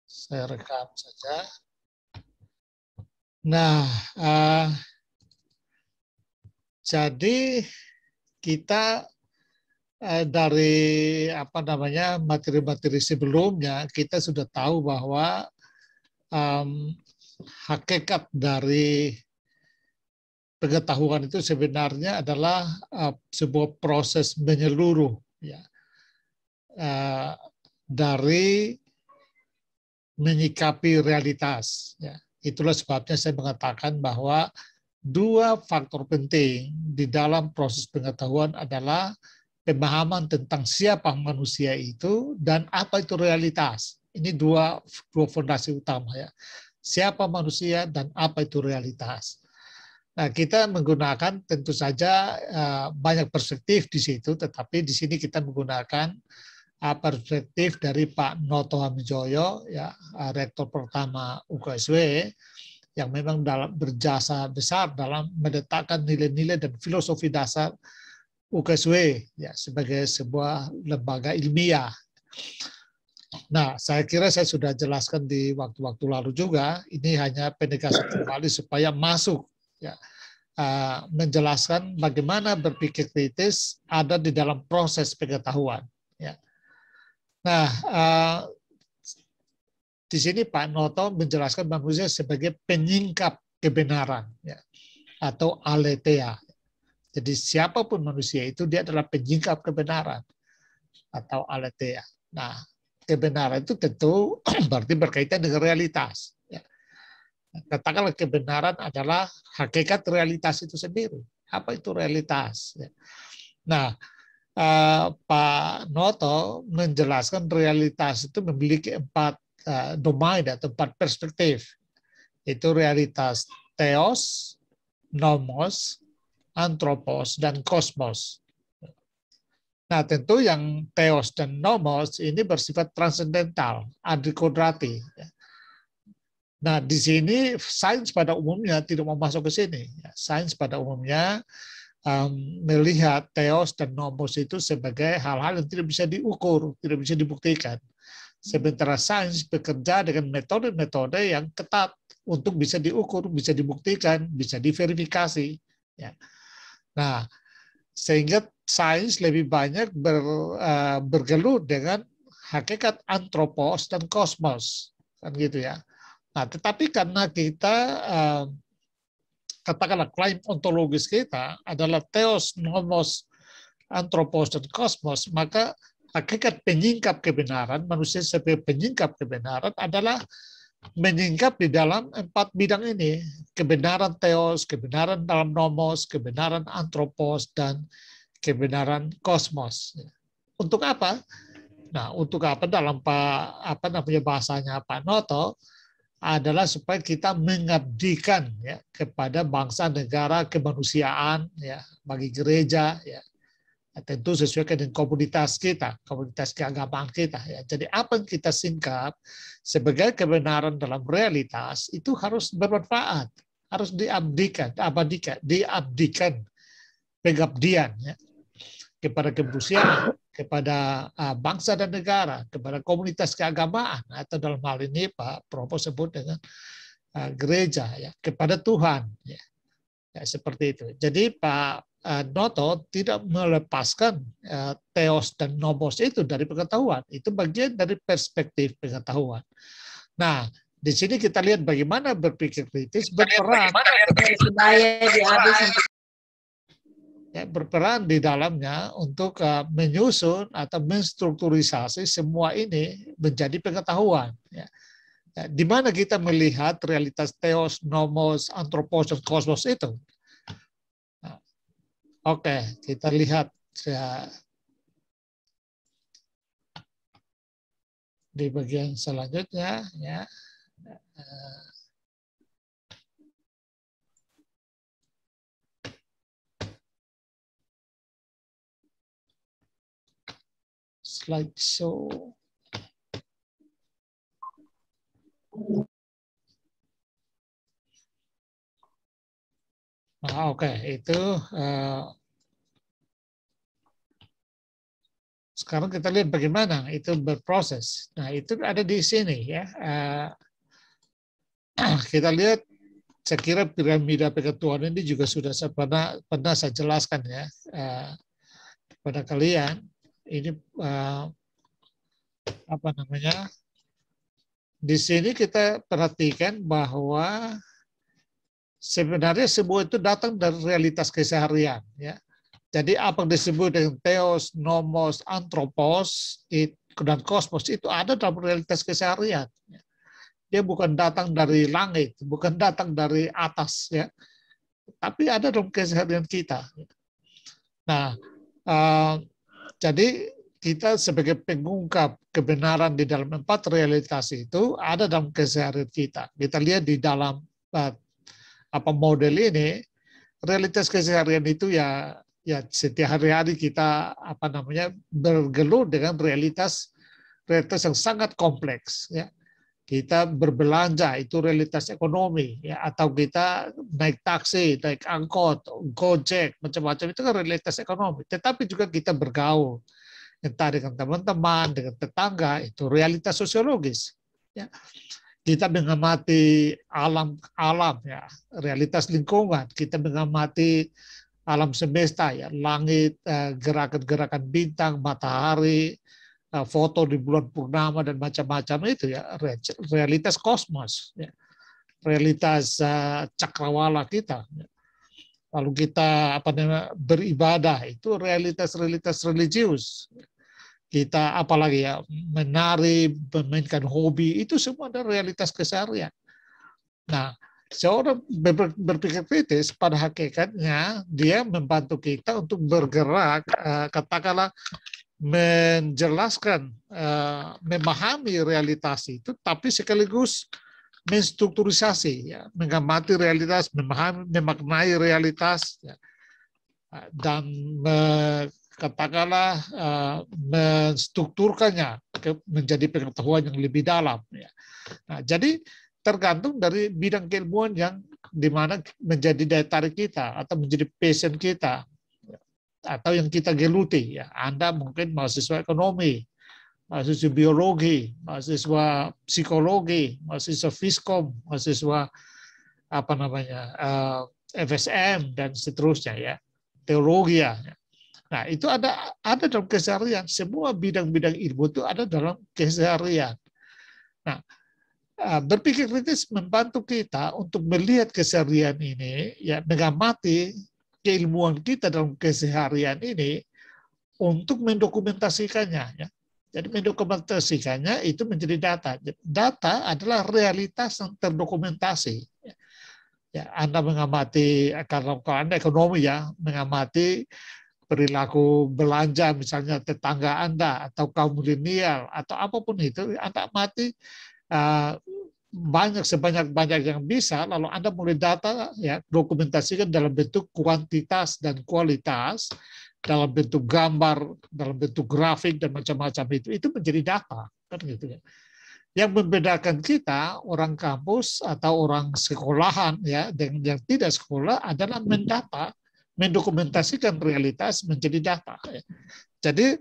Saya rekam saja. Nah, jadi kita dari materi-materi sebelumnya kita sudah tahu bahwa hakikat dari pengetahuan itu sebenarnya adalah sebuah proses menyeluruh, ya, dari menyikapi realitas. Ya. Itulah sebabnya saya mengatakan bahwa dua faktor penting di dalam proses pengetahuan adalah pemahaman tentang siapa manusia itu dan apa itu realitas. Ini dua fondasi utama, ya. Siapa manusia dan apa itu realitas. Nah, kita menggunakan tentu saja banyak perspektif di situ, tetapi di sini kita menggunakan perspektif dari Pak Noto Hamijoyo, ya, rektor pertama UKSW, yang memang berjasa besar dalam meletakkan nilai-nilai dan filosofi dasar UKSW, ya, sebagai sebuah lembaga ilmiah. Nah, saya kira saya sudah jelaskan di waktu-waktu lalu juga. Ini hanya penegasan kembali supaya masuk, ya, menjelaskan bagaimana berpikir kritis ada di dalam proses pengetahuan. Ya. Nah, di sini Pak Noto menjelaskan manusia sebagai penyingkap kebenaran, ya, atau aletheia. Jadi siapapun manusia itu dia adalah penyingkap kebenaran atau aletheia. Nah, kebenaran itu tentu berarti berkaitan dengan realitas. Ya. Katakanlah kebenaran adalah hakikat realitas itu sendiri. Apa itu realitas? Ya. Nah, Pak Noto menjelaskan realitas itu memiliki 4 domain atau 4 perspektif. Itu realitas theos, nomos, antropos, dan kosmos. Nah, tentu yang theos dan nomos ini bersifat transendental, adikodrati. Nah, di sini sains pada umumnya tidak mau masuk ke sini. Sains pada umumnya melihat theos dan nomos itu sebagai hal-hal yang tidak bisa diukur, tidak bisa dibuktikan. Sementara sains bekerja dengan metode-metode yang ketat untuk bisa diukur, bisa dibuktikan, bisa diverifikasi. Ya. Nah, sehingga sains lebih banyak bergelut dengan hakikat antropos dan kosmos, kan gitu ya. Nah, tetapi karena kita katakanlah klaim ontologis kita adalah theos, nomos, antropos, dan kosmos, maka hakikat penyingkap kebenaran, manusia sebagai penyingkap kebenaran adalah menyingkap di dalam 4 bidang ini. Kebenaran theos, kebenaran dalam nomos, kebenaran antropos, dan kebenaran kosmos. Untuk apa? Nah, untuk apa dalam bahasanya Pak Noto adalah supaya kita mengabdikan, ya, kepada bangsa, negara, kemanusiaan, ya, bagi gereja, ya. Tentu sesuai dengan komunitas kita, komunitas keagamaan kita. Ya. Jadi apa yang kita singkap sebagai kebenaran dalam realitas itu harus bermanfaat, harus diabdikan, pengabdian, ya, kepada kemanusiaan, kepada bangsa dan negara, kepada komunitas keagamaan, atau dalam hal ini Pak Propo sebut dengan gereja, ya, kepada Tuhan. Ya. Ya, seperti itu. Jadi Pak Noto tidak melepaskan theos dan nomos itu dari pengetahuan. Itu bagian dari perspektif pengetahuan. Nah, di sini kita lihat bagaimana berpikir kritis berperan di dalamnya untuk menyusun atau menstrukturisasi semua ini menjadi pengetahuan. Ya. Di mana kita melihat realitas theos, nomos, antropos, dan kosmos itu. Oke, kita lihat ya, di bagian selanjutnya, ya. Slideshow. Nah, oke, itu sekarang kita lihat bagaimana itu berproses. Nah, itu ada di sini ya. Kita lihat, saya kira piramida pengetahuan ini juga sudah pernah saya jelaskan ya kepada kalian. Ini apa namanya? Di sini kita perhatikan bahwa sebenarnya semua itu datang dari realitas keseharian ya. Jadi apa yang disebut dengan theos, nomos, anthropos, dan kosmos itu ada dalam realitas keseharian. Dia bukan datang dari langit, bukan datang dari atas, ya, tapi ada dalam keseharian kita. Nah, jadi kita sebagai pengungkap kebenaran di dalam 4 realitas itu ada dalam keseharian kita. Kita lihat di dalam model ini, realitas keseharian itu ya setiap hari-hari kita bergelut dengan realitas yang sangat kompleks ya. Kita berbelanja itu realitas ekonomi ya, atau kita naik taksi, naik angkot, Gojek, macam-macam itu kan realitas ekonomi. Tetapi juga kita bergaul entah dengan teman-teman, dengan tetangga, itu realitas sosiologis ya. Kita mengamati alam ya, realitas lingkungan, kita mengamati alam semesta ya, langit, gerakan-gerakan bintang, matahari, foto di bulan purnama dan macam-macam itu ya, realitas kosmos ya, realitas cakrawala kita ya. Lalu kita beribadah itu realitas religius. Kita apalagi ya, menari, memainkan hobi, itu semua ada realitas keseharian. Nah, seorang berpikir kritis pada hakikatnya dia membantu kita untuk bergerak, katakanlah menjelaskan, memahami realitas itu, tapi sekaligus menstrukturisasi, ya, mengamati realitas, memaknai realitas, ya, dan katakanlah menstrukturkannya menjadi pengetahuan yang lebih dalam. Ya. Nah, jadi tergantung dari bidang keilmuan yang dimana menjadi daya tarik kita atau menjadi passion kita atau yang kita geluti. Ya. Anda mungkin mahasiswa ekonomi, mahasiswa biologi, mahasiswa psikologi, mahasiswa fiskom, mahasiswa FSM dan seterusnya ya, teologi ya. Nah, itu ada dalam keseharian. Semua bidang-bidang ilmu itu ada dalam keseharian. Nah, berpikir kritis membantu kita untuk melihat keseharian ini, ya, mengamati keilmuan kita dalam keseharian ini untuk mendokumentasikannya. Ya. Jadi mendokumentasikannya itu menjadi data. Data adalah realitas yang terdokumentasi. Ya, Anda mengamati, kalau Anda ekonomi ya, mengamati perilaku belanja misalnya tetangga Anda atau kaum milenial atau apapun itu, Anda amati sebanyak yang bisa, lalu Anda mulai data ya, dokumentasikan dalam bentuk kuantitas dan kualitas, dalam bentuk gambar, dalam bentuk grafik dan macam-macam itu menjadi data kan gitu ya. Yang membedakan kita orang kampus atau orang sekolahan ya dengan yang tidak sekolah adalah mendata, mendokumentasikan realitas menjadi data. Jadi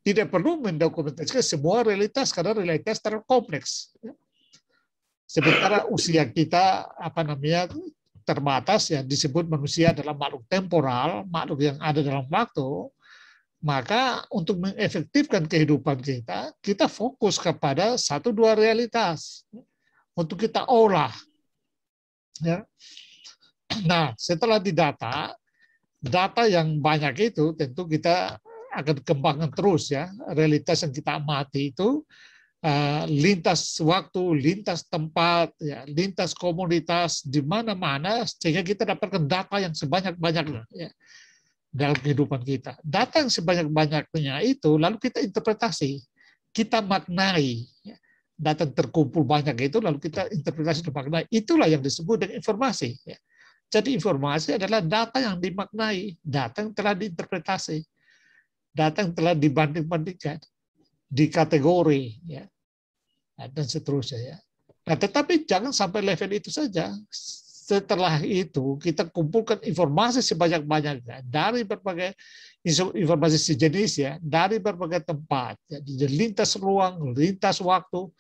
tidak perlu mendokumentasikan semua realitas karena realitas terlalu kompleks. Sementara usia kita terbatas ya, disebut manusia adalah makhluk temporal, makhluk yang ada dalam waktu, maka untuk mengefektifkan kehidupan kita fokus kepada 1-2 realitas untuk kita olah. Ya. Nah, setelah didata, data yang banyak itu tentu kita akan kembangkan terus ya. Realitas yang kita amati itu lintas waktu, lintas tempat, ya, lintas komunitas di mana-mana sehingga kita dapatkan data yang sebanyak-banyaknya ya, dalam kehidupan kita. Data yang sebanyak-banyaknya itu lalu kita interpretasi, kita maknai. Ya. Data yang terkumpul banyak itu lalu kita interpretasi dan maknai. Itulah yang disebut dengan informasi. Ya. Jadi informasi adalah data yang dimaknai, data yang telah diinterpretasi, data yang telah dibanding-bandingkan, dikategori, ya, dan seterusnya. Ya. Nah, tetapi jangan sampai level itu saja. setelah itu kita kumpulkan informasi sebanyak-banyaknya dari berbagai informasi sejenis ya, dari berbagai tempat, jadi lintas ruang, lintas waktu.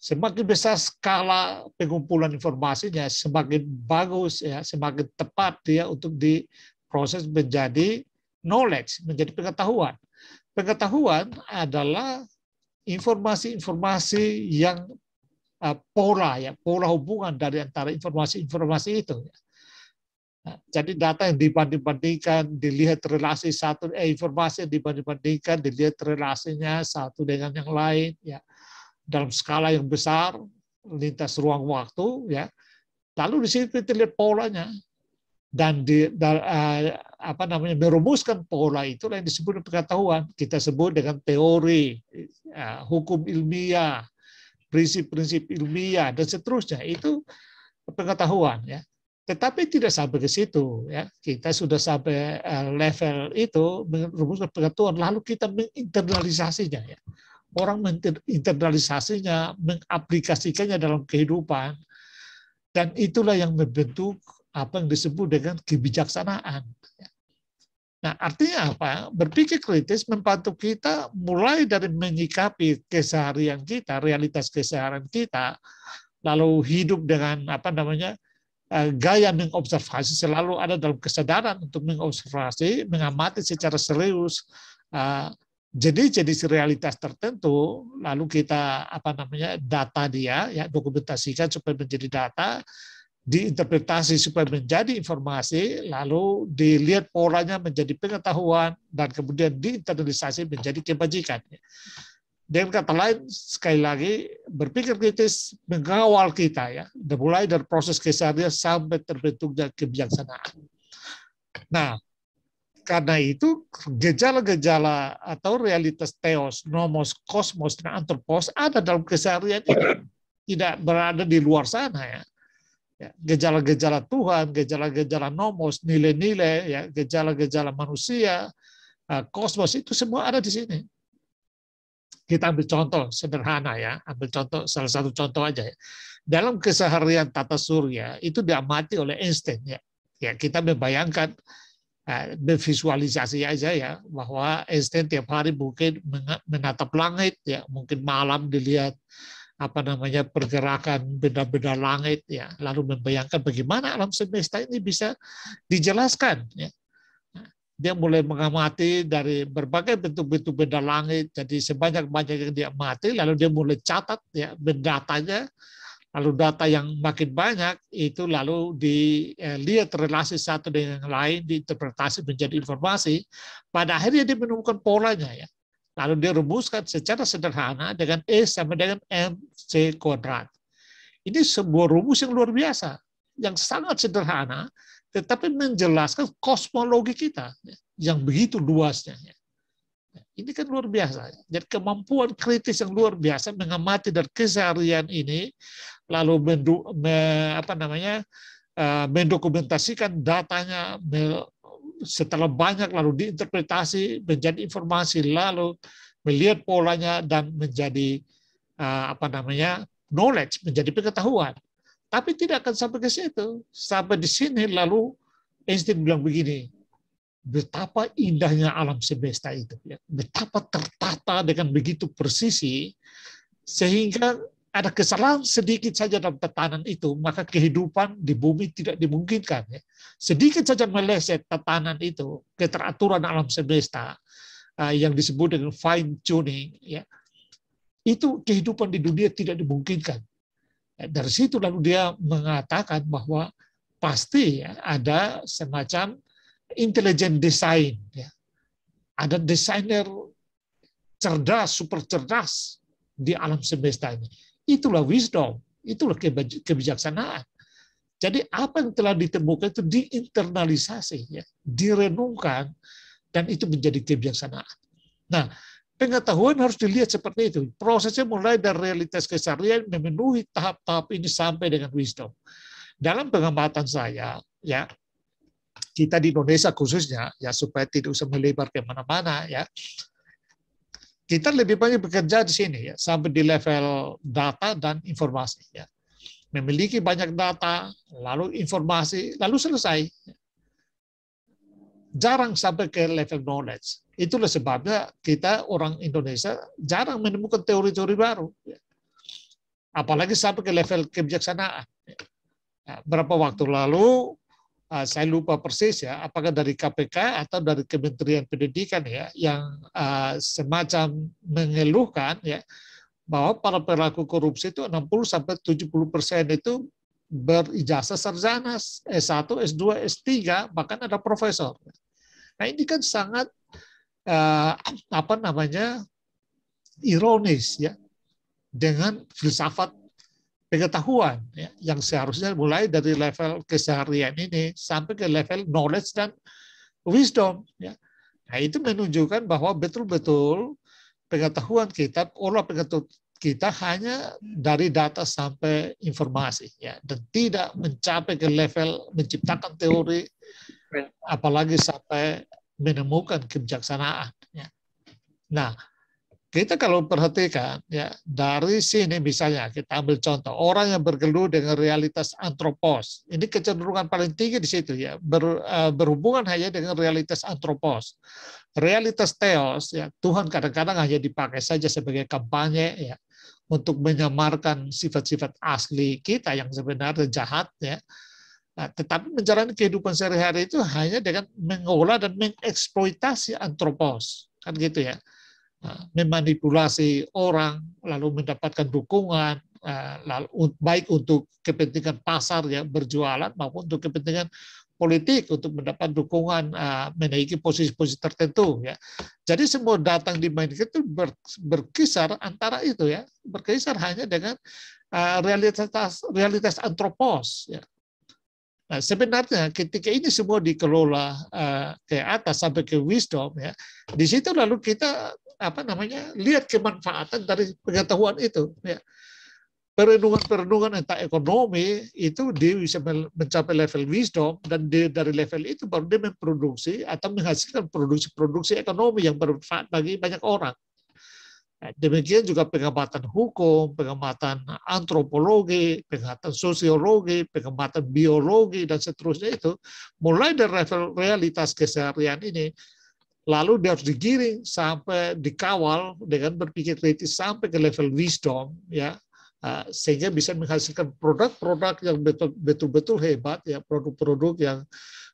Semakin besar skala pengumpulan informasinya, semakin bagus ya, semakin tepat dia untuk diproses menjadi knowledge, menjadi pengetahuan. Pengetahuan adalah informasi-informasi yang pola hubungan dari antara informasi-informasi itu. Nah, jadi data yang dibanding-bandingkan, dilihat relasi informasi yang dibanding-bandingkan, dilihat relasinya satu dengan yang lain, ya, dalam skala yang besar, lintas ruang waktu, ya. Lalu di sini kita lihat polanya dan merumuskan pola itu yang disebut pengetahuan. Kita sebut dengan teori, hukum ilmiah, prinsip-prinsip ilmiah dan seterusnya, itu pengetahuan ya. Tetapi tidak sampai ke situ ya. Kita sudah sampai level itu merumuskan pengetahuan, lalu kita menginternalisasinya ya. Orang menginternalisasinya, mengaplikasikannya dalam kehidupan, dan itulah yang membentuk apa yang disebut dengan kebijaksanaan. Nah, artinya apa? Berpikir kritis membantu kita mulai dari menyikapi keseharian kita, realitas keseharian kita, lalu hidup dengan gaya mengobservasi, selalu ada dalam kesadaran untuk mengobservasi, mengamati secara serius jenis realitas tertentu, lalu kita data dia ya, dokumentasikan supaya menjadi data, diinterpretasi supaya menjadi informasi, lalu dilihat polanya menjadi pengetahuan, dan kemudian diinternalisasi menjadi kebajikan. Dengan kata lain, sekali lagi, berpikir kritis mengawal kita ya, mulai dari proses keseharian sampai terbentuknya kebijaksanaan. Nah, karena itu gejala-gejala atau realitas theos, nomos, kosmos, dan anthropos ada dalam keseharian ini, tidak berada di luar sana ya. Gejala-gejala Tuhan, gejala-gejala nomos, nilai-nilai, ya, gejala-gejala manusia, kosmos, itu semua ada di sini. Kita ambil contoh sederhana ya, ambil contoh salah satu contoh aja ya. Dalam keseharian tata surya itu diamati oleh Einstein ya. Ya, kita membayangkan, bervisualisasi aja ya, bahwa Einstein tiap hari mungkin menatap langit ya, mungkin malam dilihat pergerakan benda-benda langit ya, lalu membayangkan bagaimana alam semesta ini bisa dijelaskan ya. Dia mulai mengamati dari berbagai bentuk-bentuk benda langit, jadi sebanyak-banyak yang dia amati, lalu dia mulai catat ya datanya, lalu data yang makin banyak itu lalu dilihat relasi satu dengan yang lain, diinterpretasi menjadi informasi, pada akhirnya dia menemukan polanya ya. Lalu dia rumuskan secara sederhana dengan E sama dengan MC kuadrat. Ini sebuah rumus yang luar biasa, yang sangat sederhana, tetapi menjelaskan kosmologi kita yang begitu luasnya. Ini kan luar biasa. Jadi kemampuan kritis yang luar biasa mengamati dari keseharian ini, lalu mendokumentasikan datanya, setelah banyak lalu diinterpretasi menjadi informasi, lalu melihat polanya dan menjadi knowledge, menjadi pengetahuan. Tapi tidak akan sampai ke situ. Sampai di sini lalu Einstein bilang begini, betapa indahnya alam semesta itu, ya. Betapa tertata dengan begitu presisi, sehingga ada kesalahan sedikit saja dalam tatanan itu, maka kehidupan di bumi tidak dimungkinkan. Ya. Sedikit saja meleset tatanan itu, keteraturan alam semesta yang disebut dengan fine tuning, ya, itu kehidupan di dunia tidak dimungkinkan. Dari situ lalu dia mengatakan bahwa pasti ya, ada semacam intelligent design, ya. Ada desainer cerdas, super cerdas di alam semesta ini. Itulah wisdom, itulah kebijaksanaan. Jadi apa yang telah ditemukan itu diinternalisasi, ya, direnungkan, dan itu menjadi kebijaksanaan. Nah, pengetahuan harus dilihat seperti itu. Prosesnya mulai dari realitas keseharian memenuhi tahap-tahap ini sampai dengan wisdom. Dalam pengamatan saya, ya, kita di Indonesia khususnya, ya, supaya tidak usah melebar ke mana-mana, ya, kita lebih banyak bekerja di sini ya, sampai di level data dan informasi ya. memiliki banyak data, lalu informasi, lalu selesai. Jarang sampai ke level knowledge. Itulah sebabnya kita orang Indonesia jarang menemukan teori-teori baru. Apalagi sampai ke level kebijaksanaan. Berapa waktu lalu, saya lupa persis ya, apakah dari KPK atau dari Kementerian Pendidikan ya, yang semacam mengeluhkan ya, bahwa para pelaku korupsi itu 60-70% itu berijazah sarjana S1, S2, S3, bahkan ada profesor. Nah ini kan sangat ironis ya, dengan filsafat pengetahuan ya, yang seharusnya mulai dari level keseharian ini sampai ke level knowledge dan wisdom ya. Nah itu menunjukkan bahwa betul-betul pengetahuan kita, olah pengetahuan kita hanya dari data sampai informasi ya, dan tidak mencapai ke level menciptakan teori, apalagi sampai menemukan kebijaksanaan ya. Nah, kita kalau perhatikan ya, dari sini misalnya kita ambil contoh orang yang bergelut dengan realitas antropos. Ini kecenderungan paling tinggi di situ ya, berhubungan hanya dengan realitas antropos. Realitas theos ya, Tuhan kadang-kadang hanya dipakai saja sebagai kampanye ya, untuk menyamarkan sifat-sifat asli kita yang sebenarnya jahat ya. Nah, tetapi menjalani kehidupan sehari-hari itu hanya dengan mengolah dan mengeksploitasi antropos, kan gitu ya. Memanipulasi orang, lalu mendapatkan dukungan, lalu baik untuk kepentingan pasar ya, berjualan, maupun untuk kepentingan politik untuk mendapat dukungan, menaiki posisi-posisi tertentu ya. Jadi semua datang dimainkan itu berkisar antara itu ya, berkisar hanya dengan realitas antropos ya. Nah, sebenarnya ketika ini semua dikelola ke atas sampai ke wisdom ya, di situ lalu kita lihat kemanfaatan dari pengetahuan itu ya. Perenungan entah ekonomi itu dia bisa mencapai level wisdom, dan dari level itu baru dia memproduksi atau menghasilkan produksi ekonomi yang bermanfaat bagi banyak orang. Nah, demikian juga pengamatan hukum, pengamatan antropologi, pengamatan sosiologi, pengamatan biologi, dan seterusnya itu mulai dari level realitas keseharian ini, lalu dia harus digiring sampai dikawal dengan berpikir kritis sampai ke level wisdom ya, sehingga bisa menghasilkan produk-produk yang betul-betul hebat ya, produk-produk yang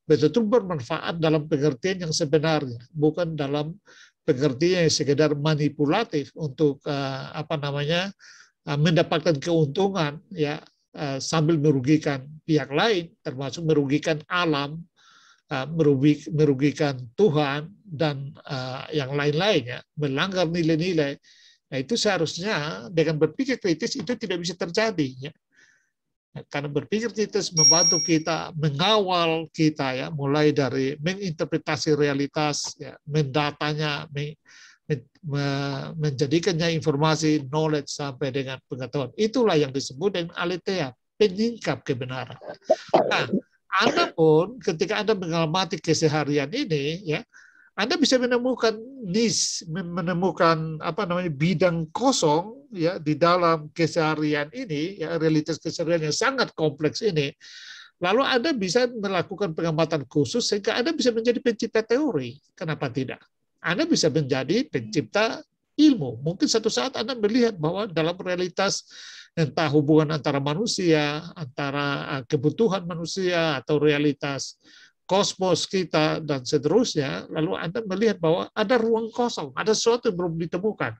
betul-betul bermanfaat dalam pengertian yang sebenarnya, bukan dalam pengertian yang sekedar manipulatif untuk mendapatkan keuntungan ya, sambil merugikan pihak lain, termasuk merugikan alam, merugikan Tuhan, dan yang lain-lainnya, melanggar nilai-nilai. Nah itu seharusnya dengan berpikir kritis itu tidak bisa terjadi ya. Karena berpikir kritis membantu kita, mengawal kita ya, mulai dari menginterpretasi realitas ya, mendatanya, menjadikannya informasi, knowledge sampai dengan pengetahuan. Itulah yang disebut dengan aletheia, penyingkap kebenaran. Nah, Anda pun ketika Anda mengamati keseharian ini ya, Anda bisa menemukan niche, menemukan bidang kosong ya di dalam keseharian ini ya, realitas keseharian yang sangat kompleks ini. Lalu Anda bisa melakukan pengamatan khusus sehingga Anda bisa menjadi pencipta teori. Kenapa tidak? Anda bisa menjadi pencipta ilmu. Mungkin satu saat Anda melihat bahwa dalam realitas entah hubungan antara manusia, antara kebutuhan manusia, atau realitas kosmos kita, dan seterusnya, lalu Anda melihat bahwa ada ruang kosong, ada sesuatu yang belum ditemukan,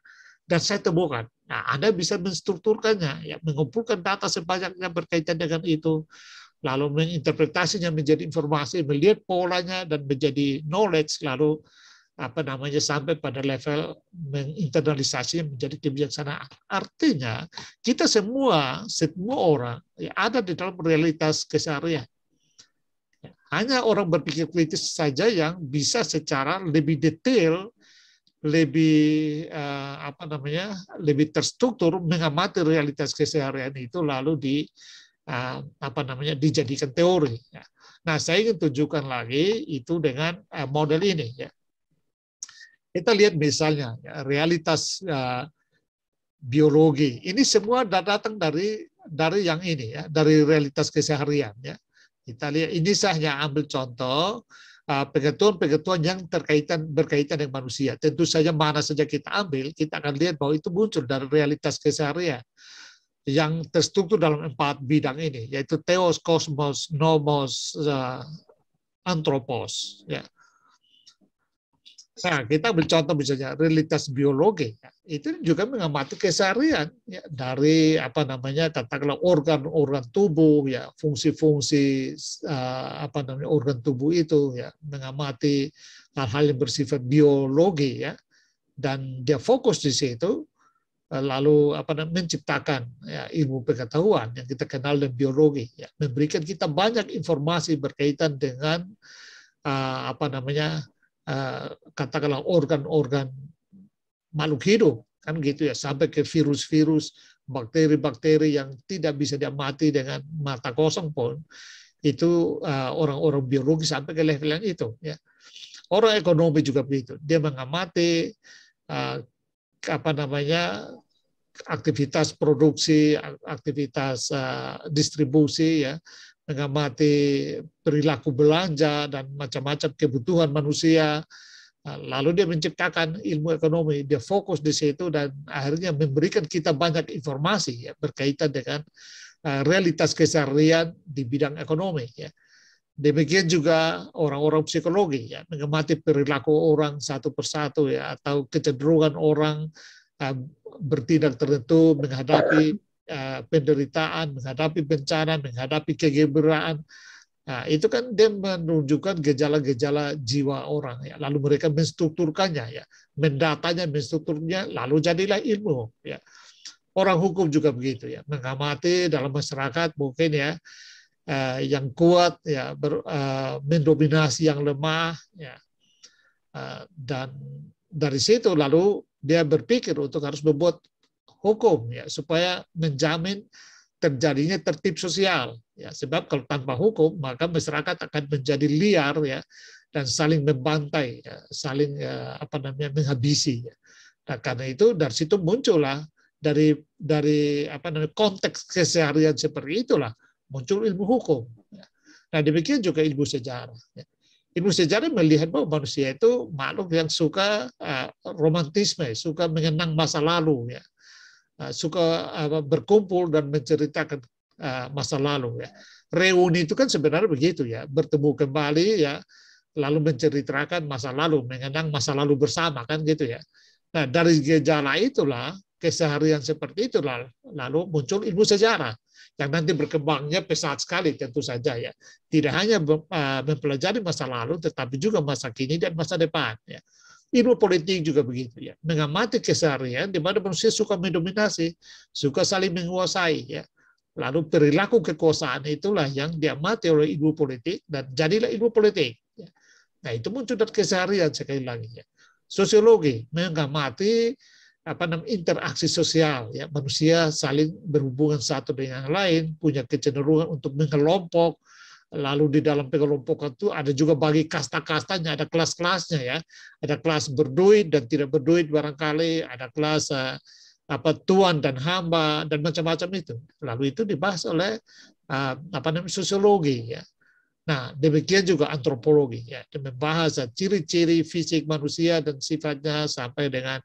dan saya temukan. Nah, Anda bisa menstrukturkannya, ya, mengumpulkan data sebanyaknya berkaitan dengan itu, lalu menginterpretasinya menjadi informasi, melihat polanya, dan menjadi knowledge, lalu sampai pada level menginternalisasi menjadi kebijaksanaan. Artinya kita semua orang ya, ada di dalam realitas keseharian. Hanya orang berpikir kritis saja yang bisa secara lebih detail, lebih lebih terstruktur mengamati realitas keseharian itu, lalu dijadikan teori. Nah, saya ingin tunjukkan lagi itu dengan model ini ya. Kita lihat misalnya ya, realitas biologi. Ini semua datang dari dari yang ini ya, dari realitas keseharian ya. Kita lihat ini saya hanya ambil contoh pengetahuan-pengetahuan yang berkaitan dengan manusia. Tentu saja mana saja kita ambil, kita akan lihat bahwa itu muncul dari realitas keseharian yang terstruktur dalam 4 bidang ini, yaitu theos, kosmos, nomos, anthropos. Ya. Nah, kita bercontoh misalnya realitas biologi, ya. Itu juga mengamati keseharian ya, dari katakanlah organ-organ tubuh, ya fungsi-fungsi organ tubuh itu, ya mengamati hal-hal yang bersifat biologi ya, dan dia fokus di situ, lalu menciptakan ya, ilmu pengetahuan yang kita kenal dengan biologi, ya, memberikan kita banyak informasi berkaitan dengan katakanlah organ-organ makhluk hidup kan gitu ya, sampai ke virus-virus, bakteri-bakteri yang tidak bisa diamati dengan mata kosong pun, itu orang-orang biologi sampai ke level yang itu ya. Orang ekonomi juga begitu, dia mengamati aktivitas produksi, aktivitas distribusi ya, mengamati perilaku belanja dan macam-macam kebutuhan manusia. Lalu dia menciptakan ilmu ekonomi, dia fokus di situ dan akhirnya memberikan kita banyak informasi ya, berkaitan dengan realitas keseharian di bidang ekonomi. Ya. Demikian juga orang-orang psikologi, ya, mengamati perilaku orang satu persatu ya, atau kecenderungan orang bertindak tertentu menghadapi penderitaan, menghadapi bencana, menghadapi kegembiraan. Nah, itu kan dia menunjukkan gejala-gejala jiwa orang ya. Lalu mereka menstrukturkannya ya, mendatanya, menstrukturnya, lalu jadilah ilmu ya. Orang hukum juga begitu ya, mengamati dalam masyarakat mungkin ya yang kuat ya mendominasi yang lemah ya. Dan dari situ lalu dia berpikir untuk harus membuat hukum ya supaya menjamin terjadinya tertib sosial ya, sebab kalau tanpa hukum maka masyarakat akan menjadi liar ya, dan saling membantai ya, saling menghabisi ya. Nah, karena itu dari situ muncullah dari konteks keseharian seperti itulah muncul ilmu hukum ya. Nah, demikian juga ilmu sejarah ya. Ilmu sejarah melihat bahwa manusia itu makhluk yang suka romantisme, suka mengenang masa lalu ya, suka berkumpul dan menceritakan masa lalu ya. Reuni itu kan sebenarnya begitu ya, bertemu kembali ya, lalu menceritakan masa lalu, mengenang masa lalu bersama kan gitu ya. Nah, dari gejala itulah, keseharian seperti itulah, lalu muncul ilmu sejarah yang nanti berkembangnya pesat sekali tentu saja ya. Tidak hanya mempelajari masa lalu, tetapi juga masa kini dan masa depan ya. Ilmu politik juga begitu ya, mengamati keseharian di mana manusia suka mendominasi, suka saling menguasai ya. Lalu perilaku kekuasaan itulah yang diamati oleh ilmu politik dan jadilah ilmu politik. Ya. Nah, itu muncul dari keseharian sekali lagi ya. Sosiologi mengamati interaksi sosial ya, manusia saling berhubungan satu dengan yang lain, punya kecenderungan untuk mengelompok. Lalu di dalam pengelompokan itu ada juga bagi kasta-kastanya, ada kelas-kelasnya ya, ada kelas berduit dan tidak berduit barangkali, ada kelas tuan dan hamba dan macam-macam itu. Lalu itu dibahas oleh sosiologi ya. Nah, demikian juga antropologi ya, membahas ciri-ciri fisik manusia dan sifatnya sampai dengan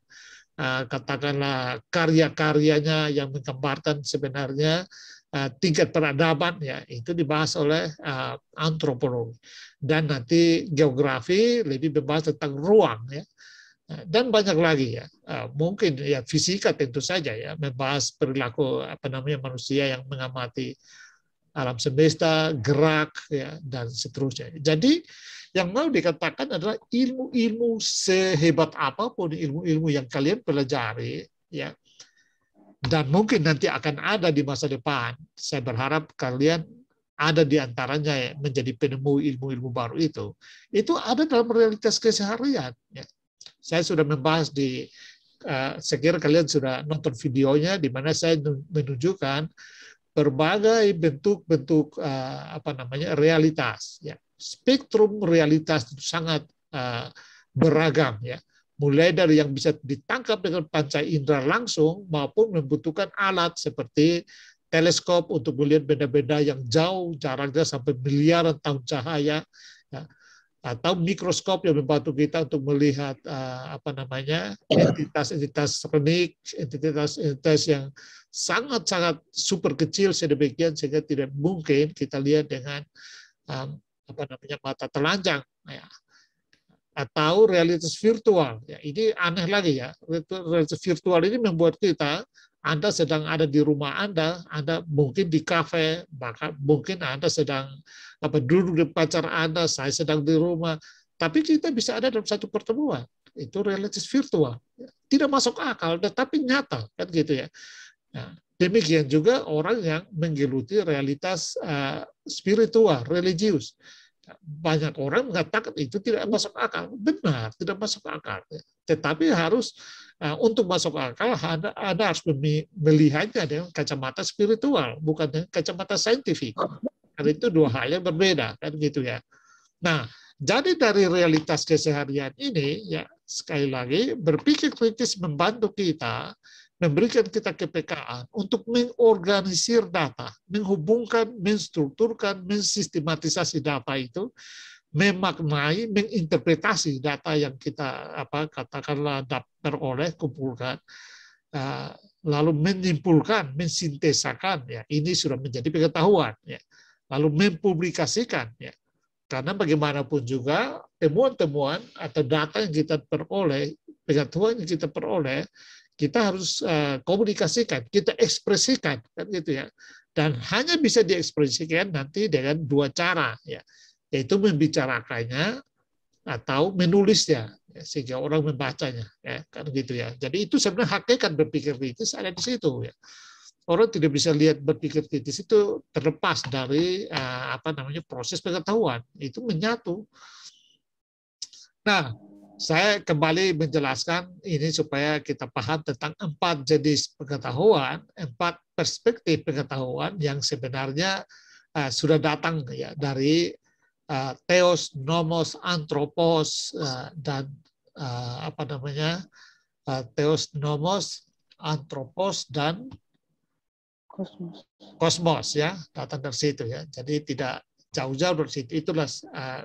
katakanlah karya-karyanya yang menggambarkan sebenarnya tingkat peradaban ya, itu dibahas oleh antropologi. Dan nanti geografi lebih membahas tentang ruang ya, dan banyak lagi ya. Mungkin ya fisika tentu saja ya, membahas perilaku manusia yang mengamati alam semesta, gerak ya, dan seterusnya. Jadi yang mau dikatakan adalah ilmu-ilmu sehebat apapun ilmu-ilmu yang kalian pelajari ya, dan mungkin nanti akan ada di masa depan. Saya berharap kalian ada di antaranya ya, menjadi penemu ilmu-ilmu baru itu. Itu ada dalam realitas keseharian. Ya. Saya sudah membahas saya kira kalian sudah nonton videonya, di mana saya menunjukkan berbagai bentuk-bentuk realitas. Ya. Spektrum realitas itu sangat beragam ya. Mulai dari yang bisa ditangkap dengan panca indera langsung maupun membutuhkan alat seperti teleskop untuk melihat benda-benda yang jauh, jaraknya sampai miliaran tahun cahaya, ya, atau mikroskop yang membantu kita untuk melihat entitas-entitas renik, entitas-entitas yang sangat-sangat super kecil sedemikian sehingga tidak mungkin kita lihat dengan mata telanjang, ya. Atau realitas virtual, ya, ini aneh lagi ya. Realitas virtual ini membuat kita, Anda sedang ada di rumah Anda mungkin di kafe, maka mungkin Anda sedang duduk di pacar Anda, saya sedang di rumah, tapi kita bisa ada dalam satu pertemuan. Itu realitas virtual, tidak masuk akal, tetapi nyata, kan gitu ya. Nah, demikian juga orang yang menggeluti realitas spiritual, religius. Banyak orang mengatakan itu tidak masuk akal. Benar, tidak masuk akal. Tetapi harus untuk masuk akal, Anda harus melihatnya dengan kacamata spiritual, bukan dengan kacamata saintifik. Karena itu dua hal yang berbeda, kan gitu ya. Nah, jadi dari realitas keseharian ini, ya sekali lagi berpikir kritis membantu kita, memberikan kita kepekaan untuk mengorganisir data, menghubungkan, menstrukturkan, mensistematisasi data itu, memaknai, menginterpretasi data yang kita katakanlah peroleh, kumpulkan, lalu menyimpulkan, mensintesakan, ya ini sudah menjadi pengetahuan, ya. Lalu mempublikasikan, ya. Karena bagaimanapun juga temuan-temuan atau data yang kita peroleh, pengetahuan yang kita peroleh, kita harus komunikasikan, kita ekspresikan, kan gitu ya. Dan hanya bisa diekspresikan nanti dengan dua cara, ya, yaitu membicarakannya atau menulisnya, ya, sehingga orang membacanya, ya, kan gitu ya. Jadi itu sebenarnya hakikat berpikir kritis ada di situ, ya. Orang tidak bisa lihat berpikir kritis itu terlepas dari proses pengetahuan, itu menyatu. Nah, saya kembali menjelaskan ini supaya kita paham tentang 4 jenis pengetahuan, 4 perspektif pengetahuan yang sebenarnya sudah datang, ya, dari theos, nomos, anthropos, dan theos, nomos, anthropos, dan kosmos, ya, datang dari situ, ya. Jadi tidak jauh-jauh dari situ, itulah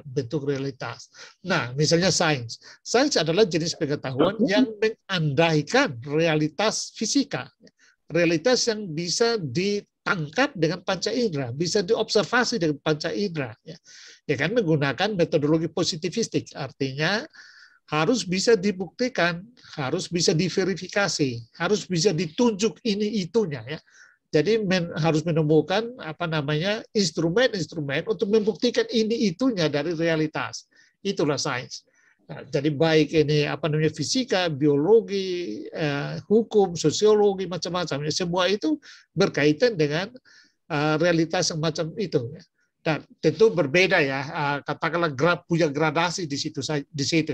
bentuk realitas. Nah, misalnya sains. Sains adalah jenis pengetahuan yang mengandaikan realitas fisika. Realitas yang bisa ditangkap dengan panca indera, bisa diobservasi dengan panca indera. Ya kan, menggunakan metodologi positivistik, artinya harus bisa dibuktikan, harus bisa diverifikasi, harus bisa ditunjuk ini itunya, ya. Jadi harus menemukan instrumen-instrumen untuk membuktikan ini itunya dari realitas. Itulah sains. Nah, jadi baik ini fisika, biologi, hukum, sosiologi, macam-macam. Semua itu berkaitan dengan realitas yang macam itu. Dan tentu berbeda, ya, katakanlah punya gradasi di situ,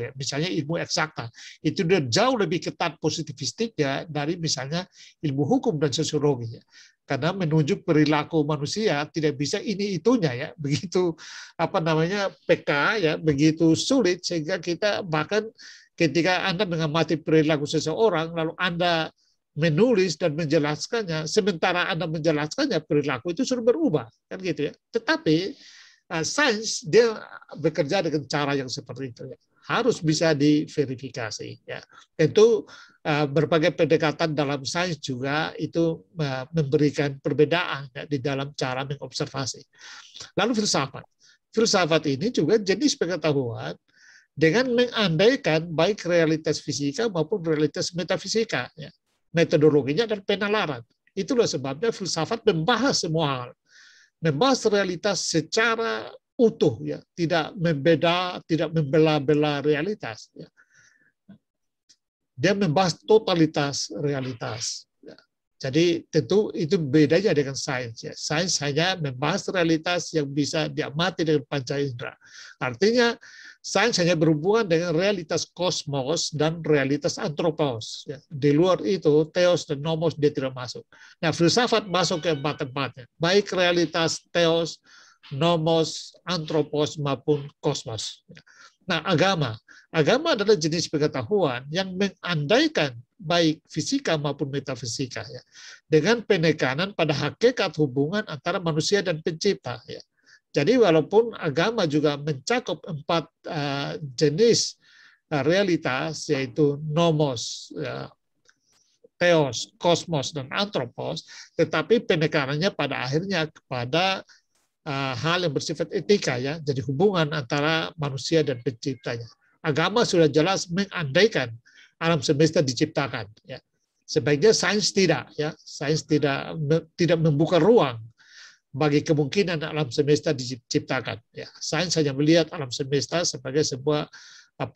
ya. Misalnya ilmu eksakta itu dia jauh lebih ketat positivistik, ya, dari misalnya ilmu hukum dan sosiologi, ya. Karena menunjuk perilaku manusia tidak bisa ini itunya, ya, begitu PK, ya, begitu sulit sehingga kita bahkan ketika Anda mengamati perilaku seseorang lalu Anda menulis dan menjelaskannya, sementara Anda menjelaskannya perilaku itu sudah berubah, kan gitu, ya. Tetapi sains dia bekerja dengan cara yang seperti itu, ya. Harus bisa diverifikasi, ya. Tentu berbagai pendekatan dalam sains juga itu memberikan perbedaan, ya, di dalam cara mengobservasi. Lalu filsafat. Filsafat ini juga jenis pengetahuan dengan mengandaikan baik realitas fisika maupun realitas metafisika, ya. Metodologinya dan penalaran. Itulah sebabnya filsafat membahas semua hal. Membahas realitas secara utuh, ya, tidak membela-bela realitas, ya. Dia membahas totalitas realitas, ya. Jadi tentu itu bedanya dengan sains, ya. Sains hanya membahas realitas yang bisa diamati dengan panca indera. Artinya sains hanya berhubungan dengan realitas kosmos dan realitas antropos, ya. Di luar itu theos dan nomos dia tidak masuk. Nah, filsafat masuk ke empat-empatnya, baik realitas theos, nomos, antropos maupun kosmos. Nah, agama adalah jenis pengetahuan yang mengandaikan baik fisika maupun metafisika, ya, dengan penekanan pada hakikat hubungan antara manusia dan pencipta. Ya. Jadi walaupun agama juga mencakup 4 jenis realitas, yaitu nomos, ya, theos, kosmos, dan antropos, tetapi penekanannya pada akhirnya kepada hal yang bersifat etika, ya, jadi hubungan antara manusia dan penciptanya. Agama sudah jelas mengandaikan alam semesta diciptakan, ya. Sebaiknya sains tidak, ya, sains tidak membuka ruang bagi kemungkinan alam semesta diciptakan. Ya. Sains hanya melihat alam semesta sebagai sebuah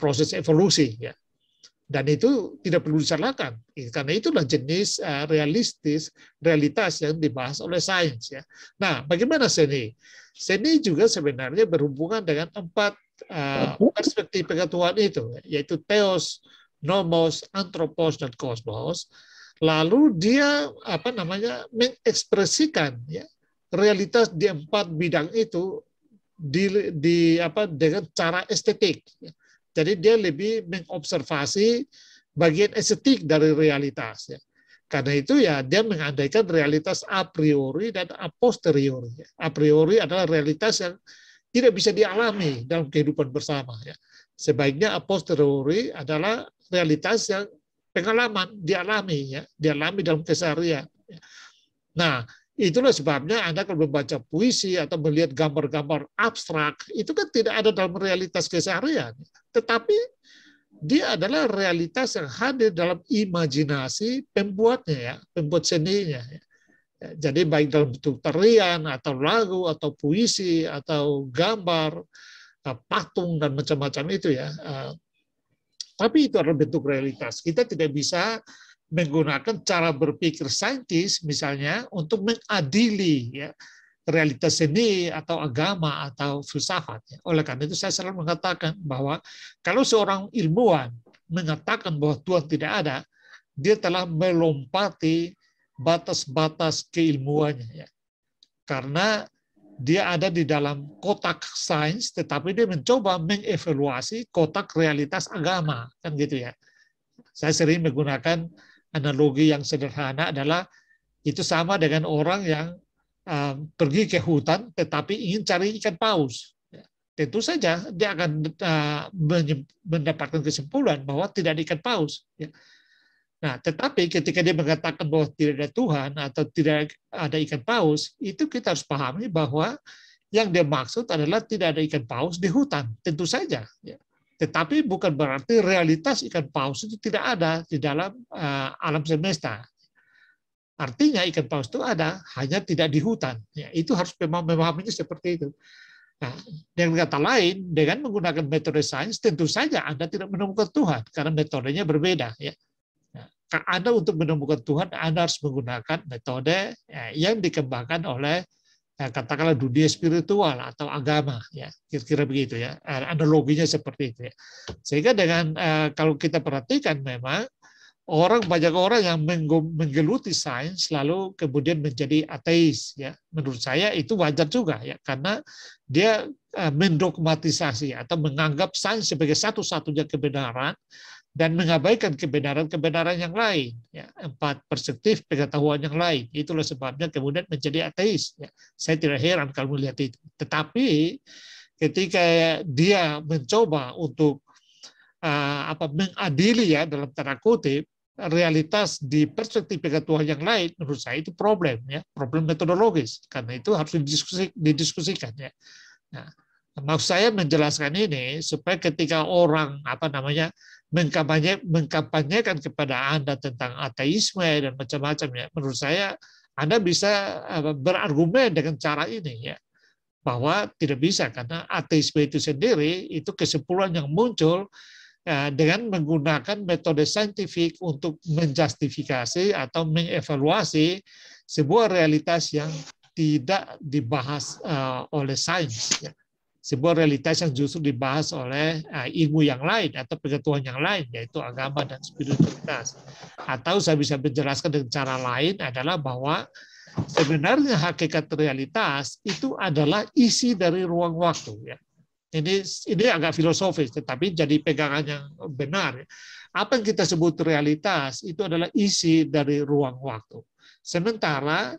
proses evolusi, ya. Dan itu tidak perlu disalahkan, karena itulah jenis realitas yang dibahas oleh sains. Ya. Nah, bagaimana seni? Seni juga sebenarnya berhubungan dengan 4 perspektif pengetahuan itu, yaitu theos, nomos, antropos, dan kosmos. Lalu dia mengekspresikan, ya, realitas di 4 bidang itu dengan cara estetik. Ya. Jadi dia lebih mengobservasi bagian estetik dari realitas. Ya. Karena itu ya dia mengandaikan realitas a priori dan a posteriori. Ya. A priori adalah realitas yang tidak bisa dialami dalam kehidupan bersama. Ya. Sebaiknya a posteriori adalah realitas yang pengalaman dialami, ya, dialami dalam keseharian. Ya. Nah, itulah sebabnya Anda kalau membaca puisi atau melihat gambar-gambar abstrak, itu kan tidak ada dalam realitas keseharian. Tetapi dia adalah realitas yang hadir dalam imajinasi pembuatnya, ya, pembuat seninya. Ya. Jadi baik dalam bentuk tarian, atau lagu, atau puisi, atau gambar, patung, dan macam-macam itu, ya. Tapi itu adalah bentuk realitas. Kita tidak bisa menggunakan cara berpikir saintis misalnya untuk mengadili, ya, realitas seni atau agama atau filsafat. Ya. Oleh karena itu saya selalu mengatakan bahwa kalau seorang ilmuwan mengatakan bahwa Tuhan tidak ada, dia telah melompati batas-batas keilmuannya. Ya. Karena dia ada di dalam kotak sains, tetapi dia mencoba mengevaluasi kotak realitas agama, kan gitu ya. Saya sering menggunakan analogi yang sederhana adalah itu sama dengan orang yang pergi ke hutan tetapi ingin cari ikan paus. Tentu saja dia akan mendapatkan kesimpulan bahwa tidak ada ikan paus. Nah, tetapi ketika dia mengatakan bahwa tidak ada Tuhan atau tidak ada ikan paus, itu kita harus pahami bahwa yang dia maksud adalah tidak ada ikan paus di hutan. Tentu saja. Tetapi bukan berarti realitas ikan paus itu tidak ada di dalam alam semesta. Artinya ikan paus itu ada, hanya tidak di hutan. Ya, itu harus memahaminya seperti itu. Nah, dengan kata lain, dengan menggunakan metode sains, tentu saja Anda tidak menemukan Tuhan, karena metodenya berbeda. Ya. Nah, Anda untuk menemukan Tuhan, Anda harus menggunakan metode yang dikembangkan oleh katakanlah dunia spiritual atau agama, ya, kira-kira begitu, ya, analoginya seperti itu, ya. Sehingga dengan kalau kita perhatikan memang banyak orang yang menggeluti sains lalu kemudian menjadi ateis, ya. Menurut saya itu wajar juga, ya, karena dia mendogmatisasi atau menganggap sains sebagai satu-satunya kebenaran dan mengabaikan kebenaran-kebenaran yang lain, ya, 4 perspektif pengetahuan yang lain. Itulah sebabnya kemudian menjadi ateis. Ya. Saya tidak heran kalau melihat itu. Tetapi ketika dia mencoba untuk mengadili, ya, dalam tanda kutip, realitas di perspektif pengetahuan yang lain, menurut saya itu problem, ya, problem metodologis. Karena itu harus didiskusikan. Ya. Nah, maksud saya menjelaskan ini supaya ketika orang mengkampanyekan kepada Anda tentang ateisme dan macam-macam, ya, menurut saya Anda bisa berargumen dengan cara ini, ya, bahwa tidak bisa karena ateisme itu sendiri itu kesimpulan yang muncul dengan menggunakan metode saintifik untuk menjustifikasi atau mengevaluasi sebuah realitas yang tidak dibahas oleh sains, ya. Sebuah realitas yang justru dibahas oleh ilmu yang lain atau pengetahuan yang lain, yaitu agama dan spiritualitas. Atau saya bisa menjelaskan dengan cara lain adalah bahwa sebenarnya hakikat realitas itu adalah isi dari ruang waktu. Ya. Ini agak filosofis, tetapi jadi pegangan yang benar. Apa yang kita sebut realitas itu adalah isi dari ruang waktu. Sementara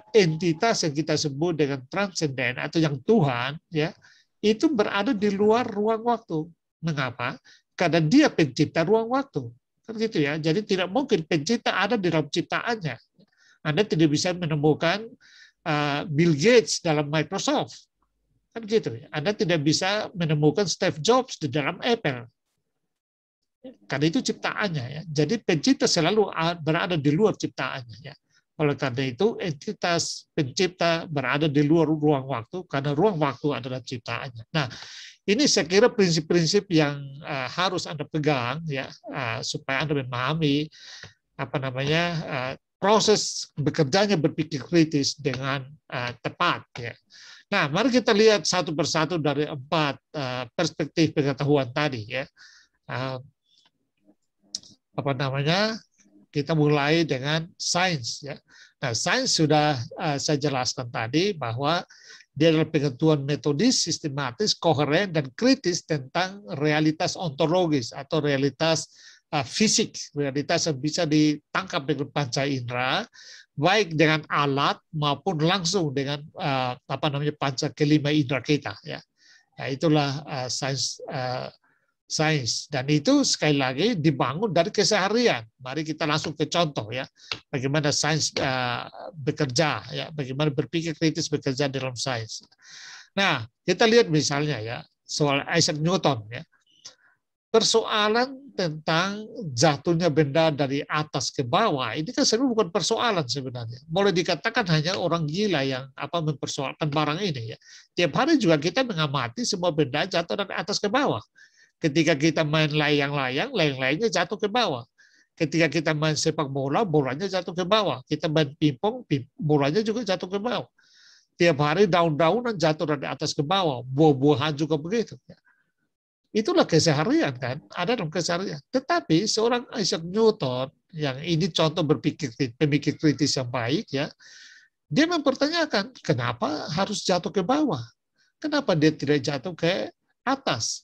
entitas yang kita sebut dengan transenden atau yang Tuhan, ya, itu berada di luar ruang waktu. Mengapa? Karena dia pencipta ruang waktu. Kan gitu ya. Jadi tidak mungkin pencipta ada di dalam ciptaannya. Anda tidak bisa menemukan Bill Gates dalam Microsoft. Kan gitu ya. Anda tidak bisa menemukan Steve Jobs di dalam Apple. Karena itu ciptaannya ya. Jadi pencipta selalu berada di luar ciptaannya ya. Oleh karena itu entitas pencipta berada di luar ruang waktu karena ruang waktu adalah ciptaannya. Nah, ini saya kira prinsip-prinsip yang harus Anda pegang ya supaya Anda memahami proses bekerjanya berpikir kritis dengan tepat ya. Nah, mari kita lihat satu persatu dari 4 perspektif pengetahuan tadi ya. Kita mulai dengan sains ya. Nah, sains sudah saya jelaskan tadi bahwa dia adalah pengetahuan metodis, sistematis, koheren dan kritis tentang realitas ontologis atau realitas fisik, realitas yang bisa ditangkap dengan panca indera, baik dengan alat maupun langsung dengan panca kelima indera kita ya. Nah, itulah sains, dan itu sekali lagi dibangun dari keseharian. Mari kita langsung ke contoh ya, bagaimana sains bekerja ya, bagaimana berpikir kritis bekerja dalam sains. Nah, kita lihat misalnya ya soal Isaac Newton ya. Persoalan tentang jatuhnya benda dari atas ke bawah ini kan sebenarnya bukan persoalan sebenarnya. Boleh dikatakan hanya orang gila yang mempersoalkan barang ini ya. Tiap hari juga kita mengamati semua benda jatuh dari atas ke bawah. Ketika kita main layang-layang, layang-layangnya jatuh ke bawah. Ketika kita main sepak bola, bolanya jatuh ke bawah. Kita main pingpong, bolanya juga jatuh ke bawah. Tiap hari daun-daunan jatuh dari atas ke bawah, buah-buahan juga begitu. Itulah keseharian kan, ada dalam keseharian. Tetapi seorang Isaac Newton yang ini contoh pemikir kritis yang baik ya, dia mempertanyakan kenapa harus jatuh ke bawah, kenapa dia tidak jatuh ke atas?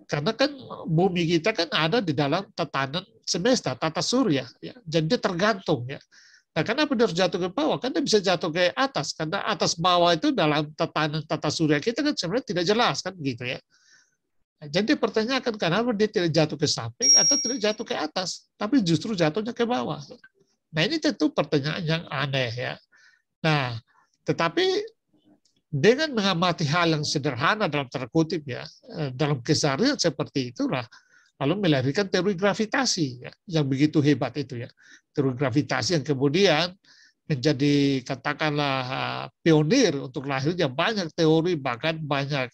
Karena kan bumi kita kan ada di dalam tatanan semesta, tata surya, ya. Jadi dia tergantung ya. Nah, kenapa dia harus jatuh ke bawah? Kan dia bisa jatuh ke atas, karena atas bawah itu dalam tatanan tata surya kita kan sebenarnya tidak jelas kan gitu ya. Jadi pertanyakan kenapa dia tidak jatuh ke samping atau tidak jatuh ke atas, tapi justru jatuhnya ke bawah. Nah, ini tentu pertanyaan yang aneh ya. Nah, tetapi dengan mengamati hal yang sederhana dalam tanda kutip ya, dalam keseharian seperti itulah, lalu melahirkan teori gravitasi ya, yang begitu hebat itu ya. Teori gravitasi yang kemudian menjadi katakanlah pionir untuk lahirnya banyak teori, bahkan banyak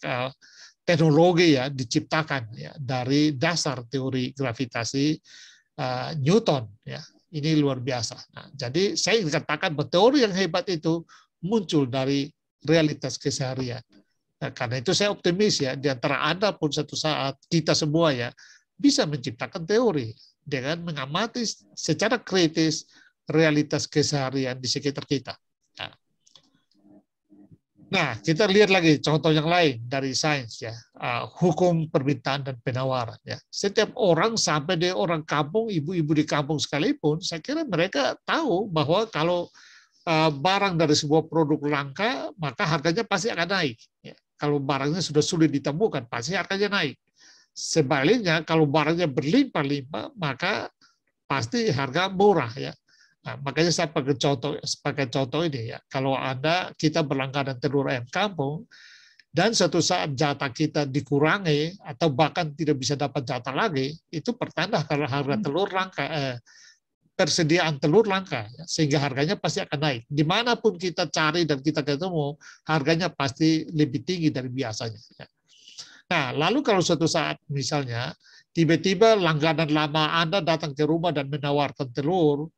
teknologi ya diciptakan ya dari dasar teori gravitasi Newton ya. Ini luar biasa. Nah, jadi saya ingin katakan bahwa teori yang hebat itu muncul dari realitas keseharian. Nah, karena itu saya optimis ya, di antara Anda pun satu saat kita semua ya bisa menciptakan teori dengan mengamati secara kritis realitas keseharian di sekitar kita. Nah, kita lihat lagi contoh yang lain dari sains ya, hukum permintaan dan penawaran ya. Setiap orang sampai di orang kampung, ibu-ibu di kampung sekalipun, saya kira mereka tahu bahwa kalau barang dari sebuah produk langka, maka harganya pasti akan naik. Ya. Kalau barangnya sudah sulit ditemukan, pasti harganya naik. Sebaliknya, kalau barangnya berlimpah-limpah, maka pasti harga murah ya. Nah, makanya saya pakai contoh ini ya. Kalau kita berlangganan telur ayam kampung dan suatu saat jatah kita dikurangi atau bahkan tidak bisa dapat jatah lagi, itu pertanda kalau harga telur langka, persediaan telur langka, ya, sehingga harganya pasti akan naik. Dimanapun kita cari dan kita ketemu, harganya pasti lebih tinggi dari biasanya. Ya. Nah, lalu kalau suatu saat misalnya tiba-tiba langganan lama Anda datang ke rumah dan menawarkan telur,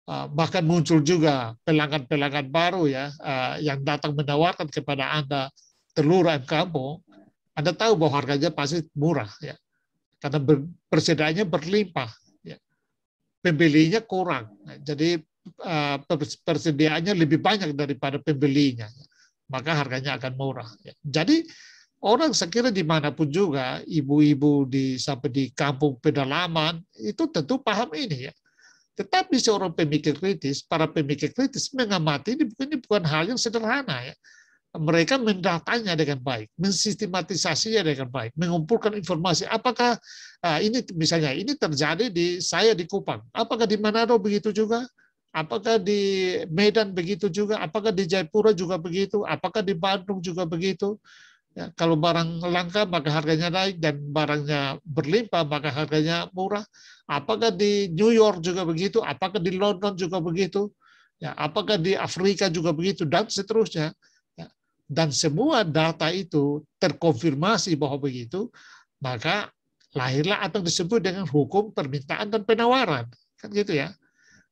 bahkan muncul juga pelanggan-pelanggan baru ya yang datang menawarkan kepada Anda telur ayam kampung, Anda tahu bahwa harganya pasti murah ya, karena persediaannya berlimpah, ya. Pembelinya kurang, jadi persediaannya lebih banyak daripada pembelinya, maka harganya akan murah. Ya. Jadi orang sekira dimanapun juga, ibu-ibu sampai di kampung pedalaman, itu tentu paham ini ya. Tetapi seorang pemikir kritis, para pemikir kritis mengamati ini bukan hal yang sederhana ya. Mereka mendatanya dengan baik, mensistematisasinya dengan baik, mengumpulkan informasi. Apakah ini misalnya ini terjadi di saya di Kupang, apakah di Manado begitu juga? Apakah di Medan begitu juga? Apakah di Jayapura juga begitu? Apakah di Bandung juga begitu? Ya, kalau barang langka maka harganya naik dan barangnya berlimpah maka harganya murah. Apakah di New York juga begitu? Apakah di London juga begitu? Ya, apakah di Afrika juga begitu dan seterusnya? Ya, dan semua data itu terkonfirmasi bahwa begitu, maka lahirlah apa yang disebut dengan hukum permintaan dan penawaran, kan gitu ya.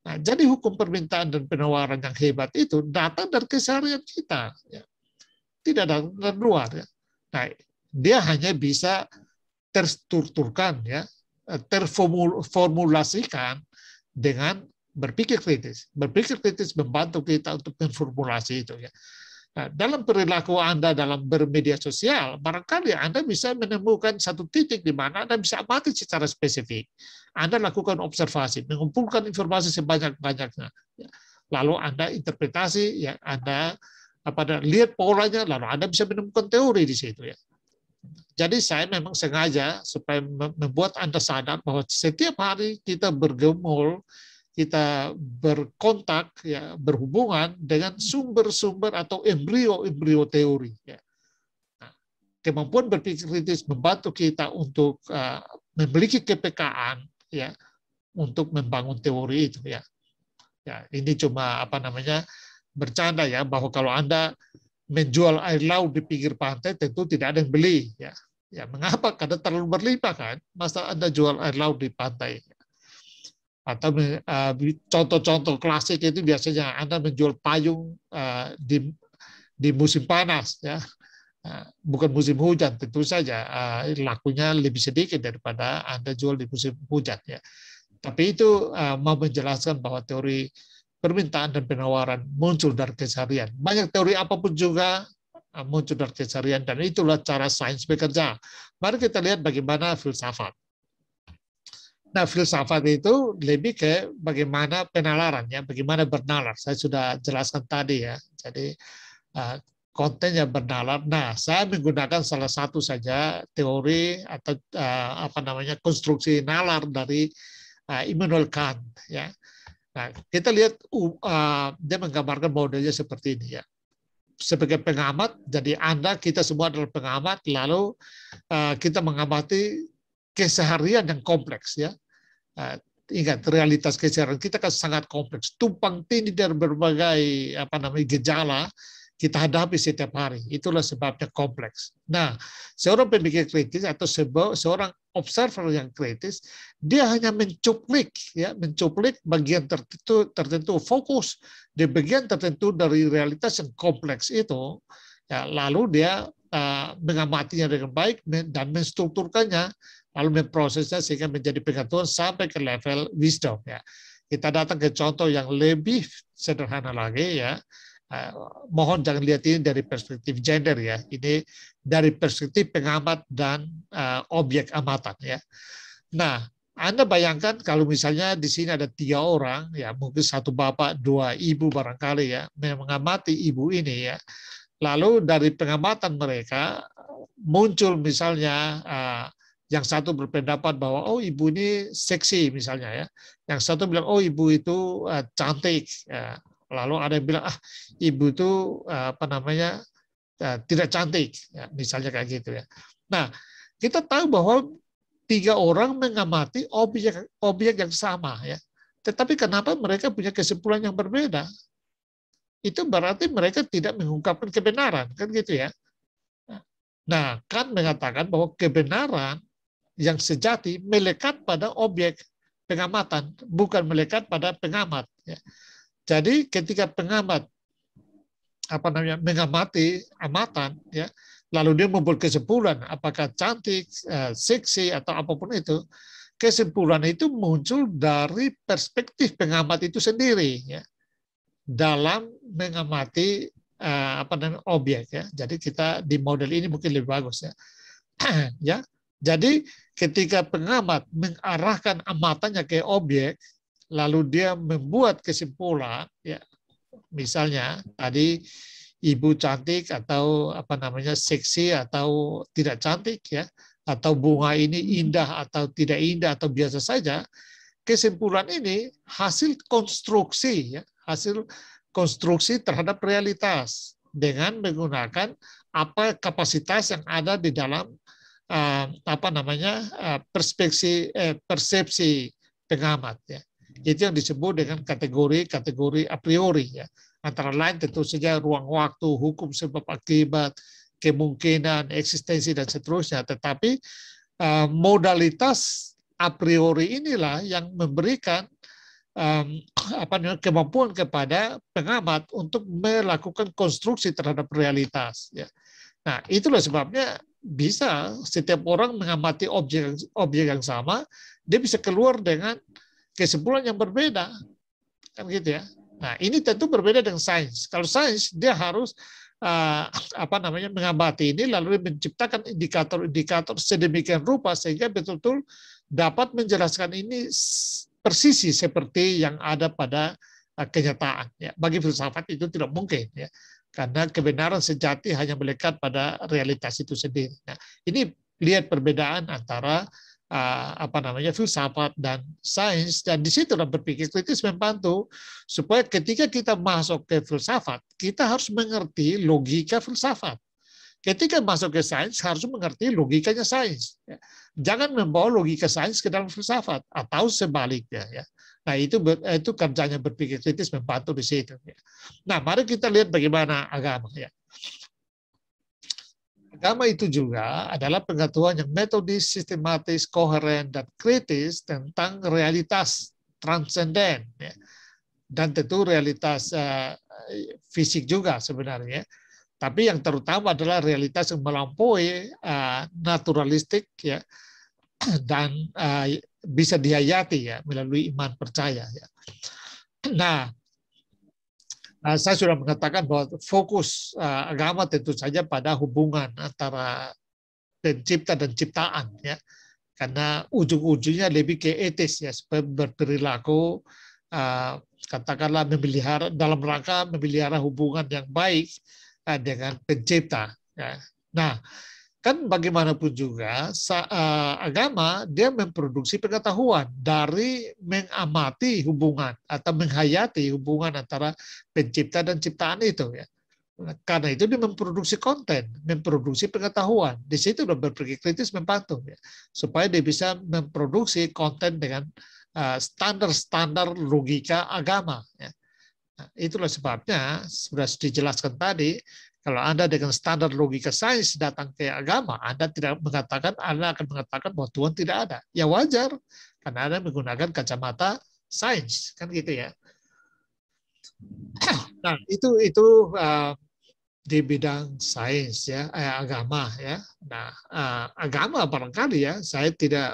Nah, jadi hukum permintaan dan penawaran yang hebat itu datang dari keseharian kita, ya. Tidak dari luar ya. Nah, dia hanya bisa terstrukturkan ya, terformulasikan dengan berpikir kritis. Berpikir kritis membantu kita untuk memformulasi itu ya. Nah, dalam perilaku Anda dalam bermedia sosial, barangkali Anda bisa menemukan satu titik di mana Anda bisa amati secara spesifik. Anda lakukan observasi, mengumpulkan informasi sebanyak-banyaknya. Lalu Anda interpretasi, ya Anda lihat polanya, lalu Anda bisa menemukan teori di situ ya. Jadi saya memang sengaja supaya membuat Anda sadar bahwa setiap hari kita bergumul, kita berkontak, ya, berhubungan dengan sumber-sumber atau embrio-embrio teori. Ya. Nah, kemampuan berpikir kritis membantu kita untuk memiliki kepekaan, ya, untuk membangun teori itu. Ya, ya ini cuma bercanda ya, bahwa kalau Anda menjual air laut di pinggir pantai tentu tidak ada yang beli ya. Ya mengapa? Karena terlalu berlimpah kan. Masa Anda jual air laut di pantai? Atau contoh-contoh klasik itu biasanya Anda menjual payung di musim panas ya. Bukan musim hujan, tentu saja lakunya lebih sedikit daripada Anda jual di musim hujan ya. Tapi itu mau menjelaskan bahwa teori permintaan dan penawaran muncul dari keseharian. Banyak teori apapun juga muncul dari keseharian, dan itulah cara sains bekerja. Mari kita lihat bagaimana filsafat. Nah, filsafat itu lebih ke bagaimana penalaran, ya, bagaimana bernalar. Saya sudah jelaskan tadi ya. Jadi kontennya bernalar. Nah, saya menggunakan salah satu saja teori atau konstruksi nalar dari Immanuel Kant, ya. Nah, kita lihat dia menggambarkan modelnya seperti ini ya. Sebagai pengamat, jadi kita semua adalah pengamat, lalu kita mengamati keseharian yang kompleks ya. Ingat, realitas keseharian kita kan sangat kompleks, tumpang tindih dari berbagai gejala kita hadapi setiap hari. Itulah sebabnya kompleks. Nah, seorang pemikir kritis atau seorang observer yang kritis, dia hanya mencuplik bagian tertentu, fokus di bagian tertentu dari realitas yang kompleks itu, ya, lalu dia mengamatinya dengan baik dan menstrukturkannya, lalu memprosesnya sehingga menjadi pengetahuan sampai ke level wisdom. Ya. Kita datang ke contoh yang lebih sederhana lagi ya. Mohon jangan lihat ini dari perspektif gender ya, ini dari perspektif pengamat dan objek amatan ya. Nah, Anda bayangkan kalau misalnya di sini ada 3 orang ya, mungkin 1 bapak 2 ibu barangkali ya, mengamati ibu ini ya. Lalu dari pengamatan mereka muncul misalnya yang satu berpendapat bahwa oh ibu ini seksi misalnya ya, yang satu bilang oh ibu itu cantik ya. Lalu ada yang bilang ibu itu tidak cantik, ya, misalnya kayak gitu ya. Nah, kita tahu bahwa 3 orang mengamati objek yang sama ya. Tetapi kenapa mereka punya kesimpulan yang berbeda? Itu berarti mereka tidak mengungkapkan kebenaran, kan gitu ya. Nah, Kant mengatakan bahwa kebenaran yang sejati melekat pada objek pengamatan, bukan melekat pada pengamat ya. Jadi ketika pengamat mengamati amatan ya, lalu dia membuat kesimpulan apakah cantik, seksi atau apapun itu, kesimpulan itu muncul dari perspektif pengamat itu sendiri ya, dalam mengamati apa namanya objek ya. Jadi kita di model ini mungkin lebih bagus ya. Ya. Jadi ketika pengamat mengarahkan amatannya ke objek, lalu dia membuat kesimpulan, ya, misalnya tadi ibu cantik atau apa namanya seksi atau tidak cantik ya, atau bunga ini indah atau tidak indah atau biasa saja. Kesimpulan ini hasil konstruksi ya, hasil konstruksi terhadap realitas dengan menggunakan apa kapasitas yang ada di dalam apa namanya persepsi pengamat ya. Itu yang disebut dengan kategori a priori ya. Antara lain tentu saja ruang waktu, hukum sebab akibat, kemungkinan, eksistensi dan seterusnya. Tetapi modalitas a priori inilah yang memberikan apa namanya kemampuan kepada pengamat untuk melakukan konstruksi terhadap realitas ya. Nah, itulah sebabnya bisa setiap orang mengamati objek yang sama, dia bisa keluar dengan kesimpulan yang berbeda, kan gitu ya. Nah, ini tentu berbeda dengan sains. Kalau sains dia harus apa namanya mengamati ini lalu menciptakan indikator-indikator sedemikian rupa sehingga betul-betul dapat menjelaskan ini persis seperti yang ada pada kenyataan. Ya, bagi filsafat itu tidak mungkin ya. Karena kebenaran sejati hanya melekat pada realitas itu sendiri. Nah, ini lihat perbedaan antara apa namanya filsafat dan sains, dan di situ berpikir kritis membantu supaya ketika kita masuk ke filsafat, kita harus mengerti logika filsafat. Ketika masuk ke sains harus mengerti logikanya sains. Jangan membawa logika sains ke dalam filsafat atau sebaliknya ya. Nah, itu kerjanya berpikir kritis membantu di situ. Nah, mari kita lihat bagaimana agama. Ya. Agama itu juga adalah pengetahuan yang metodis, sistematis, koheren, dan kritis tentang realitas transenden. Ya. Dan tentu realitas fisik juga sebenarnya. Tapi yang terutama adalah realitas yang melampaui naturalistik ya, dan bisa dihayati ya melalui iman percaya ya. Nah, saya sudah mengatakan bahwa fokus agama tentu saja pada hubungan antara pencipta dan ciptaan ya, karena ujung-ujungnya lebih ke etis ya, supaya berperilaku katakanlah memelihara dalam rangka memelihara hubungan yang baik dengan pencipta ya. Nah, kan bagaimanapun juga agama dia memproduksi pengetahuan dari mengamati hubungan atau menghayati hubungan antara pencipta dan ciptaan itu ya. Karena itu dia memproduksi konten, memproduksi pengetahuan. Di situ udah berpikir kritis membantu ya, supaya dia bisa memproduksi konten dengan standar-standar logika agama ya. Nah, itulah sebabnya sudah dijelaskan tadi. Kalau Anda dengan standar logika sains datang ke agama, Anda akan mengatakan bahwa Tuhan tidak ada. Ya wajar, karena Anda menggunakan kacamata sains, kan gitu ya. Nah, itu di bidang sains ya, agama ya. Nah, agama barangkali ya,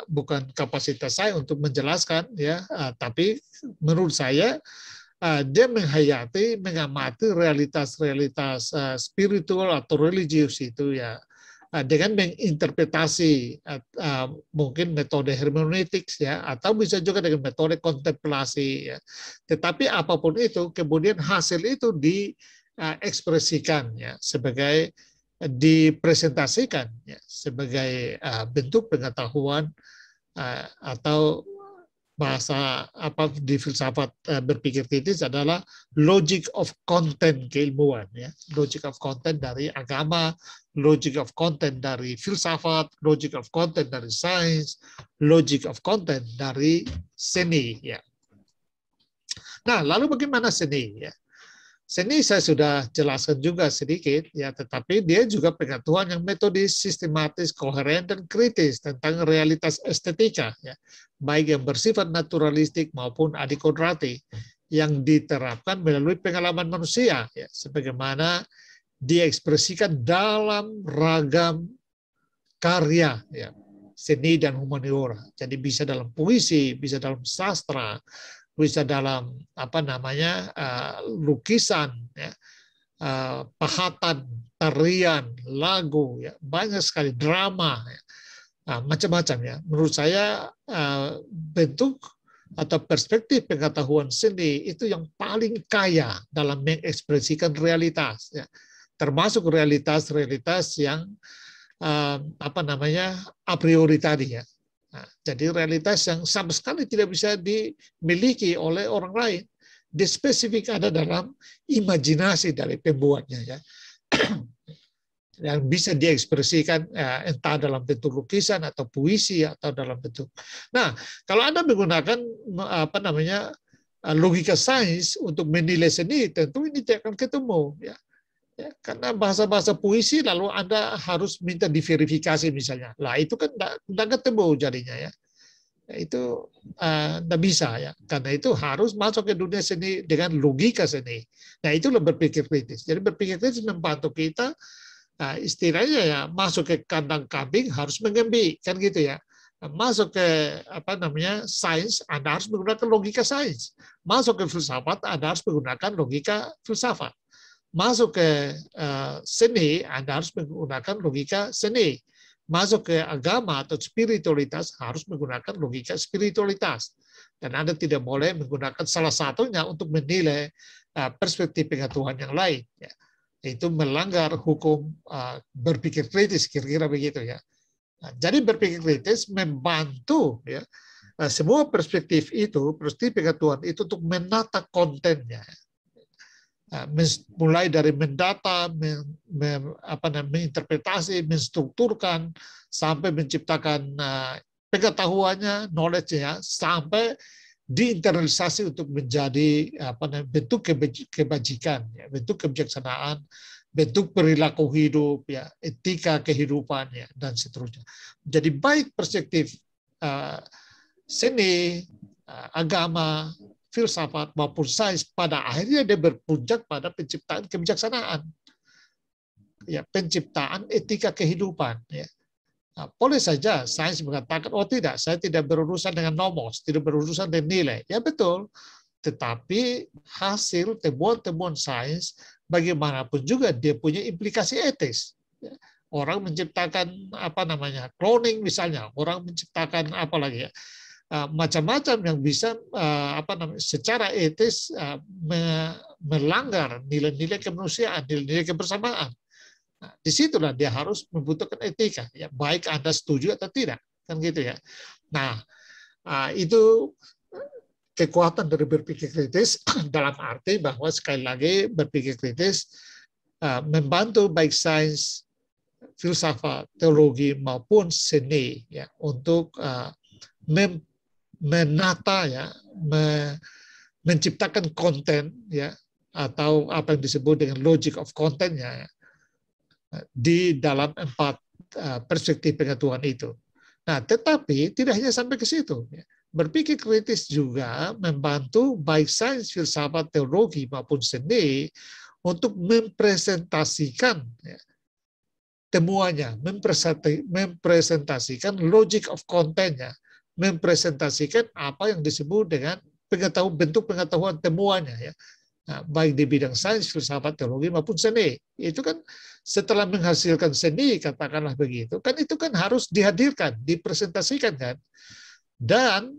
bukan kapasitas saya untuk menjelaskan ya, tapi menurut saya dia mengamati realitas-realitas spiritual atau religius itu ya, dengan menginterpretasi mungkin metode hermeneutik ya, atau bisa juga dengan metode kontemplasi ya. Tetapi apapun itu, kemudian hasil itu diekspresikan ya, dipresentasikan ya, sebagai bentuk pengetahuan atau bahasa apa di filsafat berpikir kritis adalah logic of content keilmuan ya, logic of content dari agama, logic of content dari filsafat, logic of content dari sains, logic of content dari seni ya. Nah, lalu bagaimana seni ya? Seni saya sudah jelaskan juga sedikit ya, tetapi dia juga pengetahuan yang metodis, sistematis, koheren, dan kritis tentang realitas estetika ya, baik yang bersifat naturalistik maupun adikodrati yang diterapkan melalui pengalaman manusia ya, sebagaimana diekspresikan dalam ragam karya ya, seni dan humaniora. Jadi bisa dalam puisi, bisa dalam sastra, bisa dalam apa namanya lukisan ya, pahatan, tarian, lagu, ya, banyak sekali drama, ya. Macam-macam ya. Menurut saya bentuk atau perspektif pengetahuan seni itu yang paling kaya dalam mengekspresikan realitas, ya. Termasuk realitas-realitas yang a priori tadi, ya. Nah, jadi realitas yang sama sekali tidak bisa dimiliki oleh orang lain, spesifik ada dalam imajinasi dari pembuatnya, ya. Yang bisa diekspresikan entah dalam bentuk lukisan atau puisi atau dalam bentuk. Nah, kalau Anda menggunakan logika sains untuk menilai seni, tentu ini tidak akan ketemu, ya. Ya, karena bahasa-bahasa puisi lalu Anda harus minta diverifikasi misalnya. Lah itu kan tidak ketemu jadinya, ya. Itu tidak bisa, ya. Karena itu harus masuk ke dunia seni dengan logika seni. Nah, itulah berpikir kritis. Jadi berpikir kritis membantu kita, istilahnya ya, masuk ke kandang kambing harus mengembi, kan gitu ya. Masuk ke sains, Anda harus menggunakan logika sains. Masuk ke filsafat, Anda harus menggunakan logika filsafat. Masuk ke seni, Anda harus menggunakan logika seni. Masuk ke agama atau spiritualitas, harus menggunakan logika spiritualitas. Dan Anda tidak boleh menggunakan salah satunya untuk menilai perspektif pengetahuan yang lain, ya. Itu melanggar hukum berpikir kritis, kira-kira begitu, ya. Nah, jadi berpikir kritis membantu, ya, semua perspektif itu, perspektif pengetahuan itu untuk menata kontennya. Mulai dari mendata, menginterpretasi, menstrukturkan, sampai menciptakan pengetahuannya, knowledge-nya, sampai diinternalisasi untuk menjadi bentuk kebajikan, ya, bentuk kebijaksanaan, bentuk perilaku hidup, ya, etika kehidupan, ya, dan seterusnya. Jadi baik perspektif seni, agama, filsafat maupun sains, pada akhirnya dia berpuncak pada penciptaan kebijaksanaan, ya, penciptaan etika kehidupan, ya. Nah, boleh saja sains mengatakan, oh tidak, saya tidak berurusan dengan nomos, tidak berurusan dengan nilai, ya betul, tetapi hasil temuan-temuan sains bagaimanapun juga dia punya implikasi etis, ya. Orang menciptakan cloning misalnya, orang menciptakan apa lagi, ya, macam-macam yang bisa secara etis melanggar nilai-nilai kemanusiaan, nilai-nilai kebersamaan. Nah, disitulah dia harus membutuhkan etika, ya, baik Anda setuju atau tidak, kan gitu, ya. Nah, itu kekuatan dari berpikir kritis dalam arti bahwa sekali lagi berpikir kritis membantu baik sains, filsafat, teologi maupun seni, ya, untuk menata, ya, menciptakan konten, ya, atau apa yang disebut dengan logic of content-nya, ya, di dalam 4 perspektif pengetahuan itu. Nah, tetapi tidak hanya sampai ke situ, ya. Berpikir kritis juga membantu baik sains, filsafat, teologi maupun seni untuk mempresentasikan, ya, temuannya, mempresentasikan logic of content-nya, mempresentasikan apa yang disebut dengan bentuk pengetahuan temuannya, ya. Nah, baik di bidang sains, filsafat, teologi maupun seni. Itu kan setelah menghasilkan seni, katakanlah begitu, kan itu kan harus dihadirkan, dipresentasikan, kan. Dan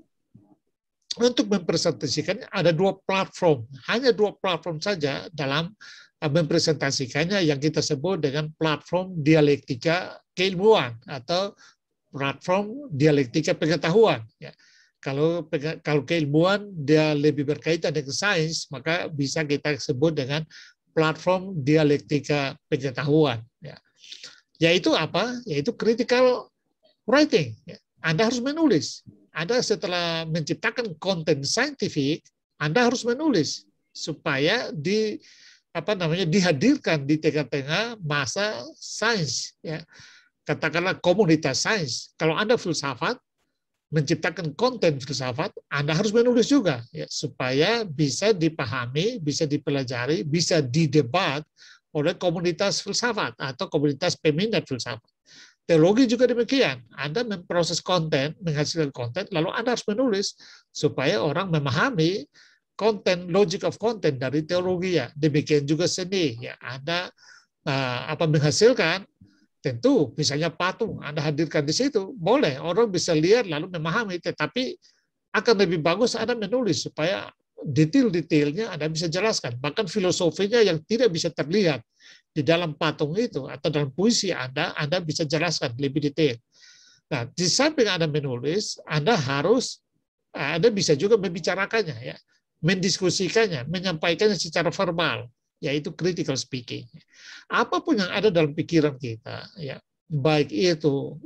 untuk mempresentasikannya ada 2 platform, hanya 2 platform saja dalam mempresentasikannya yang kita sebut dengan platform dialektika keilmuan atau platform dialektika pengetahuan, ya. Kalau keilmuan dia lebih berkaitan dengan sains, maka bisa kita sebut dengan platform dialektika pengetahuan, ya. Yaitu apa? Yaitu critical writing, ya. Anda harus menulis. Anda setelah menciptakan konten saintifik, Anda harus menulis supaya dihadirkan di tengah-tengah masa sains, ya. Katakanlah komunitas sains. Kalau Anda filsafat, menciptakan konten filsafat, Anda harus menulis juga, ya, supaya bisa dipahami, bisa dipelajari, bisa didebat oleh komunitas filsafat atau komunitas peminat filsafat. Teologi juga demikian. Anda memproses konten, menghasilkan konten, lalu Anda harus menulis supaya orang memahami konten, logic of content dari teologi ya. Demikian juga seni ya. Anda menghasilkan, tentu misalnya patung Anda hadirkan di situ, boleh orang bisa lihat lalu memahami, tetapi akan lebih bagus Anda menulis supaya detail-detailnya Anda bisa jelaskan. Bahkan filosofinya yang tidak bisa terlihat di dalam patung itu atau dalam puisi Anda bisa jelaskan lebih detail. Nah, di samping Anda menulis, Anda bisa juga membicarakannya ya, mendiskusikannya, menyampaikannya secara verbal, yaitu critical speaking. Apapun yang ada dalam pikiran kita, ya, baik itu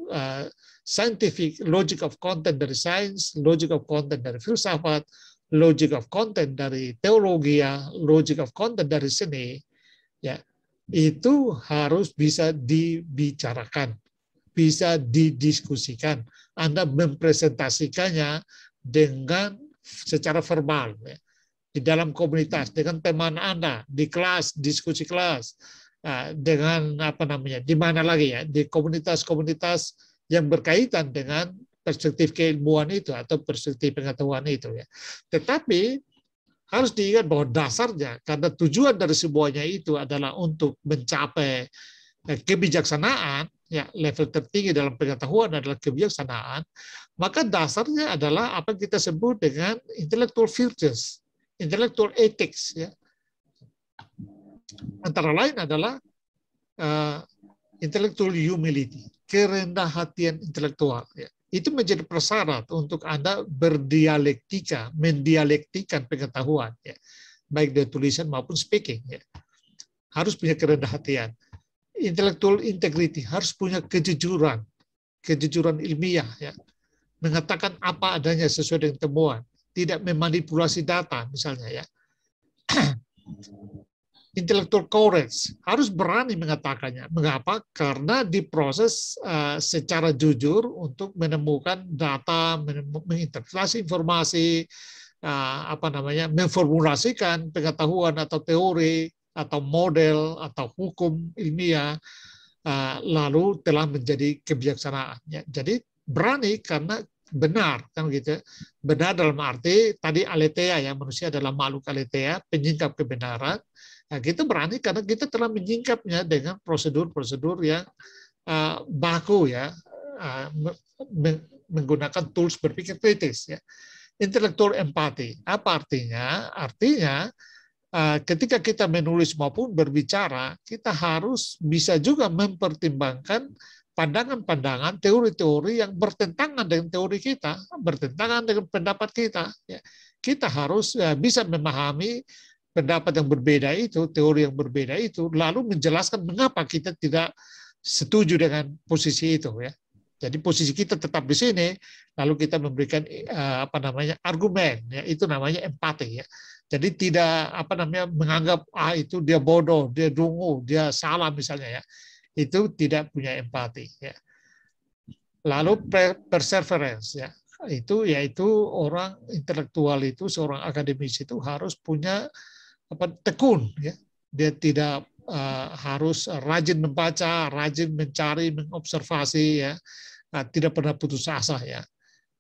scientific logic of content dari sains, logic of content dari filsafat, logic of content dari teologi, logic of content dari seni, ya, itu harus bisa dibicarakan, bisa didiskusikan. Anda mempresentasikannya dengan secara verbal, ya, di dalam komunitas, dengan teman Anda, di kelas, diskusi kelas, dengan di mana lagi ya, di komunitas-komunitas yang berkaitan dengan perspektif keilmuan itu atau perspektif pengetahuan itu ya. Tetapi harus diingat bahwa dasarnya, karena tujuan dari semuanya itu adalah untuk mencapai kebijaksanaan, ya, level tertinggi dalam pengetahuan adalah kebijaksanaan, maka dasarnya adalah apa yang kita sebut dengan intellectual virtues, intellectual ethics, ya. Antara lain adalah intellectual humility, kerendah hatian intelektual, ya. Itu menjadi persyarat untuk Anda berdialektika, mendialektikan pengetahuan, ya, baik dari tulisan maupun speaking, ya. Harus punya kerendah hatian. Intellectual integrity, harus punya kejujuran, kejujuran ilmiah, ya, mengatakan apa adanya sesuai dengan temuan, tidak memanipulasi data misalnya, ya. Intellectual courage, harus berani mengatakannya. Mengapa? Karena diproses secara jujur untuk menemukan data, menginterpretasi informasi, memformulasikan pengetahuan atau teori atau model atau hukum ilmiah, lalu telah menjadi kebijaksanaan. Ya, jadi berani karena benar, kan gitu. Benar dalam arti tadi aletheia, ya, manusia adalah makhluk aletheia, penyingkap kebenaran. Nah, kita berani karena kita telah menyingkapnya dengan prosedur-prosedur yang baku, ya, menggunakan tools berpikir kritis, ya. Intellectual empathy, apa artinya? Artinya ketika kita menulis maupun berbicara, kita harus bisa juga mempertimbangkan pandangan-pandangan, teori-teori yang bertentangan dengan teori kita, bertentangan dengan pendapat kita. Ya. Kita harus bisa memahami pendapat yang berbeda itu, teori yang berbeda itu, lalu menjelaskan mengapa kita tidak setuju dengan posisi itu, ya. Jadi posisi kita tetap di sini, lalu kita memberikan argumen, ya, itu namanya empati, ya. Jadi tidak menganggap itu dia bodoh, dia dungu, dia salah misalnya, ya. Itu tidak punya empati, ya. Lalu perseverance, ya. Itu yaitu orang intelektual itu, seorang akademisi itu harus punya tekun, ya. Dia tidak harus rajin membaca, rajin mencari, mengobservasi, ya. Tidak pernah putus asa, ya.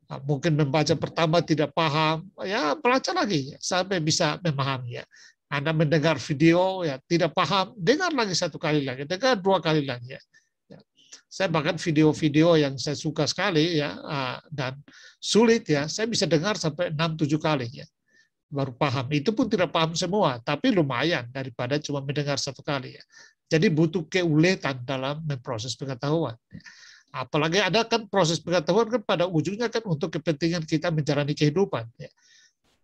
Mungkin membaca pertama tidak paham, ya baca lagi sampai bisa memahami, ya. Anda mendengar video, ya tidak paham, dengar lagi satu kali lagi, dengar dua kali lagi, ya. Saya bahkan video-video yang saya suka sekali, ya, dan sulit, ya, saya bisa dengar sampai 6-7 kali, ya, baru paham. Itu pun tidak paham semua, tapi lumayan daripada cuma mendengar satu kali, ya. Jadi butuh keuletan dalam memproses pengetahuan. Apalagi ada kan proses pengetahuan kan pada ujungnya kan untuk kepentingan kita menjalani kehidupan, ya.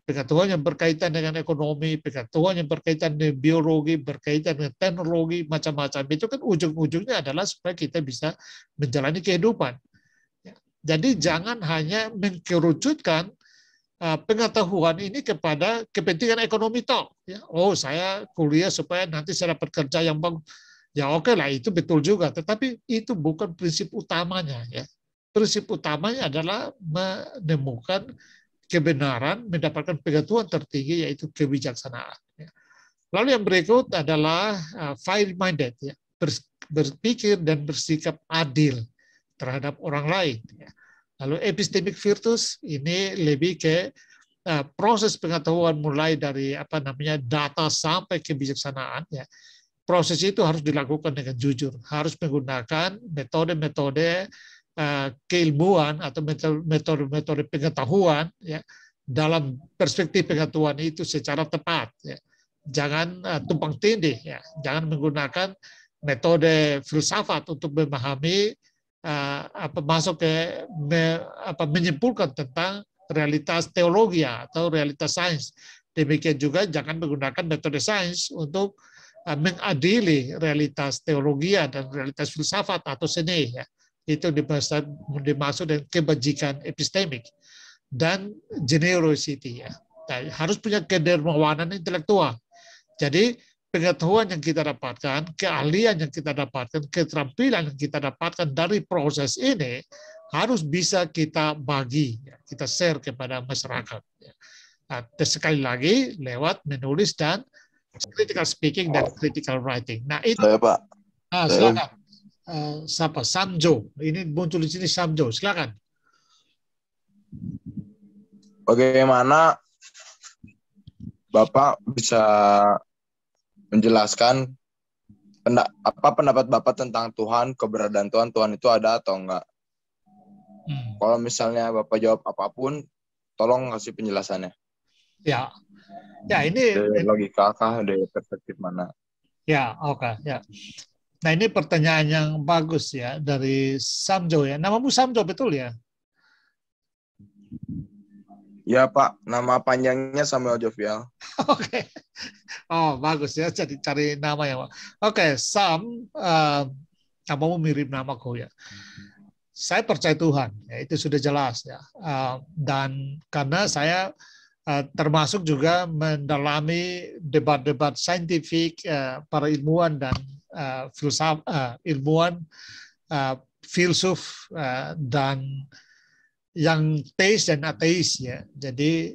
Pengetahuan yang berkaitan dengan ekonomi, pengetahuan yang berkaitan dengan biologi, berkaitan dengan teknologi, macam-macam. Itu kan ujung-ujungnya adalah supaya kita bisa menjalani kehidupan. Jadi jangan hanya mengkerucutkan pengetahuan ini kepada kepentingan ekonomi toh. Ya. Oh, saya kuliah supaya nanti saya dapat kerja yang bagus. Ya oke lah, itu betul juga. Tetapi itu bukan prinsip utamanya. Ya. Prinsip utamanya adalah menemukan kebenaran, mendapatkan pengetahuan tertinggi, yaitu kebijaksanaan. Lalu yang berikut adalah fair-minded, ya, berpikir dan bersikap adil terhadap orang lain. Lalu epistemic virtus ini lebih ke proses pengetahuan mulai dari data sampai kebijaksanaan, ya, proses itu harus dilakukan dengan jujur, harus menggunakan metode-metode keilmuan atau metode pengetahuan, ya, dalam perspektif pengetahuan itu secara tepat, ya. Jangan tumpang tindih, ya. Jangan menggunakan metode filsafat untuk memahami masuk ke menyimpulkan tentang realitas teologi atau realitas sains. Demikian juga jangan menggunakan metode sains untuk mengadili realitas teologi dan realitas filsafat atau seni, ya. Itu dimaksud dengan kebajikan epistemik dan generosity, ya. Nah, harus punya kedermawanan intelektual. Jadi pengetahuan yang kita dapatkan, keahlian yang kita dapatkan, keterampilan yang kita dapatkan dari proses ini harus bisa kita bagi, ya, kita share kepada masyarakat, ya. Nah, sekali lagi lewat menulis dan critical speaking dan critical writing. Nah, itu. Saya, Pak. Silakan. Siapa? Samjo. Ini muncul di sini Samjo. Silakan. Bagaimana Bapak bisa menjelaskan pendapat Bapak tentang Tuhan, keberadaan Tuhan, Tuhan itu ada atau enggak? Kalau misalnya Bapak jawab apapun, tolong kasih penjelasannya. Ya, ini dari logika kah, dari perspektif mana? Ya, oke, ya. Nah, ini pertanyaan yang bagus, ya, dari Samjo, ya. Namamu Samjo, betul, ya? Ya, Pak. Nama panjangnya Samuel Jovial. Oke. Oh, bagus, ya. Jadi cari nama yang. Oke, Sam, namamu mirip namaku, ya. Saya percaya Tuhan, ya, itu sudah jelas, ya. Dan karena saya termasuk juga mendalami debat-debat saintifik para ilmuwan dan filsuf dan yang teis dan ateis, ya. Jadi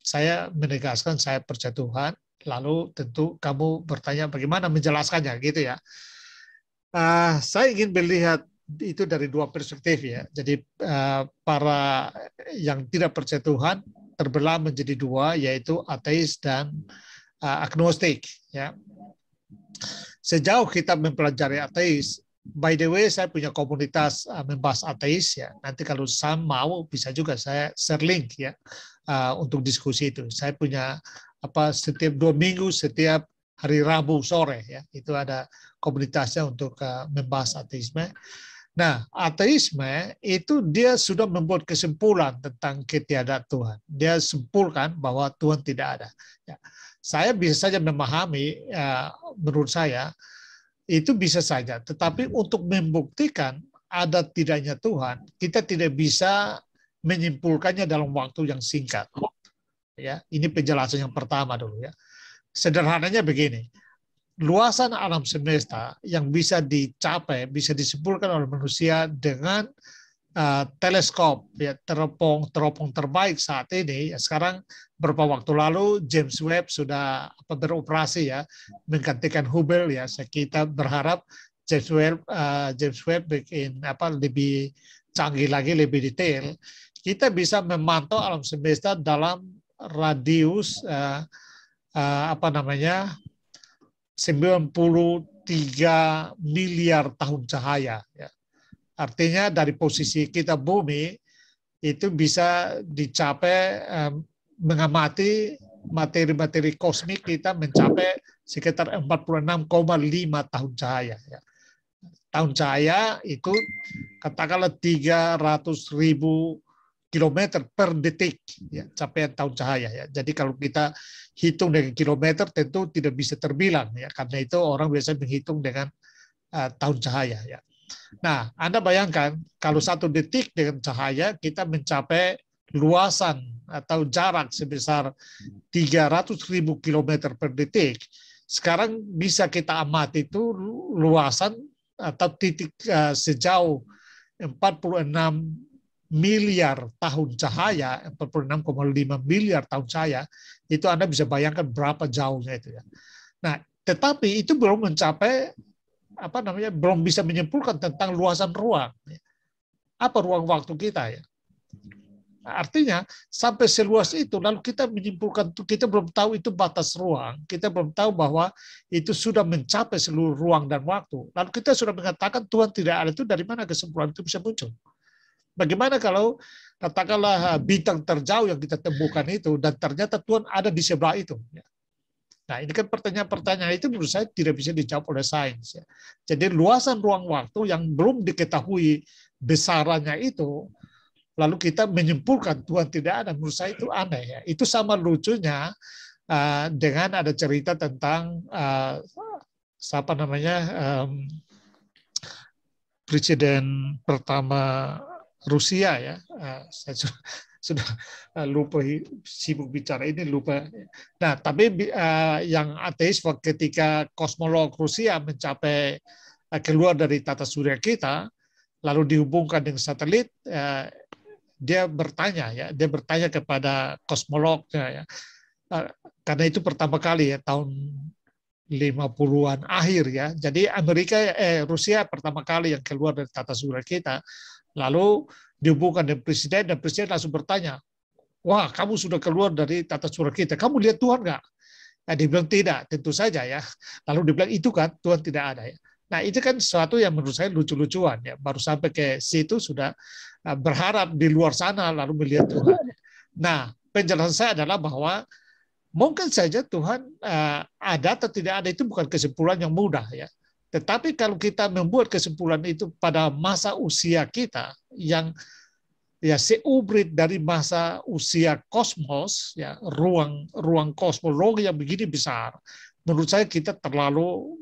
saya menegaskan saya percaya Tuhan. Lalu tentu kamu bertanya bagaimana menjelaskannya, gitu, ya. Saya ingin melihat itu dari dua perspektif, ya. Jadi para yang tidak percaya Tuhan terbelah menjadi dua, yaitu ateis dan agnostik, ya. Sejauh kita mempelajari ateis, by the way, saya punya komunitas membahas ateis, ya. Nanti kalau Sam mau bisa juga saya share link, ya, untuk diskusi itu. Saya punya setiap 2 minggu, setiap hari Rabu sore, ya, itu ada komunitasnya untuk membahas ateisme. Nah, ateisme itu dia sudah membuat kesimpulan tentang ketiadaan Tuhan. Dia simpulkan bahwa Tuhan tidak ada. Ya. Saya bisa saja memahami, menurut saya, itu bisa saja. Tetapi untuk membuktikan ada tidaknya Tuhan, kita tidak bisa menyimpulkannya dalam waktu yang singkat. Ya, ini penjelasan yang pertama dulu, ya. Sederhananya begini. Luasan alam semesta yang bisa dicapai, bisa disimpulkan oleh manusia dengan teleskop, ya, teropong terbaik saat ini, ya. Sekarang beberapa waktu lalu James Webb sudah beroperasi, ya, menggantikan Hubble, ya. Kita berharap James Webb bikin lebih canggih lagi, lebih detail. Kita bisa memantau alam semesta dalam radius 93 miliar tahun cahaya, ya. Artinya dari posisi kita bumi itu bisa dicapai, mengamati materi-materi kosmik kita mencapai sekitar 46,5 tahun cahaya, ya. Tahun cahaya itu katakanlah 300.000 kilometer per detik, ya, capaian tahun cahaya, ya. Jadi kalau kita hitung dengan kilometer tentu tidak bisa terbilang, ya, karena itu orang biasa menghitung dengan tahun cahaya, ya. Nah, Anda bayangkan kalau 1 detik dengan cahaya kita mencapai luasan atau jarak sebesar 300.000 kilometer per detik. Sekarang bisa kita amati itu luasan atau titik sejauh 46 miliar tahun cahaya, 46,5 miliar tahun cahaya, itu Anda bisa bayangkan berapa jauhnya itu, ya. Nah, tetapi itu belum mencapai belum bisa menyimpulkan tentang luasan ruang. Apa ruang waktu kita, ya? Artinya sampai seluas itu, lalu kita menyimpulkan, kita belum tahu itu batas ruang, kita belum tahu bahwa itu sudah mencapai seluruh ruang dan waktu. Lalu kita sudah mengatakan Tuhan tidak ada, itu dari mana kesimpulan itu bisa muncul? Bagaimana kalau katakanlah bintang terjauh yang kita temukan itu, dan ternyata Tuhan ada di sebelah itu? Nah, ini kan pertanyaan-pertanyaan itu menurut saya tidak bisa dijawab oleh sains. Jadi luasan ruang waktu yang belum diketahui besarannya itu, lalu kita menyimpulkan Tuhan tidak ada, menurut saya itu aneh. Ya. Itu sama lucunya dengan ada cerita tentang siapa namanya presiden pertama Rusia ya. Saya sudah lupa, sibuk bicara ini lupa. Nah, tapi yang ateis ketika kosmolog Rusia mencapai keluar dari tata surya kita, lalu dihubungkan dengan satelit, dia bertanya kepada kosmolognya ya, karena itu pertama kali ya tahun 50-an akhir ya. Jadi Rusia pertama kali yang keluar dari tata surya kita, lalu dihubungkan dengan presiden, dan presiden langsung bertanya, wah kamu sudah keluar dari tata surya kita, kamu lihat Tuhan nggak? Nah, dia bilang tidak, tentu saja ya. Lalu dia bilang itu kan Tuhan tidak ada ya. Nah itu kan sesuatu yang menurut saya lucu-lucuan ya. Baru sampai ke situ sudah berharap di luar sana lalu melihat Tuhan. Nah penjelasan saya adalah bahwa mungkin saja Tuhan ada atau tidak ada itu bukan kesimpulan yang mudah ya. Tetapi kalau kita membuat kesimpulan itu pada masa usia kita yang ya seubrit dari masa usia kosmos, ya ruang kosmologi yang begini besar, menurut saya kita terlalu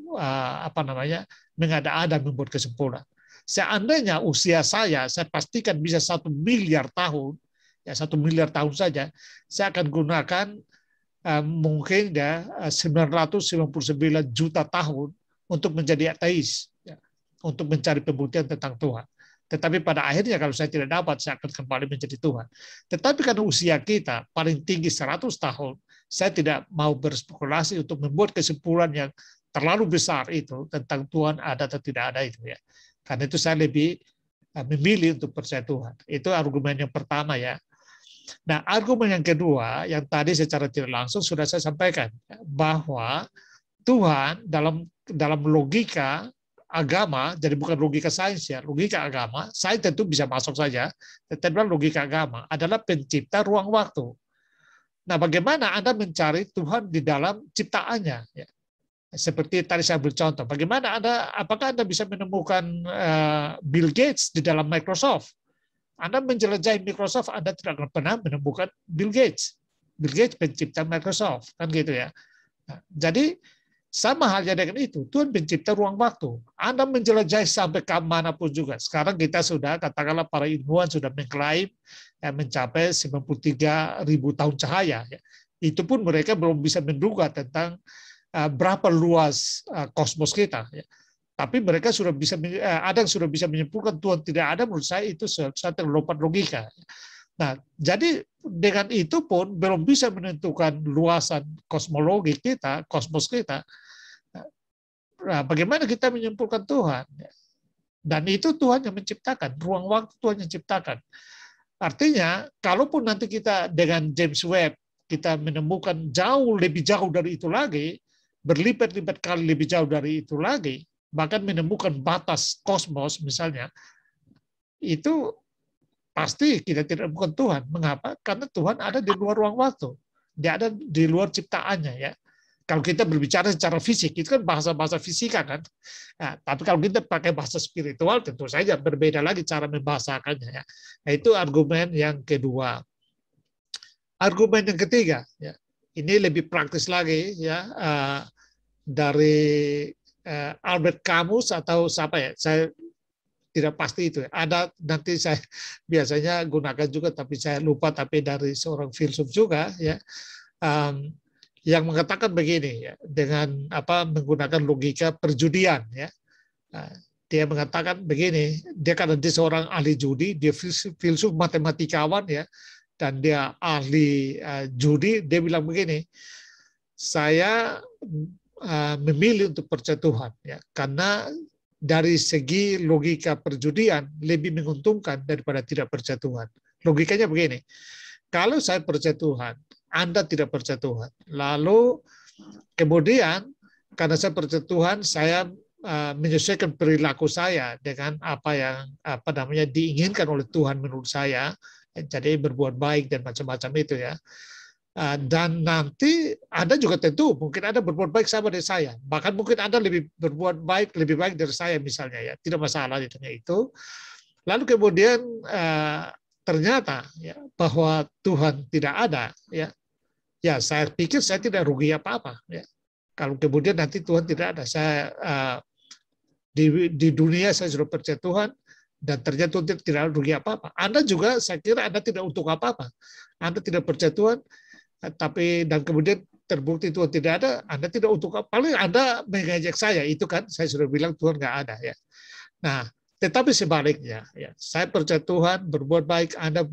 mengada-ada membuat kesimpulan. Seandainya usia saya pastikan bisa 1 miliar tahun, ya 1 miliar tahun saja, saya akan gunakan mungkin ya 999 juta tahun untuk menjadi ateis, ya, untuk mencari pembuktian tentang Tuhan. Tetapi pada akhirnya kalau saya tidak dapat, saya akan kembali menjadi Tuhan. Tetapi karena usia kita paling tinggi 100 tahun, saya tidak mau berspekulasi untuk membuat kesimpulan yang terlalu besar itu tentang Tuhan ada atau tidak ada itu ya. Karena itu saya lebih memilih untuk percaya Tuhan. Itu argumen yang pertama ya. Nah, argumen yang kedua yang tadi secara tidak langsung sudah saya sampaikan, bahwa Tuhan dalam logika agama, jadi bukan logika sains ya, logika agama, sains tentu bisa masuk saja, tetapi logika agama adalah pencipta ruang waktu. Nah, bagaimana Anda mencari Tuhan di dalam ciptaannya? Ya. Seperti tadi saya beri contoh, bagaimana apakah Anda bisa menemukan Bill Gates di dalam Microsoft? Anda menjelajahi Microsoft, Anda tidak akan pernah menemukan Bill Gates. Bill Gates pencipta Microsoft, kan gitu ya. Nah, jadi sama halnya dengan itu, Tuhan pencipta ruang waktu. Anda menjelajahi sampai ke manapun juga. Sekarang kita sudah, katakanlah para ilmuwan sudah mengklaim mencapai 93.000 tahun cahaya. Itu pun mereka belum bisa menduga tentang berapa luas kosmos kita. Tapi mereka sudah bisa, ada yang sudah bisa menyimpulkan Tuhan tidak ada, menurut saya itu sesuatu yang lompat logika. Nah, jadi dengan itu pun belum bisa menentukan luasan kosmologi kita, kosmos kita. Nah, bagaimana kita menyimpulkan Tuhan? Dan itu Tuhan yang menciptakan, ruang waktu Tuhan yang ciptakan. Artinya, kalaupun nanti kita dengan James Webb, kita menemukan jauh lebih jauh dari itu lagi, berlipat-lipat kali lebih jauh dari itu lagi, bahkan menemukan batas kosmos misalnya, itu pasti kita tidak menemukan Tuhan. Mengapa? Karena Tuhan ada di luar ruang waktu. Dia ada di luar ciptaannya ya. Kalau kita berbicara secara fisik, itu kan bahasa-bahasa fisika kan. Nah, tapi kalau kita pakai bahasa spiritual, tentu saja berbeda lagi cara membahasakannya. Ya. Nah, itu argumen yang kedua. Argumen yang ketiga, ya, ini lebih praktis lagi, ya, dari Albert Camus atau siapa ya? Saya tidak pasti itu. Ada nanti saya biasanya gunakan juga, tapi saya lupa. Tapi dari seorang filsuf juga, ya. Yang mengatakan begini ya, dengan menggunakan logika perjudian ya. Dia mengatakan begini, dia karena dia seorang ahli judi, dia filsuf matematikawan ya, dan dia ahli judi, dia bilang begini, saya memilih untuk percaya Tuhan ya, karena dari segi logika perjudian lebih menguntungkan daripada tidak percaya Tuhan. Logikanya begini, kalau saya percaya Tuhan, Anda tidak percaya Tuhan. Lalu kemudian karena saya percaya Tuhan, saya menyesuaikan perilaku saya dengan apa yang diinginkan oleh Tuhan menurut saya. Jadi berbuat baik dan macam-macam itu ya. Dan nanti Anda juga tentu mungkin Anda berbuat baik sama dari saya. Bahkan mungkin Anda berbuat lebih baik dari saya misalnya ya. Tidak masalah itu. Lalu kemudian ternyata ya bahwa Tuhan tidak ada ya. Ya, saya pikir saya tidak rugi apa-apa ya. Kalau kemudian nanti Tuhan tidak ada, saya di dunia saya sudah percaya Tuhan dan ternyata Tuhan tidak rugi apa-apa. Anda juga saya kira Anda tidak untuk apa-apa. Anda tidak percaya Tuhan, dan kemudian terbukti Tuhan tidak ada, Anda tidak untuk apa. Paling Anda mengejek saya, itu kan saya sudah bilang Tuhan nggak ada ya. Nah, tetapi sebaliknya, ya, saya percaya Tuhan, berbuat baik, Anda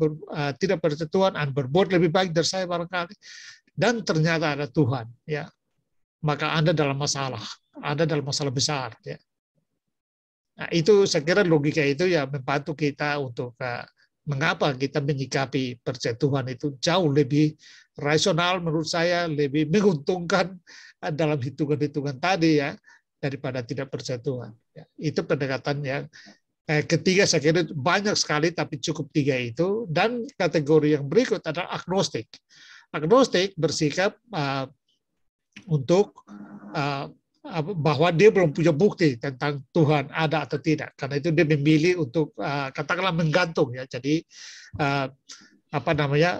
tidak percaya Tuhan, Anda berbuat lebih baik dari saya barangkali, dan ternyata ada Tuhan, ya, maka Anda dalam masalah besar. Ya. Nah, itu saya kira logika itu ya membantu kita untuk mengapa kita menyikapi percaya Tuhan itu jauh lebih rasional menurut saya, lebih menguntungkan dalam hitungan-hitungan tadi ya daripada tidak percaya Tuhan. Ya, itu pendekatan yang ketiga saya kira banyak sekali tapi cukup 3 itu. Dan kategori yang berikut adalah agnostik. Agnostik bersikap untuk bahwa dia belum punya bukti tentang Tuhan ada atau tidak, karena itu dia memilih untuk katakanlah menggantung ya. Jadi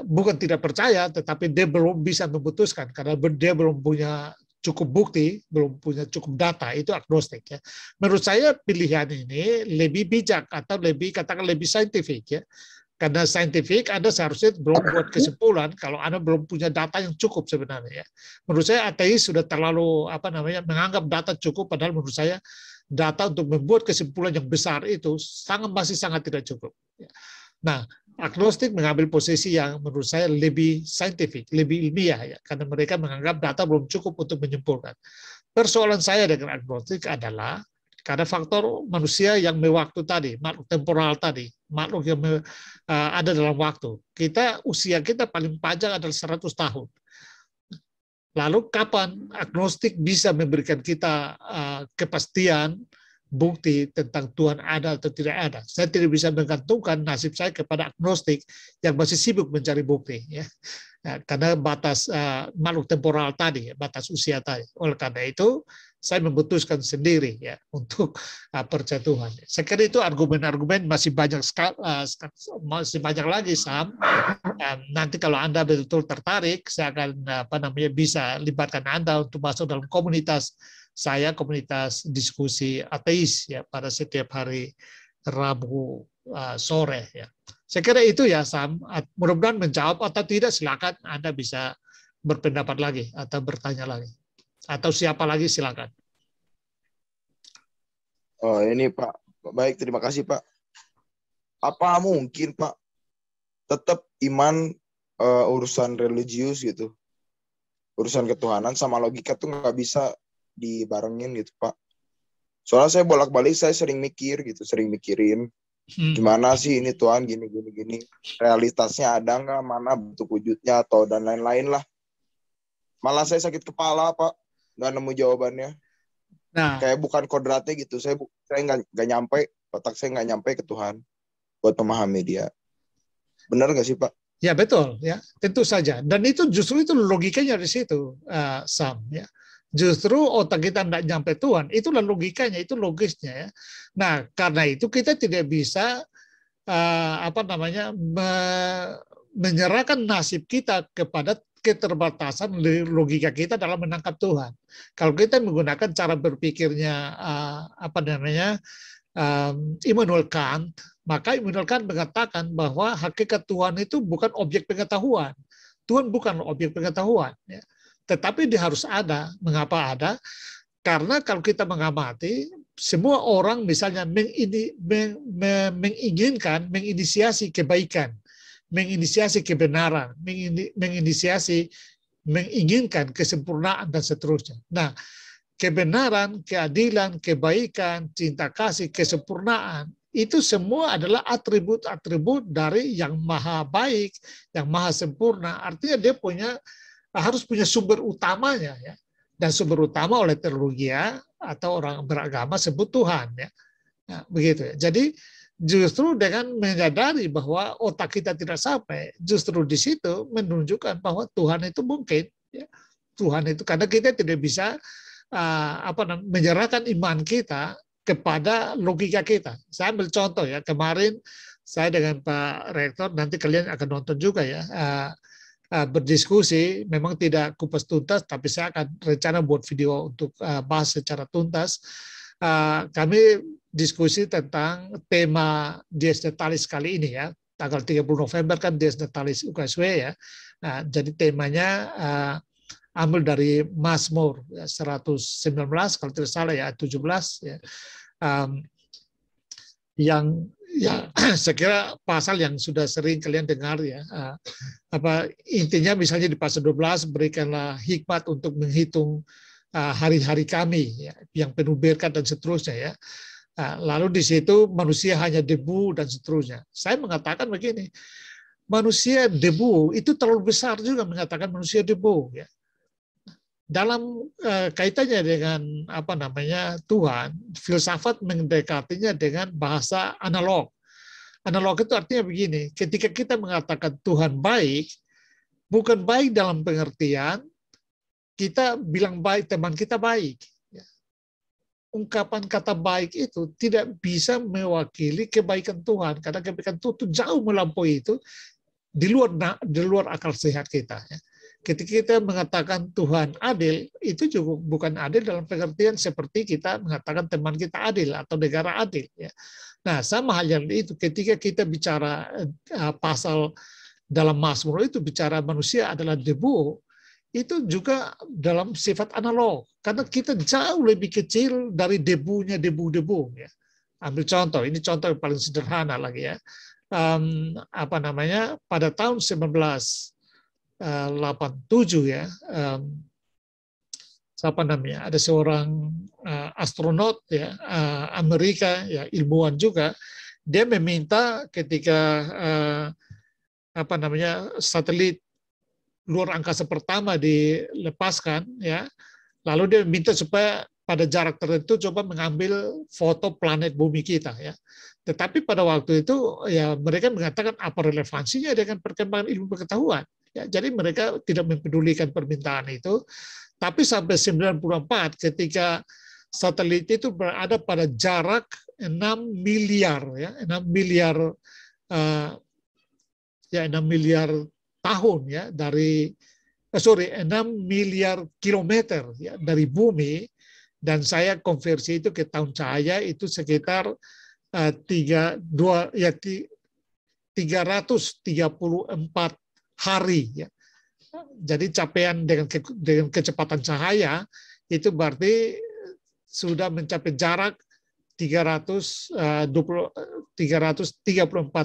bukan tidak percaya, tetapi dia belum bisa memutuskan karena dia belum punya cukup bukti, belum punya cukup data. Itu agnostik ya. Menurut saya pilihan ini lebih bijak atau lebih saintifik ya. Karena saintifik, Anda seharusnya belum buat kesimpulan kalau Anda belum punya data yang cukup sebenarnya. Ya. Menurut saya ateis sudah terlalu menganggap data cukup, padahal menurut saya data untuk membuat kesimpulan yang besar itu masih sangat tidak cukup. Ya. Nah, agnostik mengambil posisi yang menurut saya lebih saintifik, lebih ilmiah ya, karena mereka menganggap data belum cukup untuk menyimpulkan. Persoalan saya dengan agnostik adalah karena faktor manusia yang mewaktu tadi, makhluk temporal tadi, makhluk yang ada dalam waktu. Usia kita paling panjang adalah 100 tahun. Lalu kapan agnostik bisa memberikan kita kepastian, bukti tentang Tuhan ada atau tidak ada? Saya tidak bisa menggantungkan nasib saya kepada agnostik yang masih sibuk mencari bukti. Ya. Karena batas makhluk temporal tadi, batas usia tadi. Oleh karena itu, saya memutuskan sendiri ya untuk percaya Tuhan. Saya kira itu argumen-argumen masih banyak lagi, Sam. Nanti kalau Anda betul-betul tertarik, saya akan bisa libatkan Anda untuk masuk dalam komunitas saya, komunitas diskusi ateis ya pada setiap hari Rabu sore ya. Saya kira itu ya, Sam. Mudah-mudahan menjawab atau tidak, silakan Anda bisa berpendapat lagi atau bertanya lagi. Atau siapa lagi, silakan. Oh, ini Pak. Baik, terima kasih Pak. Apa mungkin Pak tetap iman urusan religius gitu, urusan ketuhanan sama logika tuh nggak bisa dibarengin gitu Pak? Soalnya saya bolak-balik, saya sering mikirin gimana sih ini Tuhan gini, realitasnya ada nggak, mana bentuk wujudnya atau dan lain-lain lah. Malah saya sakit kepala Pak, nggak nemu jawabannya. Nah, kayak bukan kodratnya gitu. Saya nggak nyampe, otak saya nggak nyampe ke Tuhan buat memahami dia. Benar nggak sih Pak? Ya betul ya, tentu saja. Dan itu justru itu logikanya di situ, Sam ya. Justru otak kita tidak nyampe Tuhan, itulah logikanya, itu logisnya ya. Nah, karena itu kita tidak bisa menyerahkan nasib kita kepada keterbatasan logika kita dalam menangkap Tuhan. Kalau kita menggunakan cara berpikirnya Immanuel Kant, maka Immanuel Kant mengatakan bahwa hakikat Tuhan itu bukan objek pengetahuan. Tuhan bukan objek pengetahuan. Ya. Tetapi dia harus ada. Mengapa ada? Karena kalau kita mengamati, semua orang misalnya menginisiasi kebaikan, menginisiasi kebenaran, menginginkan kesempurnaan dan seterusnya. Nah, kebenaran, keadilan, kebaikan, cinta kasih, kesempurnaan itu semua adalah atribut-atribut dari yang maha baik, yang maha sempurna. Artinya dia harus punya sumber utamanya, ya. Dan sumber utama oleh teologi atau orang beragama sebut Tuhan, ya. Nah, begitu ya. Jadi justru dengan menyadari bahwa otak kita tidak sampai, justru di situ menunjukkan bahwa Tuhan itu mungkin, ya. Tuhan itu, karena kita tidak bisa menyerahkan iman kita kepada logika kita. Saya ambil contoh ya, kemarin saya dengan Pak Rektor, nanti kalian akan nonton juga ya, berdiskusi, memang tidak kupas tuntas, tapi saya akan rencana buat video untuk bahas secara tuntas. Kami diskusi tentang tema Dies Natalis kali ini ya, tanggal 30 November kan Dies Natalis UKSW ya. Nah, jadi temanya ambil dari Mazmur 119 kalau tidak salah ya, 17 ya. Yang ya saya kira pasal yang sudah sering kalian dengar ya. Intinya misalnya di pasal 12, berikanlah hikmat untuk menghitung hari-hari kami ya, yang penuh berkat dan seterusnya ya. Lalu di situ manusia hanya debu dan seterusnya. Saya mengatakan begini, manusia debu itu terlalu besar juga mengatakan manusia debu ya. Dalam kaitannya dengan Tuhan, filsafat mendekatinya dengan bahasa analog. Analog itu artinya begini, ketika kita mengatakan Tuhan baik, bukan baik dalam pengertian kita bilang baik, teman kita baik. Ungkapan kata baik itu tidak bisa mewakili kebaikan Tuhan, karena kebaikan Tuhan itu jauh melampaui itu, di luar akal sehat kita. Ketika kita mengatakan Tuhan adil, itu juga bukan adil dalam pengertian seperti kita mengatakan teman kita adil atau negara adil. Nah, sama halnya itu, ketika kita bicara pasal dalam Mazmur itu bicara manusia adalah debu, itu juga dalam sifat analog, karena kita jauh lebih kecil dari debunya debu-debu. Ambil contoh, ini contoh yang paling sederhana lagi ya. Pada tahun 1987 ya, ada seorang astronot ya, Amerika ya, ilmuwan juga, dia meminta ketika satelit luar angkasa pertama dilepaskan ya, lalu dia minta supaya pada jarak tertentu coba mengambil foto planet bumi kita ya. Tetapi pada waktu itu ya mereka mengatakan apa relevansinya dengan perkembangan ilmu pengetahuan. Ya, jadi mereka tidak mempedulikan permintaan itu. Tapi sampai 94 ketika satelit itu berada pada jarak 6 miliar ya, 6 miliar tahun ya dari 6 miliar kilometer ya dari bumi, dan saya konversi itu ke tahun cahaya itu sekitar 334 hari ya. Jadi capaian dengan kecepatan cahaya itu berarti sudah mencapai jarak 334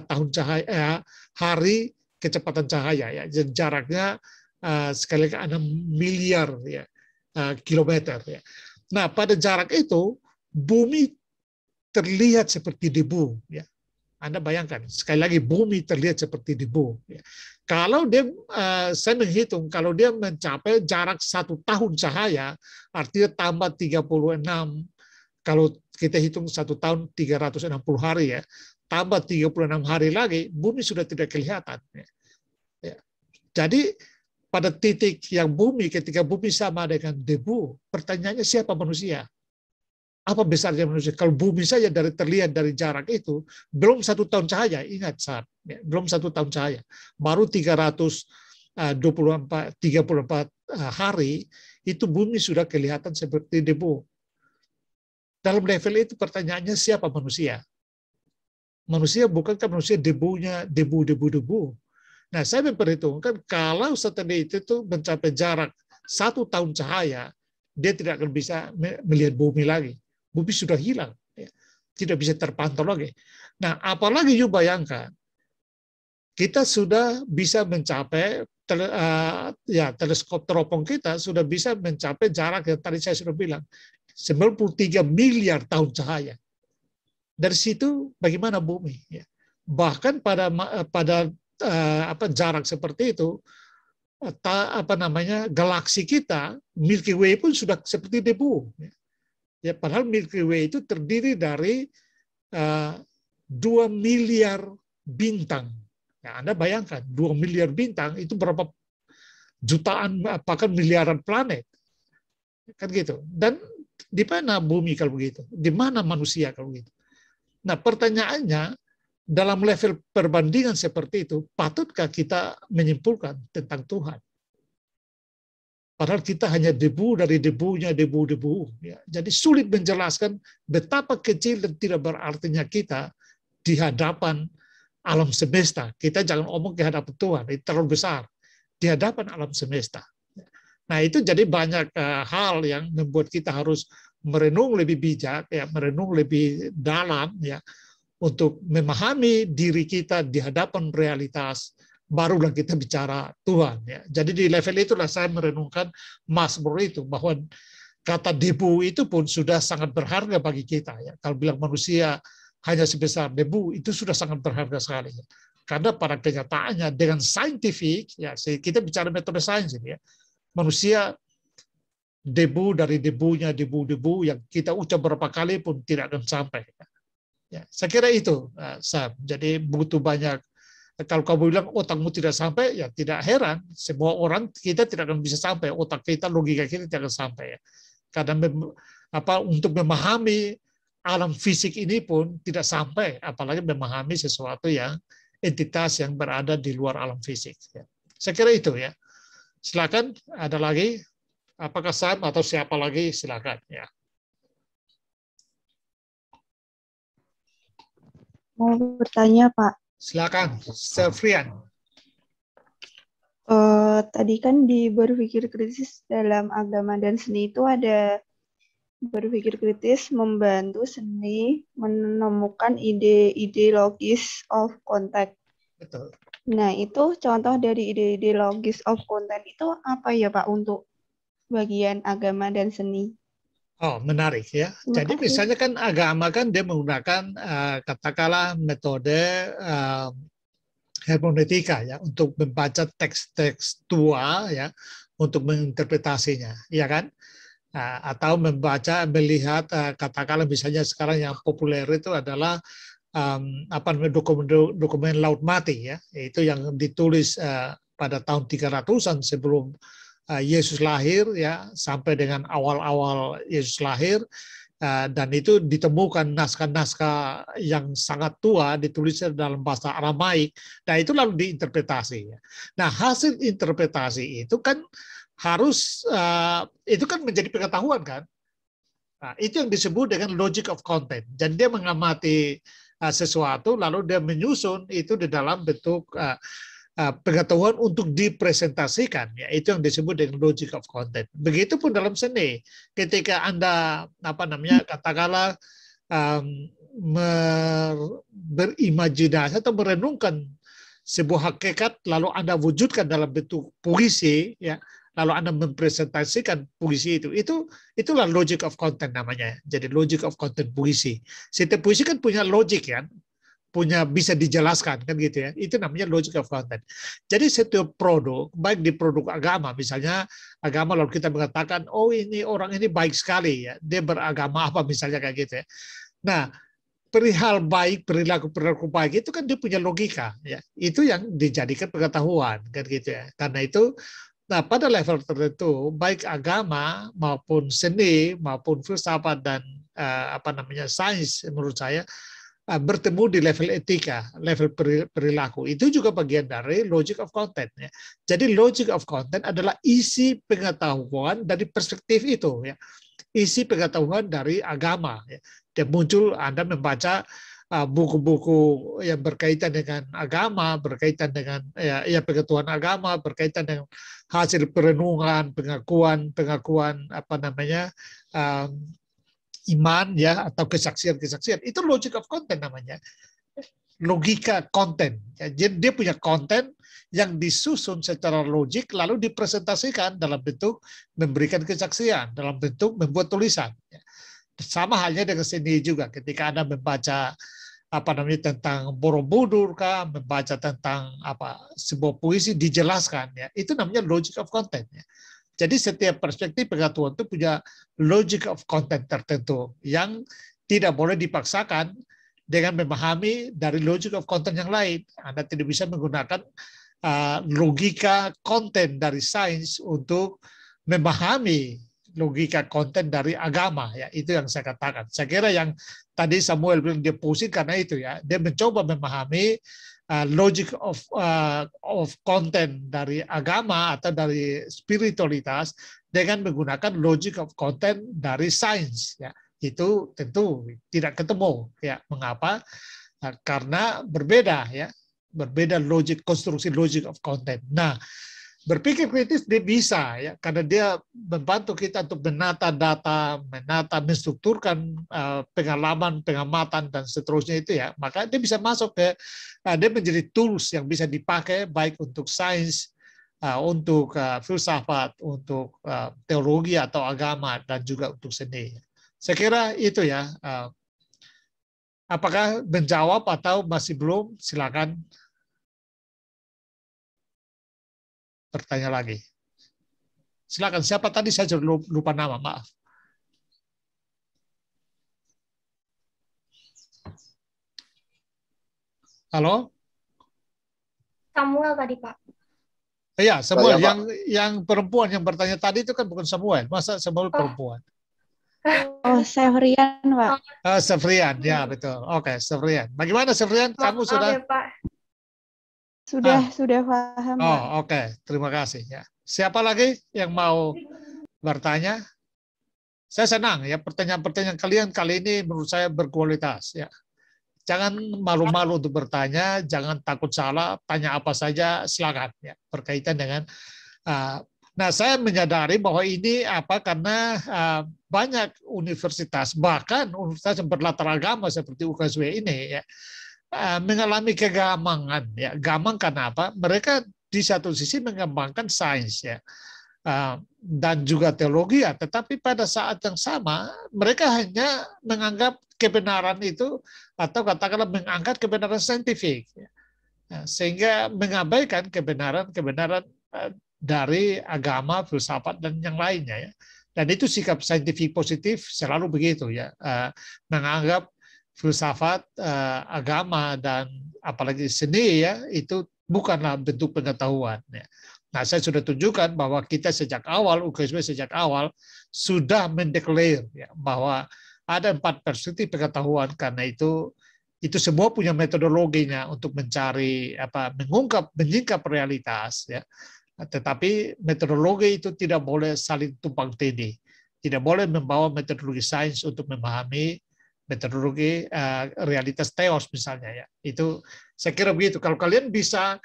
tahun cahaya hari kecepatan cahaya ya. Jadi jaraknya sekali lagi 6 miliar ya, kilometer ya. Nah, pada jarak itu bumi terlihat seperti debu ya. Anda bayangkan, sekali lagi bumi terlihat seperti debu. Kalau dia, saya menghitung, kalau dia mencapai jarak 1 tahun cahaya, artinya tambah 36, kalau kita hitung 1 tahun 360 hari ya, tambah 36 hari lagi, bumi sudah tidak kelihatan. Jadi pada titik yang bumi, ketika bumi sama dengan debu, pertanyaannya siapa manusia? Apa besarnya manusia? Kalau bumi saja terlihat dari jarak itu, belum 1 tahun cahaya, ingat saat, belum 1 tahun cahaya, baru 34 hari, itu bumi sudah kelihatan seperti debu. Dalam level itu pertanyaannya siapa manusia? Manusia bukankah manusia debunya, debu. Nah, saya memperhitungkan kalau satelit itu mencapai jarak 1 tahun cahaya, dia tidak akan bisa melihat bumi lagi. Bumi sudah hilang, tidak bisa terpantau lagi. Nah, apalagi you bayangkan, kita sudah bisa mencapai, teleskop teropong kita sudah bisa mencapai jarak yang tadi saya sudah bilang, 93 miliar tahun cahaya. Dari situ bagaimana bumi? Ya. Bahkan pada jarak seperti itu, galaksi kita Milky Way pun sudah seperti debu. Ya, padahal Milky Way itu terdiri dari 2 miliar bintang. Ya, Anda bayangkan 2 miliar bintang itu berapa jutaan bahkan miliaran planet. Kan gitu. Dan di mana bumi kalau begitu? Di mana manusia kalau begitu? Nah, pertanyaannya, dalam level perbandingan seperti itu, patutkah kita menyimpulkan tentang Tuhan? Padahal kita hanya debu dari debunya debu-debu. Ya. Jadi sulit menjelaskan betapa kecil dan tidak berartinya kita di hadapan alam semesta. Kita jangan omong di hadapan Tuhan, itu terlalu besar. Di hadapan alam semesta. Nah, itu jadi banyak hal yang membuat kita harus merenung lebih bijak, ya, merenung lebih dalam, ya, untuk memahami diri kita di hadapan realitas, barulah kita bicara Tuhan. Ya. Jadi di level itulah saya merenungkan Mazmur itu, bahwa kata debu itu pun sudah sangat berharga bagi kita. Ya. Kalau bilang manusia hanya sebesar debu, itu sudah sangat berharga sekali. Ya. Karena pada kenyataannya dengan saintifik, ya, kita bicara metode sains ini, ya, manusia debu dari debunya debu-debu yang kita ucap berapa kali pun tidak akan sampai. Ya, saya kira itu, Sam. Jadi butuh banyak. Kalau kamu bilang otakmu tidak sampai, ya tidak heran. Semua orang kita tidak akan bisa sampai. Otak kita, logika kita tidak akan sampai. Ya. Karena untuk memahami alam fisik ini pun tidak sampai, apalagi memahami sesuatu yang entitas yang berada di luar alam fisik. Ya. Saya kira itu ya. Silakan, ada lagi? Apakah Sam atau siapa lagi? Silakan. Ya. Mau bertanya, Pak. Silakan, Selfrian. Tadi kan di berpikir kritis dalam agama dan seni itu ada berpikir kritis membantu seni menemukan ide-ide logis of content. Betul. Nah, itu contoh dari ide-ide logis of content itu apa ya, Pak, untuk bagian agama dan seni? Oh, menarik ya. Jadi misalnya kan agama kan dia menggunakan katakanlah metode hermeneutika ya untuk membaca teks-teks tua ya untuk menginterpretasinya, ya kan? Atau melihat katakanlah misalnya sekarang yang populer itu adalah dokumen Laut Mati ya, itu yang ditulis pada tahun 300-an sebelum Yesus lahir ya, sampai dengan awal-awal Yesus lahir, dan itu ditemukan naskah-naskah yang sangat tua ditulis dalam bahasa Aramaik. Nah, itu lalu diinterpretasi ya. Nah, hasil interpretasi itu kan harus itu kan menjadi pengetahuan kan. Nah, itu yang disebut dengan logic of content. Dan dia mengamati sesuatu lalu dia menyusun itu di dalam bentuk pengetahuan untuk dipresentasikan, ya, itu yang disebut dengan logic of content. Begitupun dalam seni, ketika Anda katakanlah berimajinasi atau merenungkan sebuah hakikat, lalu Anda wujudkan dalam bentuk puisi, ya, lalu Anda mempresentasikan puisi itulah logic of content namanya. Jadi logic of content puisi. Setiap puisi kan punya logic kan. Bisa dijelaskan kan gitu ya, itu namanya logic of content. Jadi setiap produk, baik di produk agama misalnya, agama lalu kita mengatakan oh ini orang ini baik sekali ya, dia beragama apa misalnya kayak gitu ya. Nah, perihal baik, perilaku baik itu kan dia punya logika ya, itu yang dijadikan pengetahuan kan gitu ya. Karena itu, nah pada level tertentu baik agama maupun seni maupun filsafat dan sains menurut saya bertemu di level etika, level perilaku. Itu juga bagian dari logic of content. Ya. Jadi logic of content adalah isi pengetahuan dari perspektif itu. Ya. Isi pengetahuan dari agama. Ya. Dan muncul Anda membaca buku-buku yang berkaitan dengan agama, berkaitan dengan pengetahuan agama, berkaitan dengan hasil perenungan, pengakuan iman ya atau kesaksian itu logic of content namanya, logika konten ya. Jadi dia punya konten yang disusun secara logik lalu dipresentasikan dalam bentuk memberikan kesaksian, dalam bentuk membuat tulisan ya. Sama halnya dengan seni juga. Ketika Anda membaca tentang Borobudur kah, membaca tentang sebuah puisi dijelaskan, ya, itu namanya logic of content. Ya. Jadi setiap perspektif pengetahuan itu punya logic of content tertentu yang tidak boleh dipaksakan dengan memahami dari logic of content yang lain. Anda tidak bisa menggunakan logika konten dari sains untuk memahami logika konten dari agama, ya, itu yang saya katakan. Saya kira yang tadi Samuel bilang dia pusing karena itu, ya, dia mencoba memahami logic of content dari agama atau dari spiritualitas dengan menggunakan logic of content dari sains, ya. Itu tentu tidak ketemu, ya. Mengapa? Karena berbeda, ya, berbeda konstruksi logic of content. Nah, berpikir kritis dia bisa, ya, karena dia membantu kita untuk menata data, menstrukturkan pengalaman, pengamatan dan seterusnya itu, ya. Maka dia bisa masuk dia menjadi tools yang bisa dipakai baik untuk sains, untuk filsafat, untuk teologi atau agama dan juga untuk seni. Saya kira itu, ya. Apakah menjawab atau masih belum? Silakan. Bertanya lagi. Silakan. Siapa tadi? Saya lupa nama. Maaf. Halo? Samuel tadi, Pak. Iya, Samuel. Saya, yang perempuan yang bertanya tadi itu kan bukan Samuel. Masa Samuel perempuan? Oh, Sevrian, Pak. Sevrian, ya betul. Oke, Sevrian. Bagaimana Sevrian? Kamu Maaf sudah? ya, Pak. Sudah paham, Pak. Oh, oke. Terima kasih, ya. Siapa lagi yang mau bertanya? Saya senang, ya, pertanyaan-pertanyaan kalian kali ini menurut saya berkualitas, ya. Jangan malu-malu untuk bertanya, jangan takut salah, tanya apa saja, silakan, ya, berkaitan dengan nah, saya menyadari bahwa ini karena banyak universitas, bahkan universitas yang berlatar agama seperti UKSW ini, ya, mengalami kegamangan. Ya, gamang karena apa? Mereka di satu sisi mengembangkan sains, ya, dan juga teologi, ya, tetapi pada saat yang sama mereka hanya menganggap kebenaran itu, atau katakanlah mengangkat kebenaran saintifik, ya. Nah, sehingga mengabaikan kebenaran dari agama, filsafat dan yang lainnya, ya. Dan itu sikap saintifik positif selalu begitu, ya, menganggap filsafat, agama dan apalagi seni, ya, itu bukanlah bentuk pengetahuan, ya. Nah, saya sudah tunjukkan bahwa kita sejak awal, UKSW sejak awal sudah mendeklar, ya, bahwa ada 4 perspektif pengetahuan, karena itu semua punya metodologinya untuk mencari menyingkap realitas, ya. Tetapi metodologi itu tidak boleh saling tumpang tindih. Tidak boleh membawa metodologi sains untuk memahami metodologi realitas teos misalnya, ya. Itu saya kira begitu. Kalau kalian bisa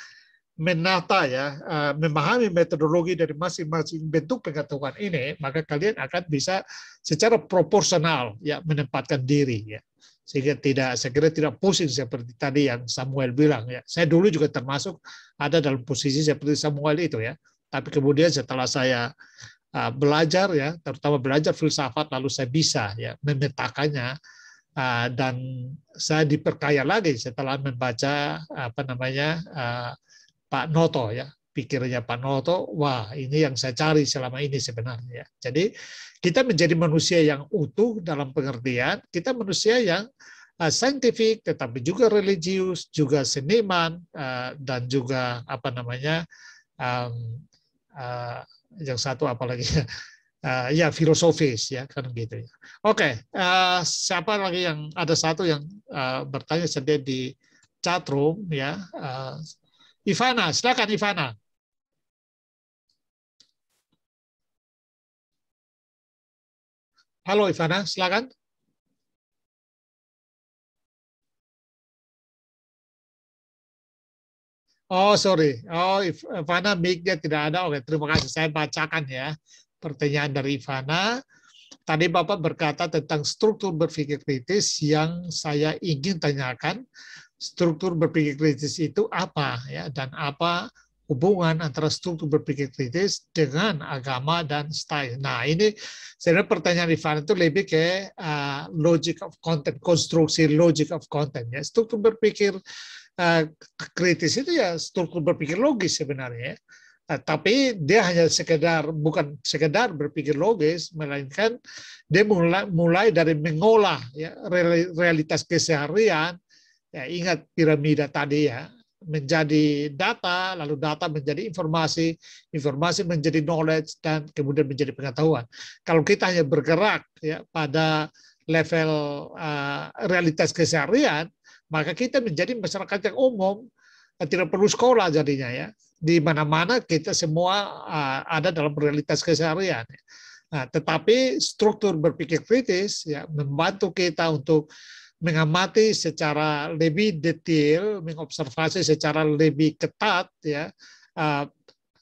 menata, ya, memahami metodologi dari masing-masing bentuk pengetahuan ini, maka kalian akan bisa secara proporsional, ya, menempatkan diri, ya. Sehingga saya kira tidak pusing seperti tadi yang Samuel bilang, ya. Saya dulu juga termasuk ada dalam posisi seperti Samuel itu, ya. Tapi kemudian setelah saya belajar, ya, terutama belajar filsafat, lalu saya bisa, ya, memetakannya, dan saya diperkaya lagi setelah membaca Pak Noto, ya. Pikirnya Pak Noto, wah, ini yang saya cari selama ini sebenarnya. Jadi kita menjadi manusia yang utuh dalam pengertian, kita manusia yang saintifik, tetapi juga religius, juga seniman, dan juga yang satu apalagi, ya, filosofis, ya, kan gitu, ya. Oke, siapa lagi yang ada satu yang bertanya sedih di chat room, ya. Ivana, silakan Ivana. Halo Ivana, silakan. Oh, sorry. Oh, Ivana mic-nya tidak ada. Oke, terima kasih. Saya bacakan, ya, pertanyaan dari Ivana. Tadi Bapak berkata tentang struktur berpikir kritis yang saya ingin tanyakan. Struktur berpikir kritis itu apa, ya, dan apa hubungan antara struktur berpikir kritis dengan agama dan sains. Nah, ini sebenarnya pertanyaan Rifan itu lebih ke logic of content, konstruksi logic of content. Ya. Struktur berpikir kritis itu ya struktur berpikir logis sebenarnya. Tapi dia hanya bukan sekedar berpikir logis, melainkan dia mulai dari mengolah ya, realitas keseharian. Ya, ingat piramida tadi ya, menjadi data, lalu data menjadi informasi, informasi menjadi knowledge, dan kemudian menjadi pengetahuan. Kalau kita hanya bergerak ya pada level realitas keseharian, maka kita menjadi masyarakat yang umum, tidak perlu sekolah jadinya ya. Di mana-mana kita semua ada dalam realitas keseharian. Nah, tetapi struktur berpikir kritis ya membantu kita untuk mengamati secara lebih detail, mengobservasi secara lebih ketat ya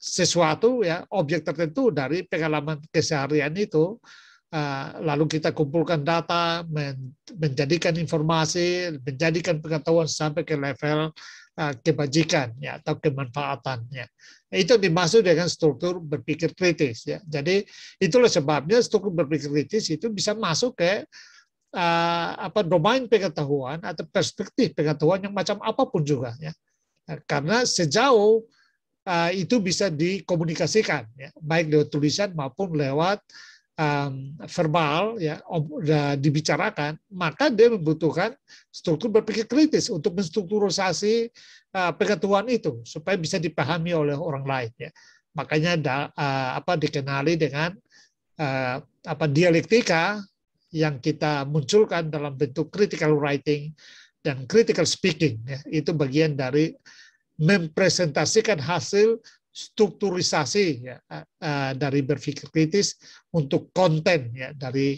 sesuatu ya objek tertentu dari pengalaman keseharian itu, lalu kita kumpulkan data, menjadikan informasi, menjadikan pengetahuan sampai ke level kebajikan ya atau kemanfaatan ya. Itu dimaksud dengan struktur berpikir kritis ya. Jadi itulah sebabnya struktur berpikir kritis itu bisa masuk ke domain pengetahuan atau perspektif pengetahuan yang macam apapun juga ya. Karena sejauh itu bisa dikomunikasikan ya, baik lewat tulisan maupun lewat verbal ya dibicarakan, maka dia membutuhkan struktur berpikir kritis untuk menstrukturisasi pengetahuan itu supaya bisa dipahami oleh orang lain ya. Makanya dikenali dengan dialektika yang kita munculkan dalam bentuk critical writing dan critical speaking ya. Itu bagian dari mempresentasikan hasil strukturisasi ya, dari berpikir kritis untuk konten ya dari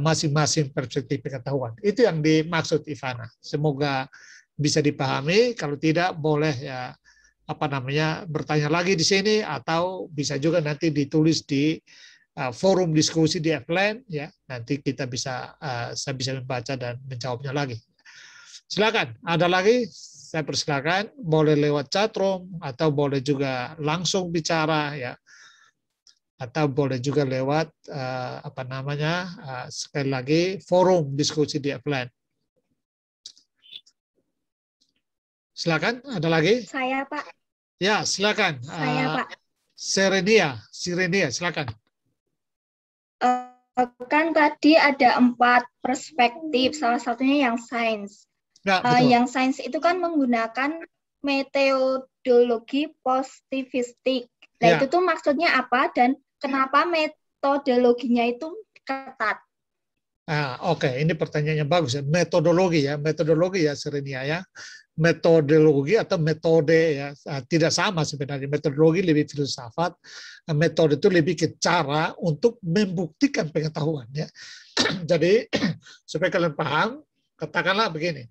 masing-masing perspektif pengetahuan. Itu yang dimaksud Ivana. Semoga bisa dipahami. Kalau tidak boleh ya bertanya lagi di sini, atau bisa juga nanti ditulis di forum diskusi di FLAN ya. Nanti kita saya bisa membaca dan menjawabnya lagi. Silakan. Ada lagi? Saya persilakan, boleh lewat chatroom atau boleh juga langsung bicara ya, atau boleh juga lewat sekali lagi forum diskusi di FLAN. Silakan, ada lagi? Saya Pak. Ya, silakan. Saya Pak. Sirenia, silakan. Kan tadi ada 4 perspektif, salah satunya yang sains. Ya, yang sains itu kan menggunakan metodologi positivistik. Nah, ya. itu tuh maksudnya apa dan kenapa metodologinya itu ketat? Oke, ini pertanyaannya bagus ya. Metodologi ya Serenia ya. Metodologi atau metode ya tidak sama sebenarnya. Metodologi lebih filsafat, metode itu lebih ke cara untuk membuktikan pengetahuan ya. Jadi supaya kalian paham, katakanlah begini.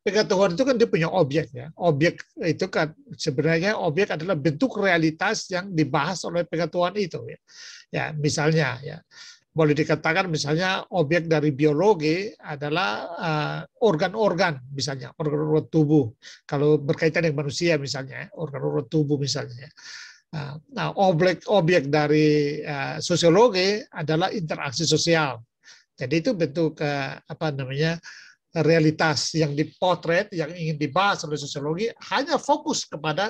Pengetahuan itu kan dia punya objek ya. Objek itu kan sebenarnya objek adalah bentuk realitas yang dibahas oleh pengetahuan itu ya. Ya, misalnya ya. Boleh dikatakan misalnya objek dari biologi adalah organ-organ misalnya, organ-organ tubuh. Kalau berkaitan dengan manusia misalnya, organ-organ tubuh misalnya. Nah, objek dari sosiologi adalah interaksi sosial. Jadi itu bentuk realitas yang dipotret, yang ingin dibahas oleh sosiologi hanya fokus kepada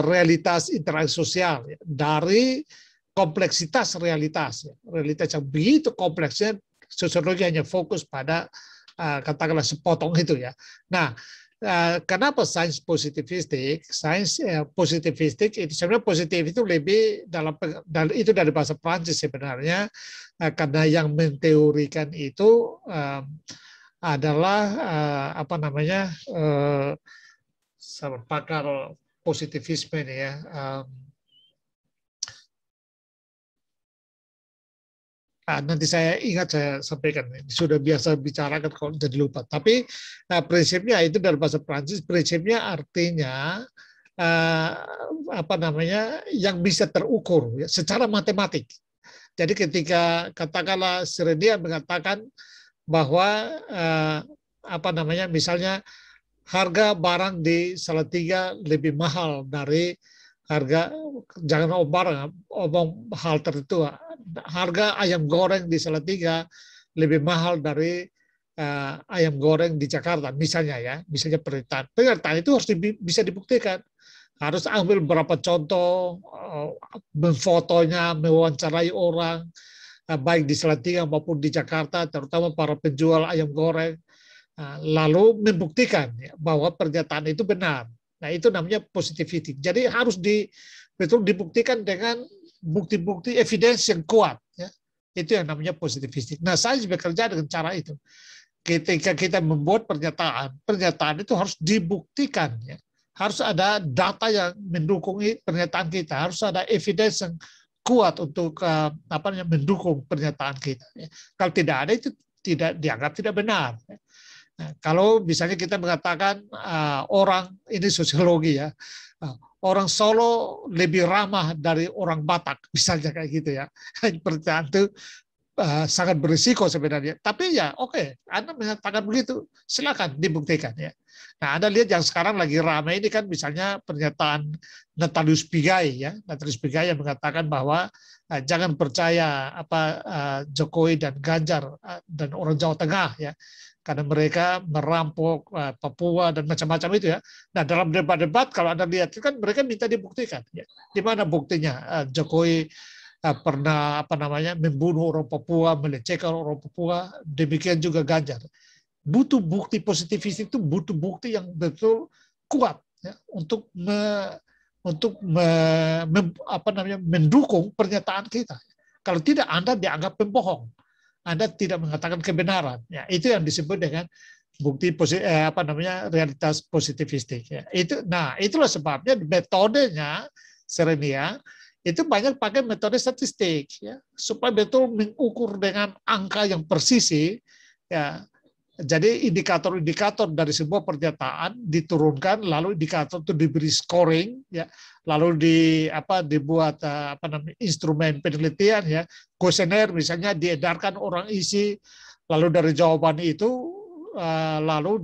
realitas interaksi sosial ya, dari kompleksitas realitas. Realitas yang begitu kompleksnya, sosiologi hanya fokus pada katakanlah sepotong itu ya. Nah, kenapa sains positivistik? Sains positivistik itu sebenarnya positif itu lebih itu dari bahasa Prancis sebenarnya, karena yang menteorikan itu adalah pakar positivisme ya. Nanti saya ingat saya sampaikan, sudah biasa bicarakan kalau jadi lupa. Tapi prinsipnya itu dari bahasa Prancis, prinsipnya artinya yang bisa terukur ya, secara matematik. Jadi ketika katakanlah Serenia mengatakan bahwa misalnya harga barang di Salatiga lebih mahal dari harga, jangan omong hal tertentu, harga ayam goreng di Salatiga lebih mahal dari ayam goreng di Jakarta, misalnya ya, misalnya pernyataan. Pernyataan itu harus bisa dibuktikan. Harus ambil beberapa contoh, memfotonya, mewawancarai orang, baik di Salatiga maupun di Jakarta, terutama para penjual ayam goreng, lalu membuktikan bahwa pernyataan itu benar. Nah, itu namanya positivity. Jadi harus betul dibuktikan dengan bukti-bukti evidence yang kuat. Ya. Itu yang namanya positivistik. Nah, saya bekerja dengan cara itu. Ketika kita membuat pernyataan, pernyataan itu harus dibuktikan. Ya. Harus ada data yang mendukung pernyataan kita. Harus ada evidence yang kuat untuk mendukung pernyataan kita. Ya. Kalau tidak ada, itu tidak dianggap tidak benar. Ya. Nah, kalau misalnya kita mengatakan orang, ini sosiologi ya, orang Solo lebih ramah dari orang Batak, misalnya kayak gitu ya. Pernyataan itu sangat berisiko sebenarnya. Tapi ya oke, Anda mengatakan begitu, silakan dibuktikan ya. Nah, Anda lihat yang sekarang lagi ramai ini kan misalnya pernyataan Natalius Pigai ya, Natalius Pigai yang mengatakan bahwa jangan percaya Jokowi dan Ganjar dan orang Jawa Tengah ya, karena mereka merampok Papua dan macam-macam itu ya. Nah, dalam debat-debat kalau Anda lihat kan mereka minta dibuktikan ya. Di mana buktinya Jokowi pernah membunuh orang Papua, melecehkan orang Papua, demikian juga Ganjar. Butuh bukti positivis, itu butuh bukti yang betul kuat ya, untuk mendukung pernyataan kita. Kalau tidak, Anda dianggap pembohong. Anda tidak mengatakan kebenaran. Ya, itu yang disebut dengan bukti realitas positivistik. Ya. Itulah sebabnya metodenya Serenia itu banyak pakai metode statistik, ya, supaya betul mengukur dengan angka yang presisi. Ya. Jadi indikator-indikator dari sebuah pernyataan diturunkan, lalu indikator itu diberi scoring, ya, lalu dibuat instrumen penelitian, ya, kuesioner misalnya diedarkan, orang isi, lalu dari jawaban itu lalu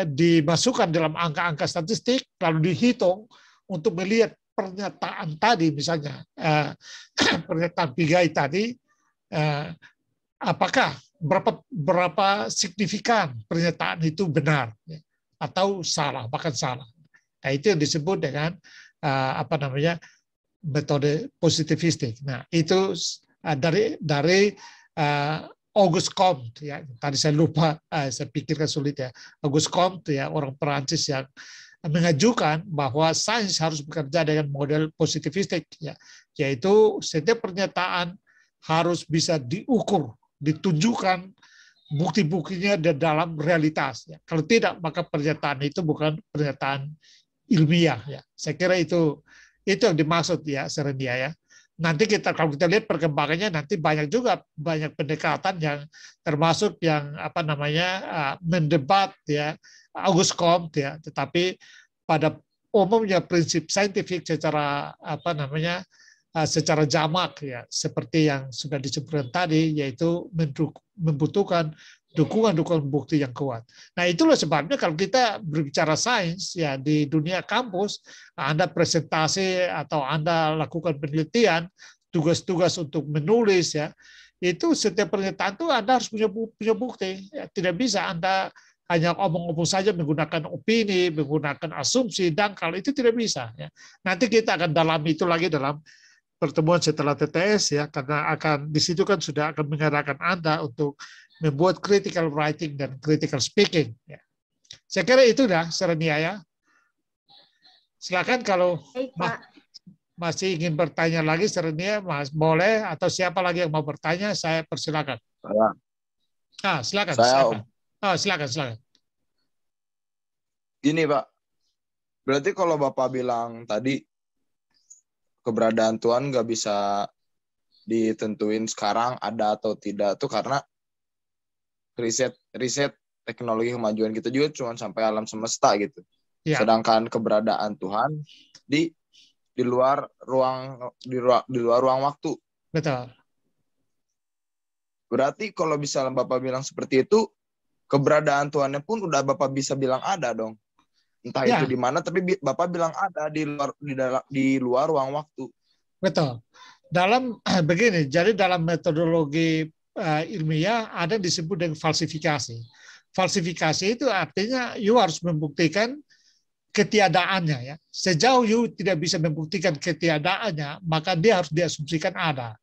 dimasukkan dalam angka-angka statistik, lalu dihitung untuk melihat pernyataan tadi, misalnya pernyataan Pigai tadi, apakah berapa signifikan pernyataan itu benar ya, atau salah, bahkan salah. Nah, itu yang disebut dengan metode positivistik. Nah, itu dari Auguste Comte ya. Tadi saya lupa, saya pikirkan sulit ya. Auguste Comte ya, orang Perancis yang mengajukan bahwa sains harus bekerja dengan model positivistik ya, yaitu setiap pernyataan harus bisa diukur, ditunjukkan bukti-buktinya dalam realitas. Ya. Kalau tidak, maka pernyataan itu bukan pernyataan ilmiah. Ya. Saya kira itu yang dimaksud ya, Serenia ya. Nanti kalau kita lihat perkembangannya, nanti banyak pendekatan yang termasuk yang mendebat ya Auguste Comte ya. Tetapi pada umumnya prinsip saintifik secara secara jamak ya, seperti yang sudah disebutkan tadi, yaitu membutuhkan dukungan bukti yang kuat. Nah, itulah sebabnya kalau kita berbicara sains ya di dunia kampus, Anda presentasi atau Anda lakukan penelitian, tugas-tugas untuk menulis ya, itu setiap pernyataan itu Anda harus punya bukti. Ya, tidak bisa Anda hanya omong-omong saja menggunakan opini, menggunakan asumsi, dangkal, itu tidak bisa. Ya. Nanti kita akan dalami itu lagi dalam pertemuan setelah TTS ya, karena di situ kan sudah akan mengarahkan Anda untuk membuat critical writing dan critical speaking. Ya. Saya kira itu dah, Serenia ya. Silakan kalau masih ingin bertanya lagi, Serenia, Mas, boleh, atau siapa lagi yang mau bertanya, saya persilakan. Silakan. Silakan. Gini Pak, berarti kalau Bapak bilang tadi keberadaan Tuhan nggak bisa ditentuin sekarang ada atau tidak tuh karena riset teknologi kemajuan kita juga cuma sampai alam semesta gitu. Ya. Sedangkan keberadaan Tuhan di luar ruang waktu. Betul. Berarti kalau misalnya Bapak bilang seperti itu, keberadaan Tuhannya pun udah Bapak bisa bilang ada dong. Entah Ya. itu di mana, tapi Bapak bilang ada di luar ruang waktu. Betul. Dalam begini, jadi dalam metodologi ilmiah ada disebut dengan falsifikasi. Falsifikasi itu artinya you harus membuktikan ketiadaannya ya. Sejauh you tidak bisa membuktikan ketiadaannya, maka dia harus diasumsikan ada.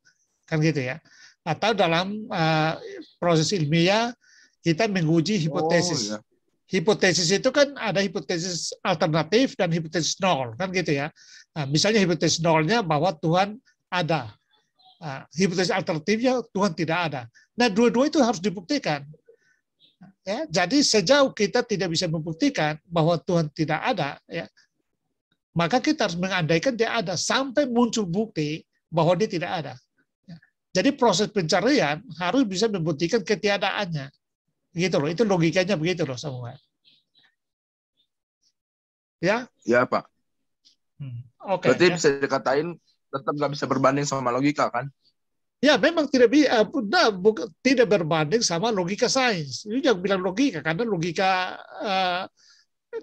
Kan gitu ya. Atau dalam proses ilmiah kita menguji hipotesis. Oh, iya. Hipotesis itu kan ada hipotesis alternatif dan hipotesis nol, kan gitu ya. Nah, misalnya hipotesis nolnya bahwa Tuhan ada. Hipotesis alternatifnya Tuhan tidak ada. Nah, dua-dua itu harus dibuktikan. Ya, jadi sejauh kita tidak bisa membuktikan bahwa Tuhan tidak ada, ya, maka kita harus mengandaikan dia ada sampai muncul bukti bahwa dia tidak ada. Ya. Jadi proses pencarian harus bisa membuktikan ketiadaannya. Gitu loh, itu logikanya begitu loh Samuel. Ya? Ya, Pak. Oke. Berarti Ya. bisa dikatain tetap nggak bisa berbanding sama logika kan? Ya, memang tidak berbanding sama logika sains. Itu jangan bilang logika, karena logika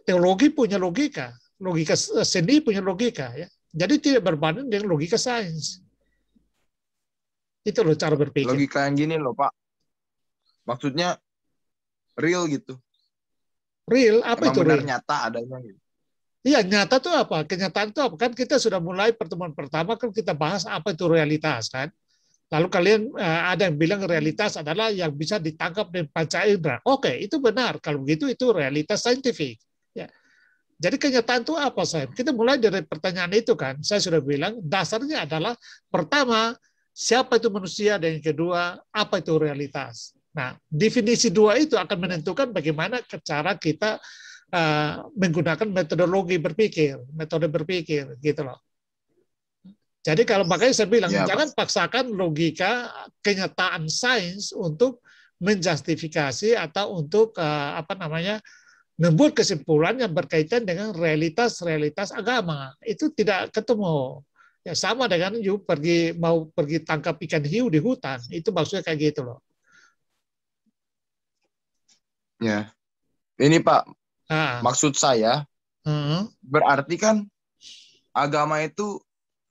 teologi punya logika, logika seni punya logika. Ya. Jadi tidak berbanding dengan logika sains. Itu loh cara berpikir. Logika yang gini loh, Pak. Maksudnya real gitu. Real, apa Emang itu benar real? nyata adanya gitu. Iya, nyata itu apa? Kenyataan itu apa? Kan kita sudah mulai pertemuan pertama, kan kita bahas apa itu realitas, kan? Lalu kalian ada yang bilang realitas adalah yang bisa ditangkap dengan panca indera. Oke, itu benar. Kalau begitu itu realitas saintifik. Ya. Jadi kenyataan itu apa, saya? Kita mulai dari pertanyaan itu kan. Saya sudah bilang dasarnya adalah pertama, siapa itu manusia, dan yang kedua, apa itu realitas. Nah, definisi dua itu akan menentukan bagaimana cara kita menggunakan metode berpikir, gitu loh. Jadi kalau makanya saya bilang Ya, jangan paksakan logika kenyataan sains untuk menjustifikasi atau untuk membuat kesimpulan yang berkaitan dengan realitas agama. Itu tidak ketemu. Ya sama dengan mau pergi tangkap ikan hiu di hutan. Itu maksudnya kayak gitu loh. Ya. Ini Pak, Nah, maksud saya berarti kan agama itu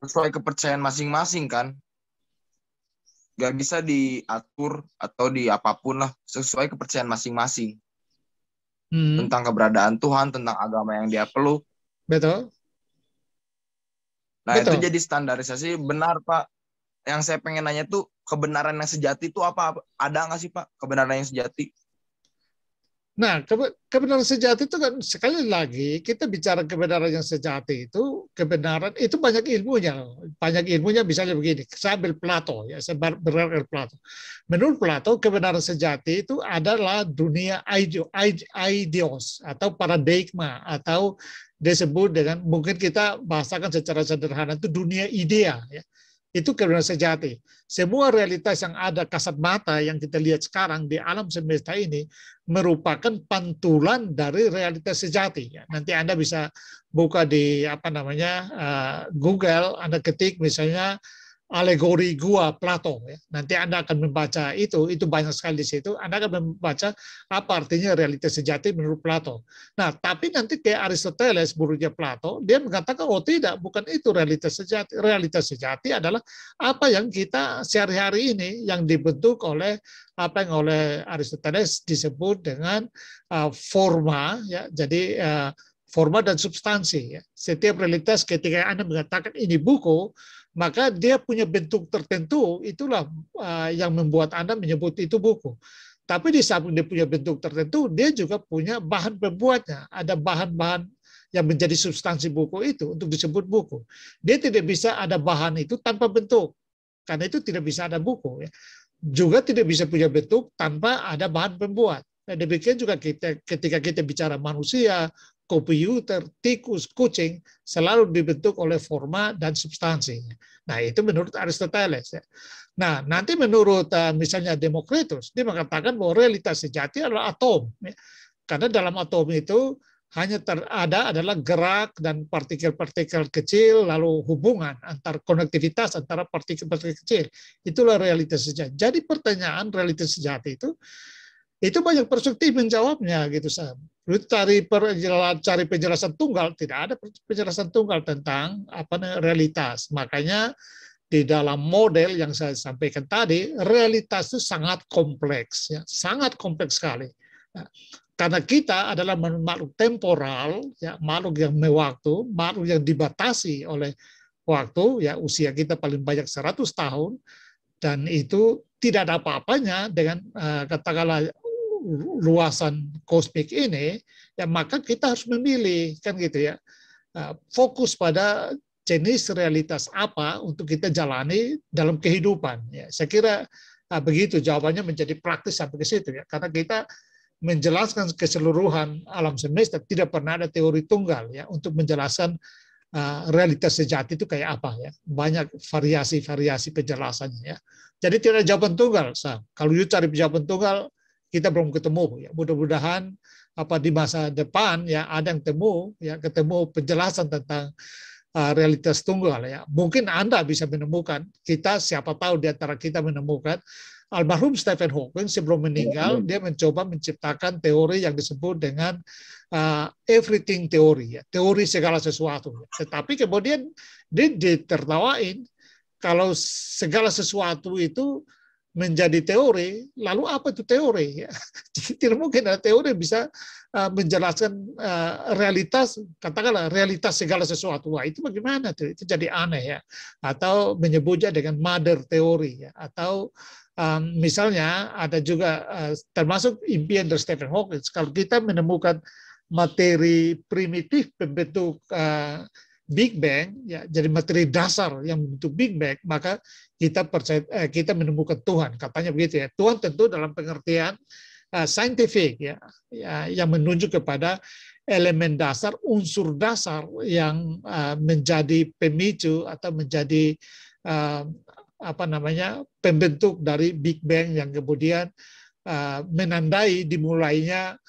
sesuai kepercayaan masing-masing kan, gak bisa diatur atau di apapun lah, sesuai kepercayaan masing-masing tentang keberadaan Tuhan, tentang agama yang dia peluk. Betul. Nah, Betul. itu jadi standarisasi benar, Pak. Yang saya pengen nanya tuh, kebenaran yang sejati itu apa? Ada nggak sih, Pak, kebenaran yang sejati? Nah, kebenaran sejati itu kan sekali lagi kita bicara kebenaran yang sejati itu, kebenaran itu banyak ilmunya. Banyak ilmunya misalnya begini, saya ambil Plato, ya, saya berangkat Plato. Menurut Plato, kebenaran sejati itu adalah dunia eidos atau paradigma, atau disebut dengan, mungkin kita bahasakan secara sederhana itu dunia idea, ya. Itu kebenaran sejati. Semua realitas yang ada kasat mata yang kita lihat sekarang di alam semesta ini merupakan pantulan dari realitas sejati. Nanti Anda bisa buka di Google, Anda ketik misalnya alegori gua Plato. Nanti Anda akan membaca itu banyak sekali di situ. Anda akan membaca apa artinya realitas sejati menurut Plato. Nah, tapi nanti kayak Aristoteles, gurunya Plato, dia mengatakan, oh tidak, bukan itu realitas sejati. Realitas sejati adalah apa yang kita sehari-hari ini yang dibentuk oleh apa yang oleh Aristoteles disebut dengan forma, ya. Jadi forma dan substansi. Ya. Setiap realitas ketika Anda mengatakan ini buku, maka dia punya bentuk tertentu, itulah yang membuat Anda menyebut itu buku. Tapi di samping dia punya bentuk tertentu, dia juga punya bahan pembuatnya. Ada bahan-bahan yang menjadi substansi buku itu untuk disebut buku. Dia tidak bisa ada bahan itu tanpa bentuk. Karena itu tidak bisa ada buku. Ya. Juga tidak bisa punya bentuk tanpa ada bahan pembuat. Dan demikian juga ketika kita bicara manusia, komputer, tikus, kucing, selalu dibentuk oleh forma dan substansi. Nah, itu menurut Aristoteles. Ya. Nah, nanti menurut misalnya Demokritus, dia mengatakan bahwa realitas sejati adalah atom. Ya. Karena dalam atom itu hanya ada adalah gerak dan partikel-partikel kecil, lalu hubungan antar konektivitas antara partikel-partikel kecil. Itulah realitas sejati. Jadi pertanyaan realitas sejati itu Itu banyak perspektif menjawabnya gitu Sam. Lu cari penjelasan tunggal, tidak ada penjelasan tunggal tentang realitas. Makanya di dalam model yang saya sampaikan tadi, realitas itu sangat kompleks, ya, sangat kompleks sekali. Ya, karena kita adalah makhluk temporal, ya, makhluk yang mewaktu, makhluk yang dibatasi oleh waktu, ya, usia kita paling banyak 100 tahun, dan itu tidak ada apa-apanya dengan katakanlah luasan kosmik ini, ya maka kita harus memilih, kan gitu ya, fokus pada jenis realitas apa untuk kita jalani dalam kehidupan. Ya, saya kira begitu jawabannya menjadi praktis sampai ke situ ya, karena kita menjelaskan keseluruhan alam semesta, tidak pernah ada teori tunggal ya untuk menjelaskan realitas sejati itu kayak apa ya, banyak variasi-variasi penjelasannya ya. Jadi tidak ada jawaban tunggal. Kalau you cari jawaban tunggal, kita belum ketemu ya. Mudah-mudahan di masa depan ya ada yang ketemu penjelasan tentang realitas tunggal ya. Mungkin Anda bisa menemukan, kita siapa tahu di antara kita menemukan. Almarhum Stephen Hawking sebelum meninggal dia mencoba menciptakan teori yang disebut dengan everything teori ya, teori segala sesuatu. Tetapi kemudian dia ditertawain kalau segala sesuatu itu menjadi teori, lalu apa itu teori? Ya. Tidak mungkin ada teori bisa menjelaskan realitas, katakanlah realitas segala sesuatu. Wah, itu bagaimana? Itu jadi aneh ya. Atau menyebutnya dengan mother teori ya. Atau misalnya ada juga termasuk impian dari Stephen Hawking. Kalau kita menemukan materi primitif pembentuk Big Bang, ya, jadi materi dasar yang membentuk Big Bang, maka kita percaya kita menemukan Tuhan, katanya begitu ya. Tuhan tentu dalam pengertian saintifik ya, yang menunjuk kepada elemen dasar, unsur dasar yang menjadi pemicu atau menjadi pembentuk dari Big Bang yang kemudian menandai dimulainya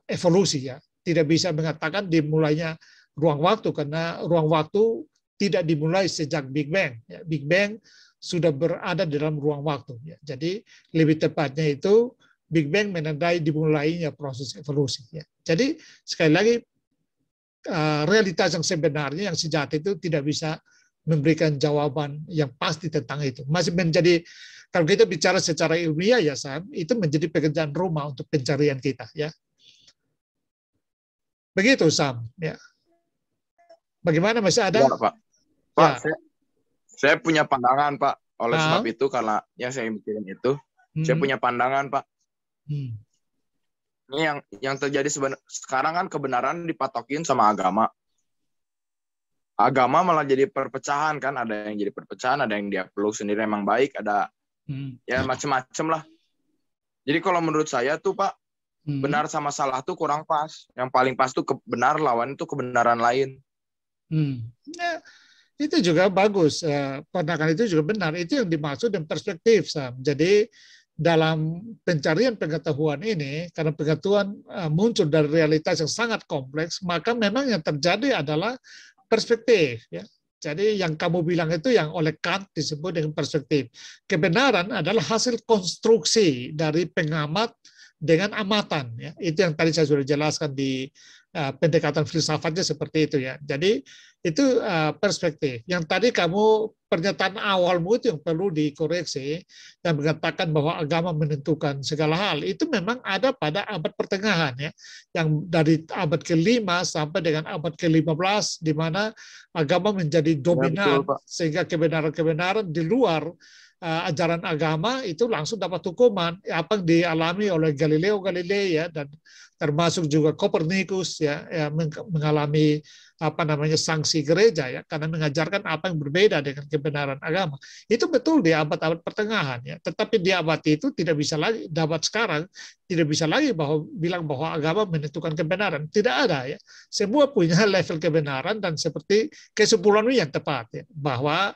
evolusi ya. Tidak bisa mengatakan dimulainya ruang waktu, karena ruang waktu tidak dimulai sejak Big Bang. Ya, Big Bang sudah berada dalam ruang waktu. Ya. Jadi lebih tepatnya itu Big Bang menandai dimulainya proses evolusi. Ya. Jadi sekali lagi realitas yang sebenarnya, yang sejati itu tidak bisa memberikan jawaban yang pasti tentang itu. Masih menjadi, kalau kita bicara secara ilmiah ya Sam, itu menjadi pekerjaan rumah untuk pencarian kita. Ya. Begitu Sam. Ya. Bagaimana masih ada? Ya, Pak. Pak, ya. Saya punya pandangan, Pak. Oleh sebab itu, karena yang saya mikirin itu, saya punya pandangan, Pak. Ini yang terjadi sekarang kan kebenaran dipatokin sama agama. Agama malah jadi perpecahan kan, ada yang jadi perpecahan, ada yang dia peluk sendiri emang baik, ada ya macem-macem lah. Jadi kalau menurut saya tuh Pak, benar sama salah tuh kurang pas. Yang paling pas tuh benar, lawan itu kebenaran lain. Ya, itu juga bagus. Pandangan itu juga benar. Itu yang dimaksud dengan perspektif, Sam. Jadi dalam pencarian pengetahuan ini, karena pengetahuan muncul dari realitas yang sangat kompleks, maka memang yang terjadi adalah perspektif. Ya. Jadi yang kamu bilang itu yang oleh Kant disebut dengan perspektif. Kebenaran adalah hasil konstruksi dari pengamat dengan amatan. Ya. Itu yang tadi saya sudah jelaskan di pendekatan filsafatnya seperti itu ya. Jadi itu perspektif. Yang tadi kamu pernyataan awalmu itu yang perlu dikoreksi, yang mengatakan bahwa agama menentukan segala hal. Itu memang ada pada abad pertengahan ya, yang dari abad ke-5 sampai dengan abad ke-15 di mana agama menjadi dominan, ya, sehingga kebenaran-kebenaran di luar ajaran agama itu langsung dapat hukuman. Apa yang dialami oleh Galileo Galilei ya, dan termasuk juga Kopernikus ya, mengalami sanksi gereja ya, karena mengajarkan apa yang berbeda dengan kebenaran agama. Itu betul di abad-abad pertengahan ya, tetapi di abad itu tidak bisa lagi, di abad sekarang tidak bisa lagi bilang bahwa agama menentukan kebenaran. Tidak ada ya. Semua punya level kebenaran, dan seperti kesimpulannya yang tepat ya, bahwa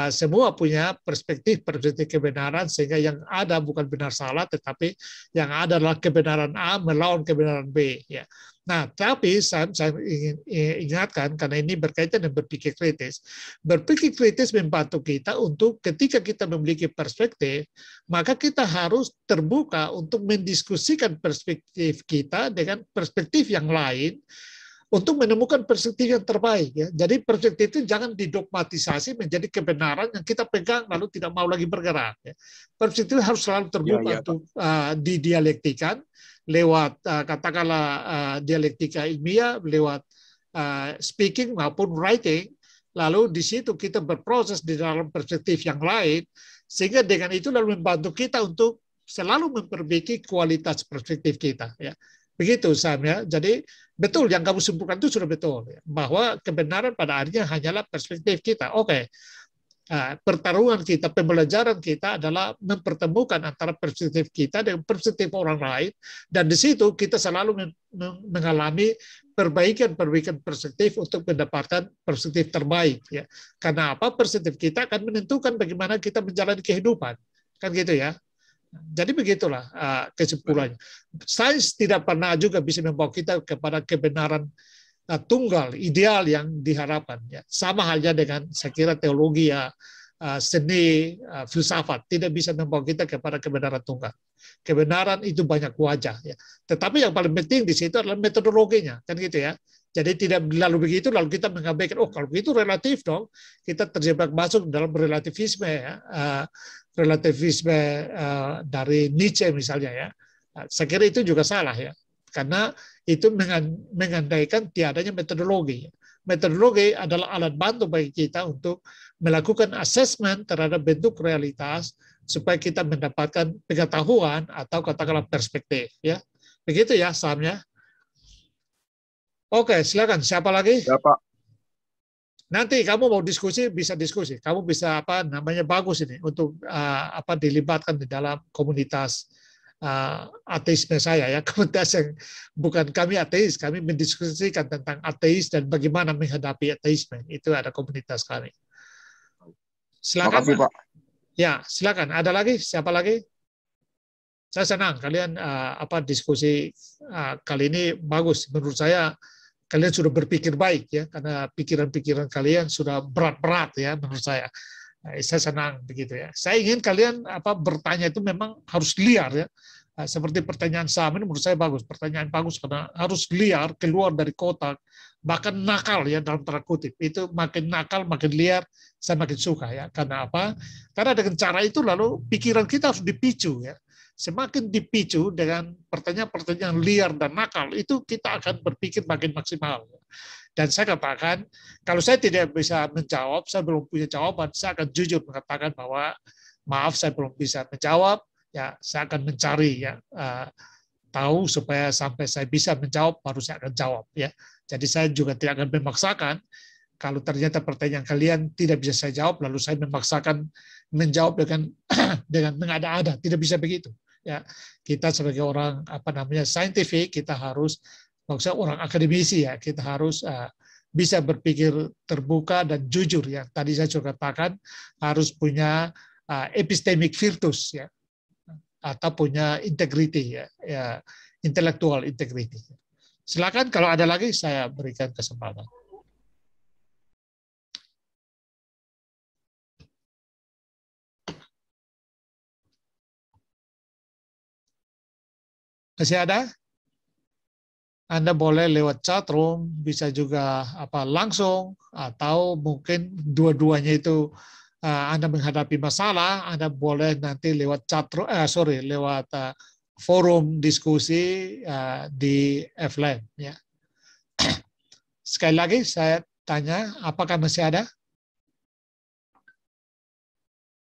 semua punya perspektif kebenaran, sehingga yang ada bukan benar salah, tetapi yang ada adalah kebenaran A melawan kebenaran B ya. Nah, tapi saya ingin ingatkan, karena ini berkaitan dengan berpikir kritis. Berpikir kritis membantu kita untuk ketika kita memiliki perspektif, maka kita harus terbuka untuk mendiskusikan perspektif kita dengan perspektif yang lain, untuk menemukan perspektif yang terbaik. Ya. Jadi perspektif itu jangan didogmatisasi menjadi kebenaran yang kita pegang lalu tidak mau lagi bergerak. Ya. Perspektif harus selalu terbuka untuk didialektikan lewat katakanlah dialektika ilmiah, lewat speaking maupun writing. Lalu di situ kita berproses di dalam perspektif yang lain, sehingga dengan itu lalu membantu kita untuk selalu memperbaiki kualitas perspektif kita. Ya. Begitu Sam ya. Jadi betul yang kamu simpulkan itu sudah betul ya, bahwa kebenaran pada akhirnya hanyalah perspektif kita. Oke. Pertarungan kita, pembelajaran kita adalah mempertemukan antara perspektif kita dengan perspektif orang lain, dan di situ kita selalu mengalami perbaikan perspektif untuk mendapatkan perspektif terbaik ya. Karena apa? Perspektif kita akan menentukan bagaimana kita menjalani kehidupan. Kan gitu ya. Jadi begitulah kesimpulannya. Sains tidak pernah juga bisa membawa kita kepada kebenaran tunggal, ideal yang diharapkan. Ya. Sama halnya dengan saya kira teologi ya, seni, filsafat tidak bisa membawa kita kepada kebenaran tunggal. Kebenaran itu banyak wajah. Ya. Tetapi yang paling penting di situ adalah metodologinya, kan gitu ya. Jadi tidak lalu begitu lalu kita mengabaikan, oh kalau begitu relatif dong, kita terjebak masuk dalam relativisme ya, relativisme dari Nietzsche misalnya ya. Saya kira itu juga salah ya. Karena itu mengandaikan tiadanya metodologi. Metodologi adalah alat bantu bagi kita untuk melakukan assessment terhadap bentuk realitas supaya kita mendapatkan pengetahuan atau katakanlah perspektif. Ya, begitu ya Sam ya. Oke, silakan. Siapa lagi? Ya, Pak. Nanti kamu mau diskusi bisa diskusi. Kamu bisa apa namanya bagus ini untuk dilibatkan di dalam komunitas ateisme saya ya, komunitas yang bukan kami ateis, kami mendiskusikan tentang ateis dan bagaimana menghadapi ateisme. Itu ada komunitas kami. Silakan. Makasih, Pak. Ya, silakan. Ada lagi? Siapa lagi? Saya senang kalian diskusi kali ini bagus. Menurut saya kalian sudah berpikir baik ya, karena pikiran-pikiran kalian sudah berat-berat ya menurut saya. Saya senang begitu ya. Saya ingin kalian bertanya itu memang harus liar ya. Seperti pertanyaan Sam ini menurut saya bagus. Pertanyaan bagus karena harus liar, keluar dari kotak, bahkan nakal ya dalam tanda kutip. Itu makin nakal, makin liar, saya makin suka ya. Karena apa? Karena dengan cara itu lalu pikiran kita harus dipicu ya. Semakin dipicu dengan pertanyaan-pertanyaan liar dan nakal, itu kita akan berpikir makin maksimal. Dan saya katakan, kalau saya tidak bisa menjawab, saya belum punya jawaban, saya akan jujur mengatakan bahwa maaf saya belum bisa menjawab, ya saya akan mencari ya tahu supaya sampai saya bisa menjawab baru saya akan jawab ya. Jadi saya juga tidak akan memaksakan kalau ternyata pertanyaan kalian tidak bisa saya jawab lalu saya memaksakan menjawab dengan mengada-ada, tidak bisa begitu ya. Kita sebagai orang saintifik, kita harus maksudnya orang akademisi ya, kita harus bisa berpikir terbuka dan jujur ya. Tadi saya juga katakan harus punya epistemic virtus ya, atau punya integrity ya, intellectual integrity. Silakan kalau ada lagi saya berikan kesempatan. Masih ada? Anda boleh lewat chat room, bisa juga langsung, atau mungkin dua-duanya itu Anda menghadapi masalah, Anda boleh nanti lewat chat room, lewat forum diskusi di F-Lab ya. Sekali lagi saya tanya, apakah masih ada?